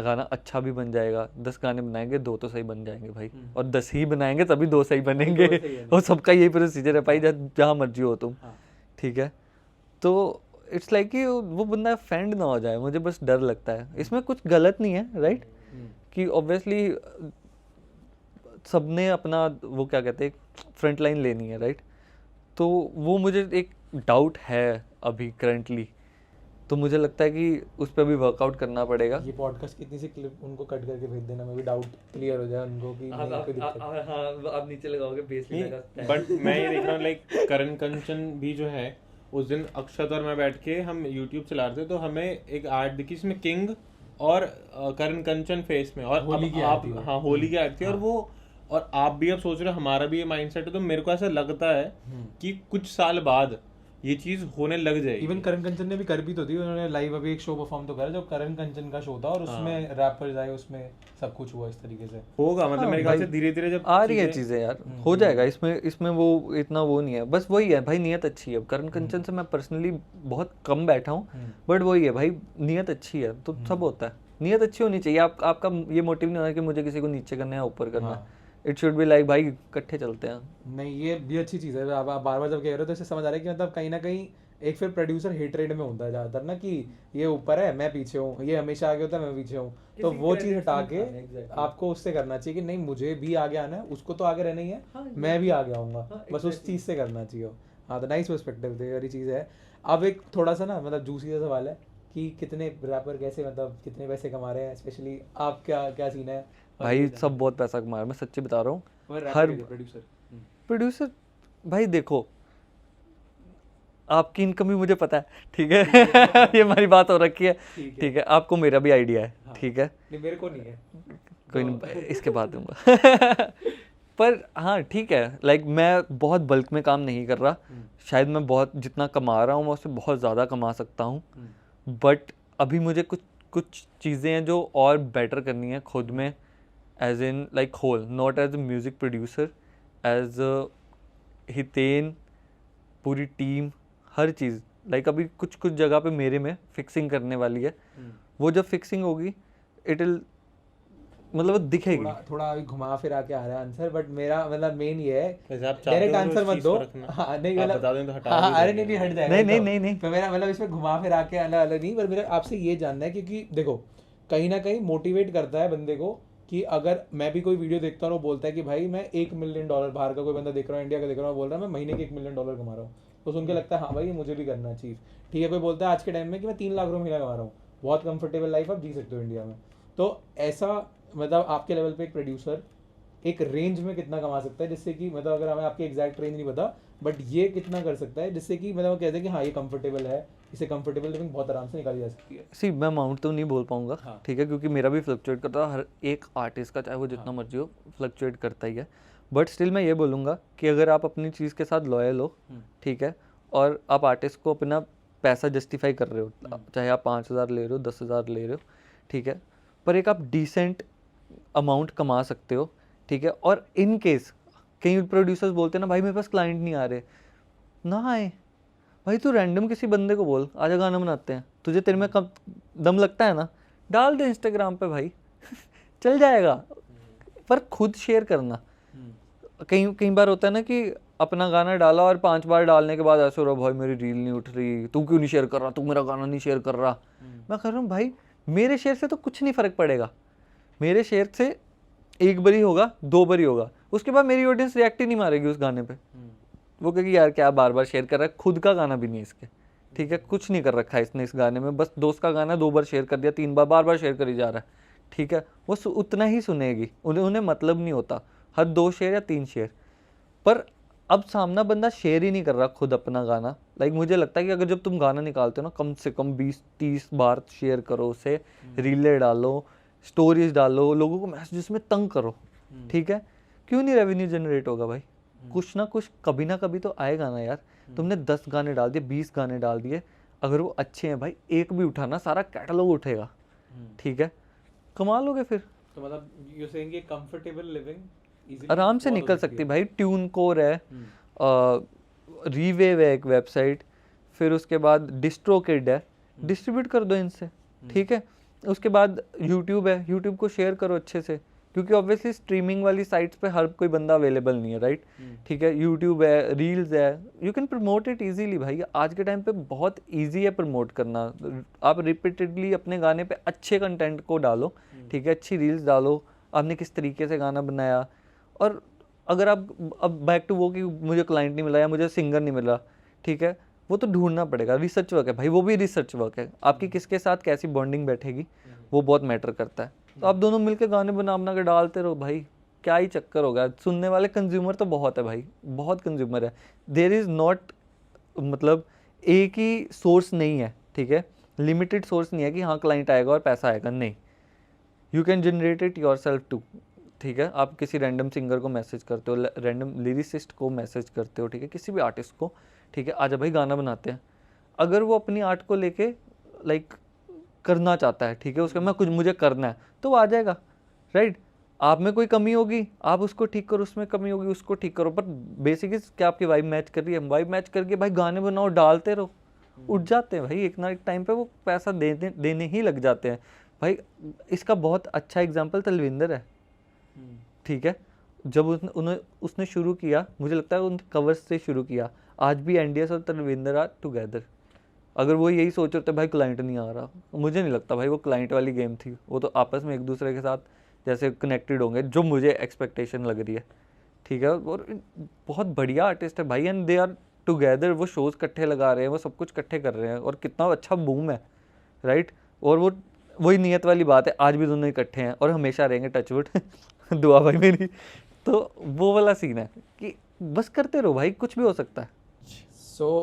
गाना अच्छा भी बन जाएगा, 10 गाने बनाएंगे 2 तो सही बन जाएंगे भाई, और 10 ही बनाएंगे तभी 2 सही बनेंगे। और सबका यही प्रोसीजर है भाई, जहाँ मर्जी हो तुम, ठीक है। तो इट्स लाइक कि वो बंदा फेंड ना हो जाए, मुझे बस डर लगता है। इसमें कुछ गलत नहीं है, राइट, कि ऑब्वियसली सबने अपना वो क्या कहते हैं फ्रंट लाइन लेनी है, राइट। तो वो मुझे एक डाउट है अभी करंटली, तो मुझे लगता है कि उस पर भी वर्कआउट करना पड़ेगा। ये पॉडकास्ट कितनी सी क्लिप उनको कट करके भेज देना, मैं भी डाउट क्लियर हो जाए उनको कि नहीं कोई दिक्कत। हाँ, आप नीचे लगाओगे बेस भी लगा। बट मैं ये देख रहा हूँ लाइक करण कंचन भी जो है, उस दिन अक्षत और मैं बैठ के हम यूट्यूब चला रहे थे, तो हमें एक ऐड दिखी इसमें किंग और करण कंचन फेस में, और होली की आप ad थी वो। हाँ होली की ऐड थी, और वो और आप भी अब सोच रहे हो हमारा भी ये माइंडसेट है, तो मेरे को ऐसा लगता है कि कुछ साल बाद ये चीज होने लग जाएगी। इवन करण कंचन ने भी कर भी तो दी, उन्होंने लाइव अभी एक शो परफॉर्म तो करा जो करण कंचन का शो था, और उसमें रैपर्स आए, उसमें सब कुछ हुआ इस तरीके से। होगा मतलब हाँ, मेरे ख्याल से भाई, धीरे धीरे जब आ रही है चीज़ें यार, हो जाएगा। इसमें वो इतना वो नहीं है, बस वही है भाई, नियत अच्छी है। करण कंचन से मैं पर्सनली बहुत कम बैठा हूँ, बट वही है भाई, नियत अच्छी है तो सब होता है। नियत अच्छी होनी चाहिए, आपका ये मोटिव नहीं होना कि मुझे किसी को नीचे करना है ऊपर करना है। इट शुड बी लाइक भाई इकट्ठे चलते हैं। नहीं, ये भी अच्छी चीज़ है। आप बार बार जब कह रहे हो तो इससे समझ आ रहा है कि मतलब कहीं ना कहीं एक फिर प्रोड्यूसर हेटरेड में होता है ज़्यादातर ना, कि ये ऊपर है मैं पीछे हूँ, ये हमेशा आगे होता है मैं पीछे हूँ। तो वो चीज़ हटा के आपको उससे करना चाहिए कि नहीं मुझे भी आगे आना है, उसको तो आगे रहना ही है, मैं भी आगे आऊँगा, बस उस चीज़ से करना चाहिए। हाँ, तो नाइस पर्सपेक्टिव थे, वाली चीज़ है। अब एक थोड़ा सा ना मतलब जूसी सा सवाल है कि कितने रैपर कैसे मतलब कितने पैसे कमा रहे हैं, स्पेशली आप क्या क्या सीन है भाई सब बहुत पैसा कमा रहे हैं, मैं सच्ची बता रहा हूँ। हर प्रोड्यूसर भाई देखो, आपकी इनकम भी मुझे पता है, ठीक है। ये हमारी बात हो रखी है, ठीक है। आपको मेरा भी आइडिया है, ठीक है। नहीं, मेरे को नहीं है, कोई नहीं, इसके बाद दूंगा। पर हाँ ठीक है, लाइक मैं बहुत बल्क में काम नहीं कर रहा, शायद मैं बहुत जितना कमा रहा हूँ मैं उससे बहुत ज़्यादा कमा सकता हूँ, बट अभी मुझे कुछ चीज़ें हैं जो और बेटर करनी है खुद में, as in like whole, not as a music producer, as Hiten, पूरी टीम, हर चीज़। लाइक अभी कुछ जगह पे मेरे में फिक्सिंग करने वाली है, वो जब फिक्सिंग होगी इट विल मतलब दिखेगी। थोड़ा अभी घुमा फिरा के आ रहा है आंसर, बट मेरा मतलब मेन ये है, वैसे आप चाहते डायरेक्ट हो आंसर उस मत चीज़ दो। को रखना? हाँ नहीं आप मतलब बता दें तो हटा हाँ, भी अरे देंगे। नहीं हट जाएगा। नहीं। तो मेरा मतलब इसमें घुमा फिरा के अलग अलग नहीं, पर मेरा आपसे ये जानना है क्योंकि देखो कहीं ना कहीं मोटिवेट करता है बंदे को कि अगर मैं भी कोई वीडियो देखता हूँ वो बोलता है कि भाई मैं $1 मिलियन, बाहर का कोई बंदा देख रहा हूँ, इंडिया का देख रहा हूँ, बोल रहा है मैं महीने के $1 मिलियन कमा रहा हूँ, तो सुन के लगता है हाँ भाई मुझे भी करना चाहिए। ठीक है, कोई बोलता है आज के टाइम में कि मैं 3 लाख रुपये महीना कमा रहा हूँ, बहुत कंफर्टेबल लाइफ आप जी सकते हो इंडिया में। तो ऐसा मतलब आपके लेवल पे एक प्रोड्यूसर एक रेंज में कितना कमा सकता है, जिससे कि मतलब अगर हमें आपकी एग्जैक्ट रेंज नहीं पता, बट ये कितना कर सकता है जिससे कि मतलब वो कहते हैं कि हाँ ये कंफर्टेबल है, इसे कंफर्टेबल लिविंग बहुत आराम से निकाली जा सकती है। सी मैं अमाउंट तो नहीं बोल पाऊंगा, हाँ। ठीक है, क्योंकि मेरा भी फ्लक्चुएट करता है, हर एक आर्टिस्ट का चाहे वो जितना मर्जी हो फ्लक्चुएट करता ही है। बट स्टिल मैं ये बोलूँगा कि अगर आप अपनी चीज़ के साथ लॉयल हो, ठीक है, और आप आर्टिस्ट को अपना पैसा जस्टिफाई कर रहे हो, चाहे आप 5,000 ले रहे हो, 10,000 ले रहे हो, ठीक है, पर एक आप डिसेंट अमाउंट कमा सकते हो, ठीक है। और इन केस कई प्रोड्यूसर्स बोलते हैं ना भाई मेरे पास क्लाइंट नहीं आ रहे, ना आए भाई, तू रैंडम किसी बंदे को बोल आजा गाना बनाते हैं, तुझे तेरे में कब दम लगता है ना, डाल दे इंस्टाग्राम पे भाई। चल जाएगा, पर खुद शेयर करना। कई बार होता है ना कि अपना गाना डाला और 5 बार डालने के बाद ऐसे हो रहा भाई मेरी रील नहीं उठ रही, तू क्यों नहीं शेयर कर रहा, तू मेरा गाना नहीं शेयर कर रहा। मैं कह रहा हूँ भाई मेरे शेयर से तो कुछ नहीं फ़र्क पड़ेगा, मेरे शेयर से 1 बार ही होगा, 2 बार ही होगा, उसके बाद मेरी ऑडियंस रिएक्ट ही नहीं मारेगी उस गाने पे। वो कहेगी यार क्या बार बार शेयर कर रहा है, खुद का गाना भी नहीं इसके, ठीक है, कुछ नहीं कर रखा है इसने इस गाने में, बस दोस्त का गाना 2 बार शेयर कर दिया, 3 बार, बार शेयर करी जा रहा है, ठीक है, वो उतना ही सुनेगी, उन्हें मतलब नहीं होता हर 2 शेयर या 3 शेयर। पर अब सामना बंदा शेयर ही नहीं कर रहा खुद अपना गाना। लाइक मुझे लगता है कि अगर जब तुम गाना निकालते हो ना, कम से कम 20-30 बार शेयर करो उसे, रीलें डालो, स्टोरीज डालो, लोगों को मैसेजेस में तंग करो, ठीक है, क्यों नहीं रेवेन्यू जनरेट होगा भाई? कुछ ना कुछ कभी ना कभी तो आएगा ना यार। तुमने 10 गाने डाल दिए, 20 गाने डाल दिए, अगर वो अच्छे हैं भाई, एक भी उठाना सारा कैटलॉग उठेगा, ठीक है, कमा लोगे फिर। तो मतलब यू सेइंग कि कंफर्टेबल लिविंग आराम से निकल सकती है भाई। ट्यून कोर है, रीवेव है एक वेबसाइट, फिर उसके बाद डिस्ट्रोकिड है, डिस्ट्रीब्यूट कर दो इनसे, ठीक है, उसके बाद यूट्यूब है, यूट्यूब को शेयर करो अच्छे से, क्योंकि ऑब्वियसली स्ट्रीमिंग वाली साइट्स पे हर कोई बंदा अवेलेबल नहीं है, राइट? ठीक है, यूट्यूब है, रील्स है, you can promote it easily भाई। आज के टाइम पे बहुत ईजी है प्रमोट करना। आप रिपीटेडली अपने गाने पे अच्छे कंटेंट को डालो, ठीक है, अच्छी रील्स डालो, आपने किस तरीके से गाना बनाया। और अगर आप अब बैक टू वो कि मुझे क्लाइंट नहीं मिला या मुझे सिंगर नहीं मिला, ठीक है, वो तो ढूंढना पड़ेगा, रिसर्च वर्क है भाई, वो भी रिसर्च वर्क है। आपकी किसके साथ कैसी बॉन्डिंग बैठेगी वो बहुत मैटर करता है। तो आप दोनों मिलकर गाने बना के डालते रहो भाई, क्या ही चक्कर होगा। सुनने वाले कंज्यूमर तो बहुत है भाई, बहुत कंज्यूमर है। देयर इज़ नॉट, मतलब एक ही सोर्स नहीं है, ठीक है, लिमिटेड सोर्स नहीं है कि हाँ क्लाइंट आएगा और पैसा आएगा, नहीं। You can generate it yourself too, ठीक है। आप किसी रैंडम सिंगर को मैसेज करते हो, रैंडम लिरिसिस्ट को मैसेज करते हो, ठीक है, किसी भी आर्टिस्ट को, ठीक है, आजा भाई गाना बनाते हैं। अगर वो अपनी आर्ट को लेके लाइक करना चाहता है, ठीक है, उसका मैं कुछ मुझे करना है, तो वो आ जाएगा, राइट? आप में कोई कमी होगी, आप उसको ठीक करो, उसमें कमी होगी, उसको ठीक करो, पर बेसिकली क्या आपकी वाइब मैच कर रही है? वाइब मैच करके भाई गाने बनाओ, डालते रहो, उठ जाते हैं भाई। एक ना एक टाइम पे वो पैसा देने ही लग जाते हैं भाई। इसका बहुत अच्छा एग्जाम्पल तलविंदर है, ठीक है। जब उसने शुरू किया, मुझे लगता है उन कवर्स से शुरू किया। आज भी एनडीएस और तलविंदर आर टुगेदर। अगर वो यही सोच रहे थे भाई क्लाइंट नहीं आ रहा, मुझे नहीं लगता भाई वो क्लाइंट वाली गेम थी। वो तो आपस में एक दूसरे के साथ जैसे कनेक्टेड होंगे, जो मुझे एक्सपेक्टेशन लग रही है, ठीक है। और बहुत बढ़िया आर्टिस्ट है भाई, एंड दे आर टुगेदर। वो शोज़ इकट्ठे लगा रहे हैं, वो सब कुछ इकट्ठे कर रहे हैं, और कितना अच्छा बूम है, राइट? और वो वही नियत वाली बात है, आज भी दोनों इकट्ठे हैं और हमेशा रहेंगे, टचवुड दुआ भाई मेरी। तो वो वाला सीन है कि बस करते रहो भाई, कुछ भी हो सकता है।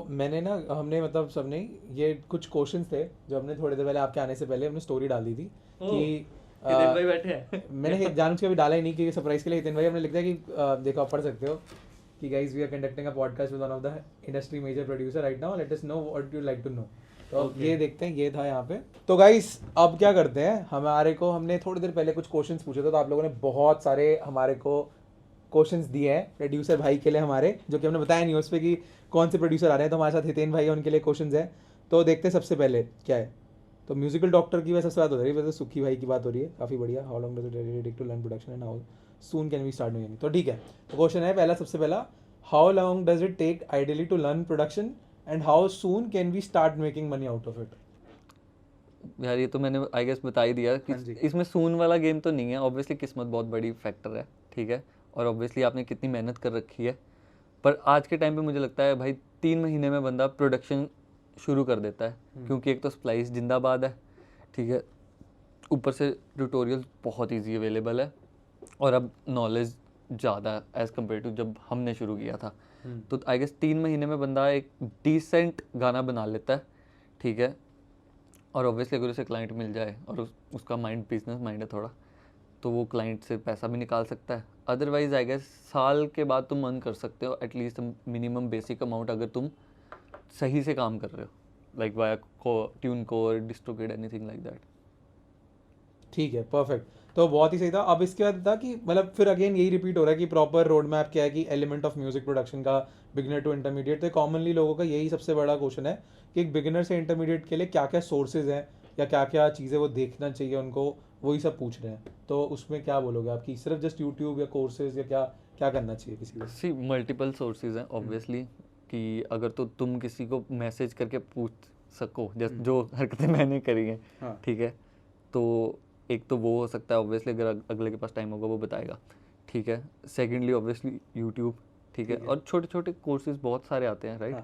मैंने ना, हमने मतलब सबने ये कुछ क्वेश्चंस थे जो हमने थोड़ी देर पहले आपके आने से पहले हमने स्टोरी डाल दी थी कि भाई बैठे हैं। मैंने जानबूझ के अभी डाला ही नहीं क्योंकि सरप्राइज के लिए हितेन भाई हमने लिख दिया कि देखो आप पढ़ सकते हो कि guys we are conducting a podcast with one of the industry major producer right now, let us know what you like to know. तो ये देखते हैं, ये था यहाँ पे। तो गाइस अब क्या करते हैं, हमने थोड़ी देर पहले कुछ क्वेश्चंस पूछे थे, तो आप लोगों ने बहुत सारे हमारे को क्वेश्चंस दिए हैं प्रोड्यूसर भाई के लिए हमारे, जो कि हमने बताया नहीं उस पर कि कौन से प्रोड्यूसर आ रहे हैं। तो हमारे साथ हितेन भाई है, उनके लिए क्वेश्चंस है। तो देखते हैं सबसे पहले क्या है। तो म्यूजिकल डॉक्टर की वजह सबसे बात हो रही है, वैसे सुखी भाई की बात हो रही है, काफ़ी बढ़िया। How long does it take to learn production and how soon can we start doing? तो ठीक है, तो क्वेश्चन है पहला, सबसे पहला, how long does it take ideally to learn production and how soon can we start making money out of it? यार ये तो मैंने आई गेस बता ही दिया कि इसमें सून वाला गेम तो नहीं है। ऑब्वियसली किस्मत बहुत बड़ी फैक्टर है, ठीक है, और ऑब्वियसली आपने कितनी मेहनत कर रखी है। पर आज के टाइम पे मुझे लगता है भाई 3 महीने में बंदा प्रोडक्शन शुरू कर देता है, क्योंकि एक तो स्प्लाइस जिंदाबाद है, ठीक है, ऊपर से ट्यूटोरियल बहुत इजी अवेलेबल है, और अब नॉलेज ज़्यादा है एज़ कम्पेयर टू जब हमने शुरू किया था। तो आई गेस 3 महीने में बंदा एक डिसेंट गाना बना लेता है, ठीक है। और ऑब्वियसली अगर उसे क्लाइंट मिल जाए और उसका माइंड बिजनेस माइंड है थोड़ा, तो वो क्लाइंट से पैसा भी निकाल सकता है। अदरवाइज आई गेस साल के बाद तुम अर्न कर सकते हो एटलीस्ट मिनिमम बेसिक अमाउंट, अगर तुम सही से काम कर रहे हो, like via TuneCore, DistroKid, anything like that. ठीक है, परफेक्ट। तो बहुत ही सही था। अब इसके बाद था कि मतलब फिर अगेन यही रिपीट हो रहा है कि प्रॉपर रोड मैप क्या है, कि एलिमेंट ऑफ म्यूजिक प्रोडक्शन का बिगिनर टू इंटरमीडिएट। तो कॉमनली लोगों का यही सबसे बड़ा क्वेश्चन है कि एक बिगिनर से इंटरमीडिएट के लिए क्या क्या सोर्सेज हैं या क्या क्या चीज़ें वो देखना चाहिए उनको, वही सब पूछ रहे हैं। तो उसमें क्या बोलोगे आप कि सिर्फ जस्ट यूट्यूब या कोर्सेज या क्या क्या करना चाहिए किसी को? सी मल्टीपल सोर्सेज हैं ऑब्वियसली, कि अगर तो तुम किसी को मैसेज करके पूछ सको, जैसे जो हरकतें मैंने करी हैं, हाँ। ठीक है, तो एक तो वो हो सकता है ऑब्वियसली, अगर अगले के पास टाइम होगा वो बताएगा, ठीक है। सेकेंडली ऑब्वियसली यूट्यूब, ठीक है, और छोटे छोटे कोर्सेज बहुत सारे आते हैं, राइट,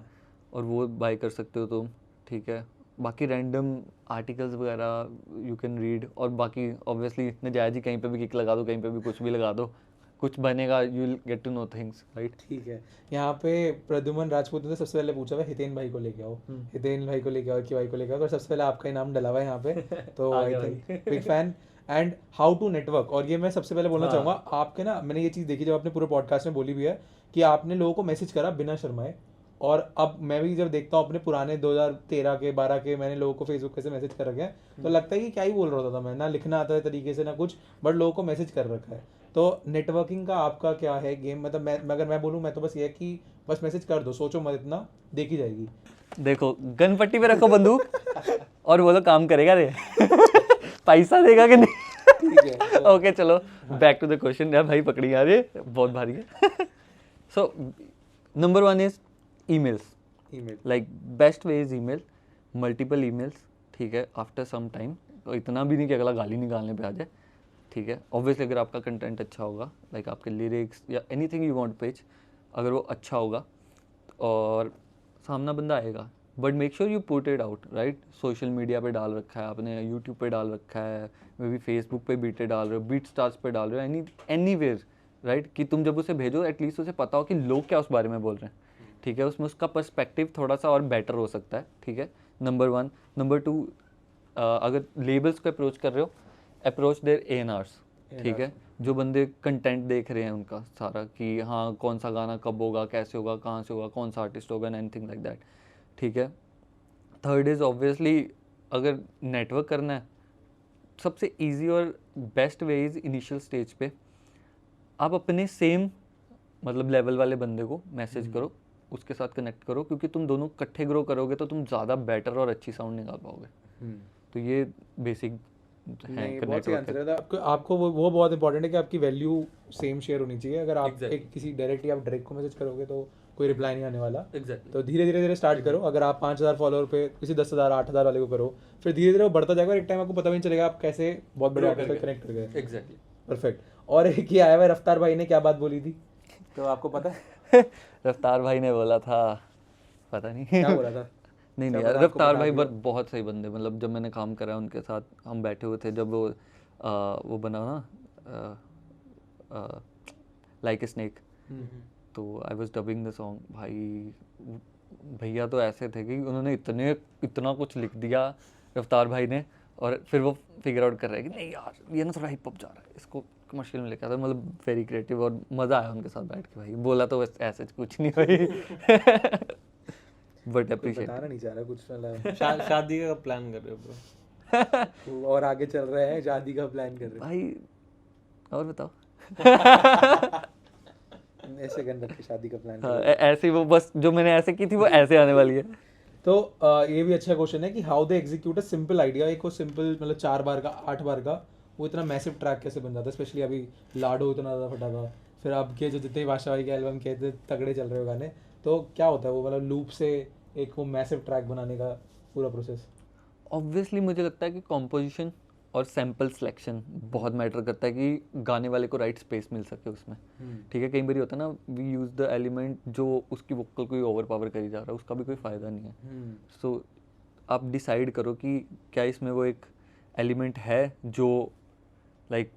और वो बाय कर सकते हो तुम, ठीक है। बाकी रैंडम आर्टिकल्स वगैरह यू कैन रीड, और बाकी ऑब्वियसली नजायज ही कहीं पे भी किक लगा दो, कहीं पे भी कुछ भी लगा दो, कुछ बनेगा, you will get to know things, right. ठीक है, यहाँ पे प्रद्युमन राजपूत ने सबसे पहले पूछा हुआ हितेन भाई को लेके आओ, हितेन भाई को लेके आओ कि भाई को लेके आओ, और सबसे पहले आपका ही नाम डला हुआ है यहाँ पे, तो I think big fan. And how to network, और ये मैं सबसे पहले बोलना चाहूँगा आपके ना, मैंने ये चीज़ देखी जब आपने पूरे पॉडकास्ट में बोली भी है कि आपने लोगों को मैसेज करा बिना शर्माए। और अब मैं भी जब देखता हूँ अपने पुराने 2013 के 12 के, मैंने लोगों को फेसबुक पे से मैसेज कर रखे हैं, तो लगता है कि क्या ही बोल रहा था मैं, ना लिखना आता है तरीके से ना कुछ, बट लोगों को मैसेज कर रखा है। तो नेटवर्किंग का आपका क्या है गेम? मतलब अगर मैं बोलूँ, मैं तो बस ये है कि बस मैसेज कर दो, सोचो मत इतना, देखी जाएगी। देखो गन पट्टी पे रखो बंदूक और बोलो काम करेगा रे पैसा देगा कि नहीं? ठीक है ओके चलो बैक टू द क्वेश्चन यार, भाई पकड़ी यार, ये बहुत भारी है. So number 1 is emails. Email like best way is email, multiple emails. ठीक है, आफ्टर सम टाइम, तो इतना भी नहीं कि अगला गाली निकालने पे आ जाए. ठीक है, ऑब्वियसली अगर आपका कंटेंट अच्छा होगा, लाइक आपके लिरिक्स या एनीथिंग यू वांट पेज, अगर वो अच्छा होगा और सामना बंदा आएगा, but make sure you put it out, right. Social media पे डाल रखा है आपने, यूट्यूब पे डाल रखा है, मे बी फेसबुक पे बीटे डाल रहे हो, बीट स्टार्स पे डाल रहे हो, एनीवेयर, राइट, कि तुम जब उसे भेजो एटलीस्ट उसे पता हो कि लोग क्या उस बारे में बोल रहे हैं. ठीक है, उसमें उसका पर्सपेक्टिव थोड़ा सा और बेटर हो सकता है. ठीक है, नंबर 1. नंबर 2, अगर लेबल्स को अप्रोच कर रहे हो, अप्रोच देयर A&Rs. ठीक है, जो बंदे कंटेंट देख रहे हैं उनका सारा, कि हाँ कौन सा गाना कब होगा, कैसे होगा, कहाँ से होगा, कौन सा आर्टिस्ट होगा, एनीथिंग लाइक दैट. ठीक है. थर्ड इज़ ऑब्वियसली अगर नेटवर्क करना है, सबसे इजी और best way is initial stage पे आप अपने सेम मतलब लेवल वाले बंदे को मैसेज करो, उसके साथ कनेक्ट करो, क्योंकि तुम दोनों इकट्ठे ग्रो करोगे तो तुम ज़्यादा बेटर और अच्छी साउंड निकाल पाओगे. तो ये बेसिक है नहीं, बहुत सही नेटवर्क. आंसर है. आपको वो बहुत इंपॉर्टेंट है कि आपकी वैल्यू सेम शेयर होनी चाहिए. अगर आप Exactly. एक किसी डायरेक्टली आप डायरेक्ट को मैसेज करोगे तो कोई रिप्लाई नहीं आने वाला. एग्जैक्टली. तो धीरे धीरे स्टार्ट करो. अगर आप 5,000 फॉलोअर पे किसी 10,000 8,000 वाले को करो, फिर धीरे धीरे वो बढ़ता जाएगा और एक टाइम आपको पता भी नहीं चलेगा आप कैसे बहुत बड़े Grow आर्टिस्ट कर से गए. कनेक्ट कर गए. एग्जैक्टली. परफेक्ट. और एक ये आया हुआ है, रफ्तार भाई ने क्या बात बोली थी, तो आपको पता है रफ्तार भाई ने बोला था, पता नहीं क्या बोला था? नहीं नहीं क्या यार, पता आपको रफ्तार बता भाई दिया? बहुत सही बंदे, मतलब जब मैंने काम करा उनके साथ, हम बैठे हुए थे जब वो बना ना लाइक ए स्नेक, तो I was dubbing the song. भाई भैया तो ऐसे थे कि उन्होंने इतना कुछ लिख दिया रफ्तार भाई ने, और फिर वो फिगर आउट कर रहे हैं कि नहीं यार ये ना थोड़ा हिप हॉप जा रहा है, इसको कमर्शियल में लेकर आता. मतलब वेरी क्रिएटिव और मज़ा आया उनके साथ बैठ के. भाई बोला तो बस ऐसे कुछ नहीं भाई. बट कुछ अप्रिशिएट. बताना नहीं चाह रहा कुछ, मतलब शादी का प्लान कर रहे हो ब्रो? और आगे चल रहे हैं, शादी का प्लान कर रहे भाई और बताओ. हैं, ऐसे कर रखे शादी का प्लान. हाँ, ऐसे ही वो बस जो मैंने ऐसे की थी वो ऐसे आने वाली है. तो ये भी अच्छा क्वेश्चन है कि how they execute a simple idea. एक वो सिंपल मतलब 4 बार का 8 बार का वो इतना मैसिव ट्रैक कैसे बन जाता है. स्पेशली अभी लाडो इतना ज़्यादा फटा था, फिर आपके जो जितने भाषा भाई के एल्बम के तगड़े चल रहे हो गाने, तो क्या होता है वो मतलब लूप से एक वो मैसिव ट्रैक बनाने का पूरा प्रोसेस? ऑब्वियसली मुझे लगता है कि कॉम्पोजिशन और सैम्पल सिलेक्शन बहुत मैटर करता है कि गाने वाले को राइट स्पेस मिल सके उसमें. ठीक है, कई बार होता है ना वी यूज़ द एलिमेंट जो उसकी वोकल को ओवर पावर करी जा रहा है, उसका भी कोई फ़ायदा नहीं है. सो आप डिसाइड करो कि क्या इसमें वो एक एलिमेंट है जो लाइक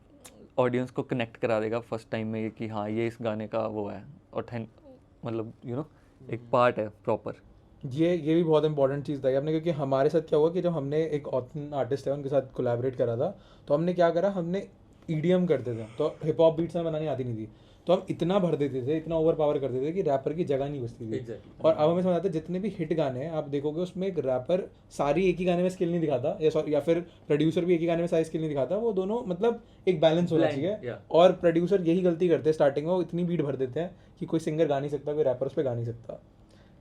ऑडियंस को कनेक्ट करा देगा फर्स्ट टाइम में, कि हाँ ये इस गाने का वो है और मतलब एक पार्ट है प्रॉपर. ये भी बहुत इंपॉर्टेंट चीज़ था आपने, क्योंकि हमारे साथ क्या हुआ कि जब हमने एक आर्टिस्ट है उनके साथ कोलैबोरेट करा था, तो हमने क्या करा, हमने EDM करते थे, तो हिप हॉप बीट्स हमें बनानी आती नहीं थी, तो हम इतना भर देते थे, इतना ओवर पावर करते थे कि रैपर की जगह नहीं बचती थी. और अब हमें समझ आता है जितने भी हिट गाने हैं आप देखोगे उसमें एक रैपर सारी एक ही गाने में स्किल नहीं दिखाता, या फिर प्रोड्यूसर भी एक ही गाने में सारी स्किल नहीं दिखाता. वो दोनों मतलब एक बैलेंस होना चाहिए. और प्रोड्यूसर यही गलती करते हैं स्टार्टिंग में, वो इतनी बीट भर देते हैं कि कोई सिंगर गा नहीं सकता, कोई रैपर उस पर गा नहीं सकता.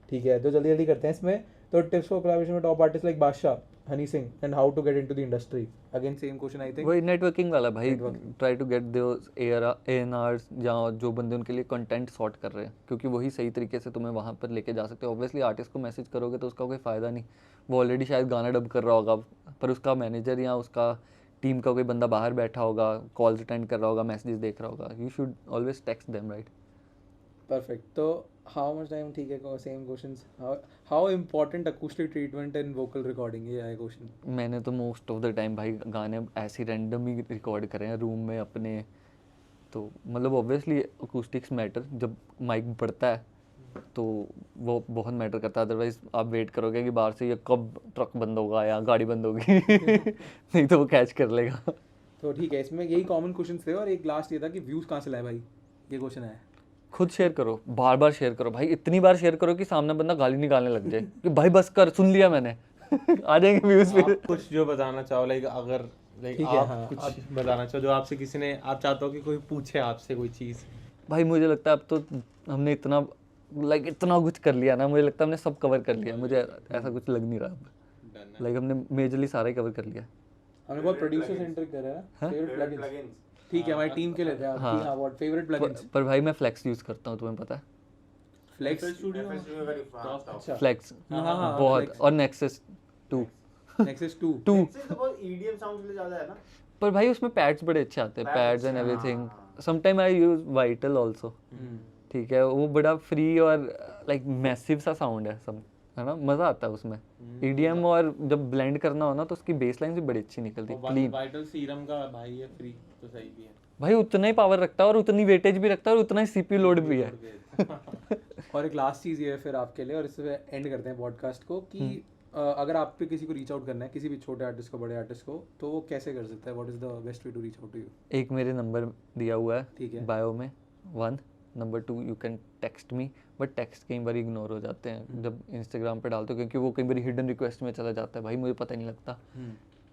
ठीक है, तो जल्दी जल्दी करते हैं इसमें. तो टिप्स फॉर कोलैबोरेशन में top artist like Badshah, Honey Singh, and how to get into the industry. Again same question I think. वही नेटवर्किंग वाला भाई, try to get those A&Rs या जो बंदे उनके लिए कंटेंट सॉर्ट कर रहे हैं, क्योंकि वही सही तरीके से तुम्हें वहाँ पर लेके जा सकते हो. ऑब्वियसली आर्टिस्ट को मैसेज करोगे तो उसका कोई फ़ायदा नहीं, वो ऑलरेडी शायद गाना डब कर रहा होगा, पर उसका मैनेजर या उसका टीम का कोई बंदा बाहर बैठा होगा, कॉल्स अटेंड कर रहा होगा, मैसेजेस देख रहा होगा. You should always text them, right. Perfect. तो हाउ मच टाइम, ठीक है same questions, how important acoustic treatment in vocal recording, ये है क्वेश्चन. मैंने तो मोस्ट ऑफ द टाइम भाई गाने ऐसे रैंडम ही रिकॉर्ड करे हैं रूम में अपने, तो मतलब ऑब्वियसली अकूस्टिक्स मैटर. जब माइक बढ़ता है तो वो बहुत मैटर करता है, अदरवाइज आप वेट करोगे कि बाहर से ये कब ट्रक बंद होगा या गाड़ी बंद होगी नहीं तो वो कैच कर लेगा. तो ठीक है, इसमें यही कॉमन क्वेश्चंस थे. और एक लास्ट ये था कि व्यूज़ कहाँ से लाए भाई, ये क्वेश्चन है. खुद शेयर करो, बार बार शेयर करो भाई, इतनी बार शेयर करो कि सामने बंदा गाली निकालने लग जाए कि भाई बस कर, सुन लिया मैंने आ जाएंगे व्यूज फिर. आप कुछ जो बताना चाहो, लाइक अगर लाइक ठीक है, आप हाँ, कुछ बताना चाहो जो आपसे किसी ने, आप चाहते हो कि कोई पूछे आपसे कोई चीज़. भाई मुझे लगता है अब तो हमने इतना कुछ कर लिया ना, मुझे लगता है हमने सब कवर कर लिया. मुझे ऐसा कुछ लग नहीं रहा अब, लाइक हमने मेजरली सारा ही कवर कर लिया. हमने बहुत प्रोड्यूसर सेंट्रिक करा है ना, फेवरेट प्लगइन्स। ठीक है, हमारी टीम के लिए थे आपकी। हाँ, व्हाट फेवरेट प्लगइन्स? पर भाई मैं फ्लेक्स यूज़ करता हूँ, तुम्हें पता है? फ्लेक्स स्टूडियो अच्छा फ्लेक्स हाँ, बहुत, Flex। और नेक्सस 2 नेक्सस 2 तो बहुत ईडीएम साउंड के लिए ज्यादा है ना। पर भाई उसमें पैड्स बड़े अच्छे आते हैं, Pads पैड्स एंड अच्छे, एवरीथिंग। हाँ। Sometime I use vital also, ठीक है, वो बड़ा फ्री और लाइक मैसिव सा साउंड है सब, है ना, मज़ा आता है उसमें। ईडीएम और जब ब्लेंड करना हो ना तो उसकी बेस लाइन भी बड़ी अच्छी निकलती है, क्लीन। वाइटल सीरम का भाई है फ्री, तो सही भी है भाई उतना ही पावर रखता है और उतनी वेटेज भी रखता है और उतना ही सीपीयू लोड भी है। और एक लास्ट चीज़ ये है फिर आपके लिए, और इससे एंड करते हैं पॉडकास्ट को, कि अगर आप पे किसी को रीच आउट करना है, किसी भी छोटे आर्टिस्ट को, बड़े आर्टिस्ट को, तो वो कैसे कर सकता है? What is the best way to reach out to you? एक मेरे नंबर दिया हुआ है, ठीक है। बायो में, 1 number 2 you can text me, but text कई बार इग्नोर हो जाते हैं जब इंस्टाग्राम पे डालते हो, क्योंकि वो कई बार हिडन रिक्वेस्ट में चला जाता है, भाई मुझे पता नहीं लगता।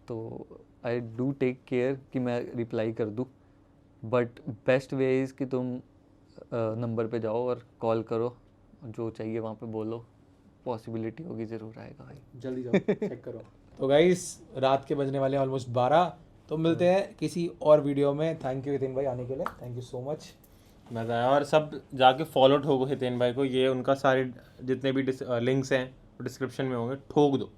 तो आई डू टेक केयर कि मैं रिप्लाई कर दूँ, बट बेस्ट वे इज़ कि तुम नंबर पे जाओ और कॉल करो, जो चाहिए वहाँ पे बोलो, पॉसिबिलिटी होगी ज़रूर आएगा भाई। जल्दी जाओ चेक करो। तो गाइस रात के बजने वाले हैं ऑलमोस्ट 12, तो मिलते हैं किसी और वीडियो में। थैंक यू हितेन भाई आने के लिए, थैंक यू सो मच। मज़ा आया। और सब जाके फॉलो ठोको हितेन भाई को, ये उनका सारे जितने भी लिंक्स हैं डिस्क्रिप्शन में होंगे, ठोक दो।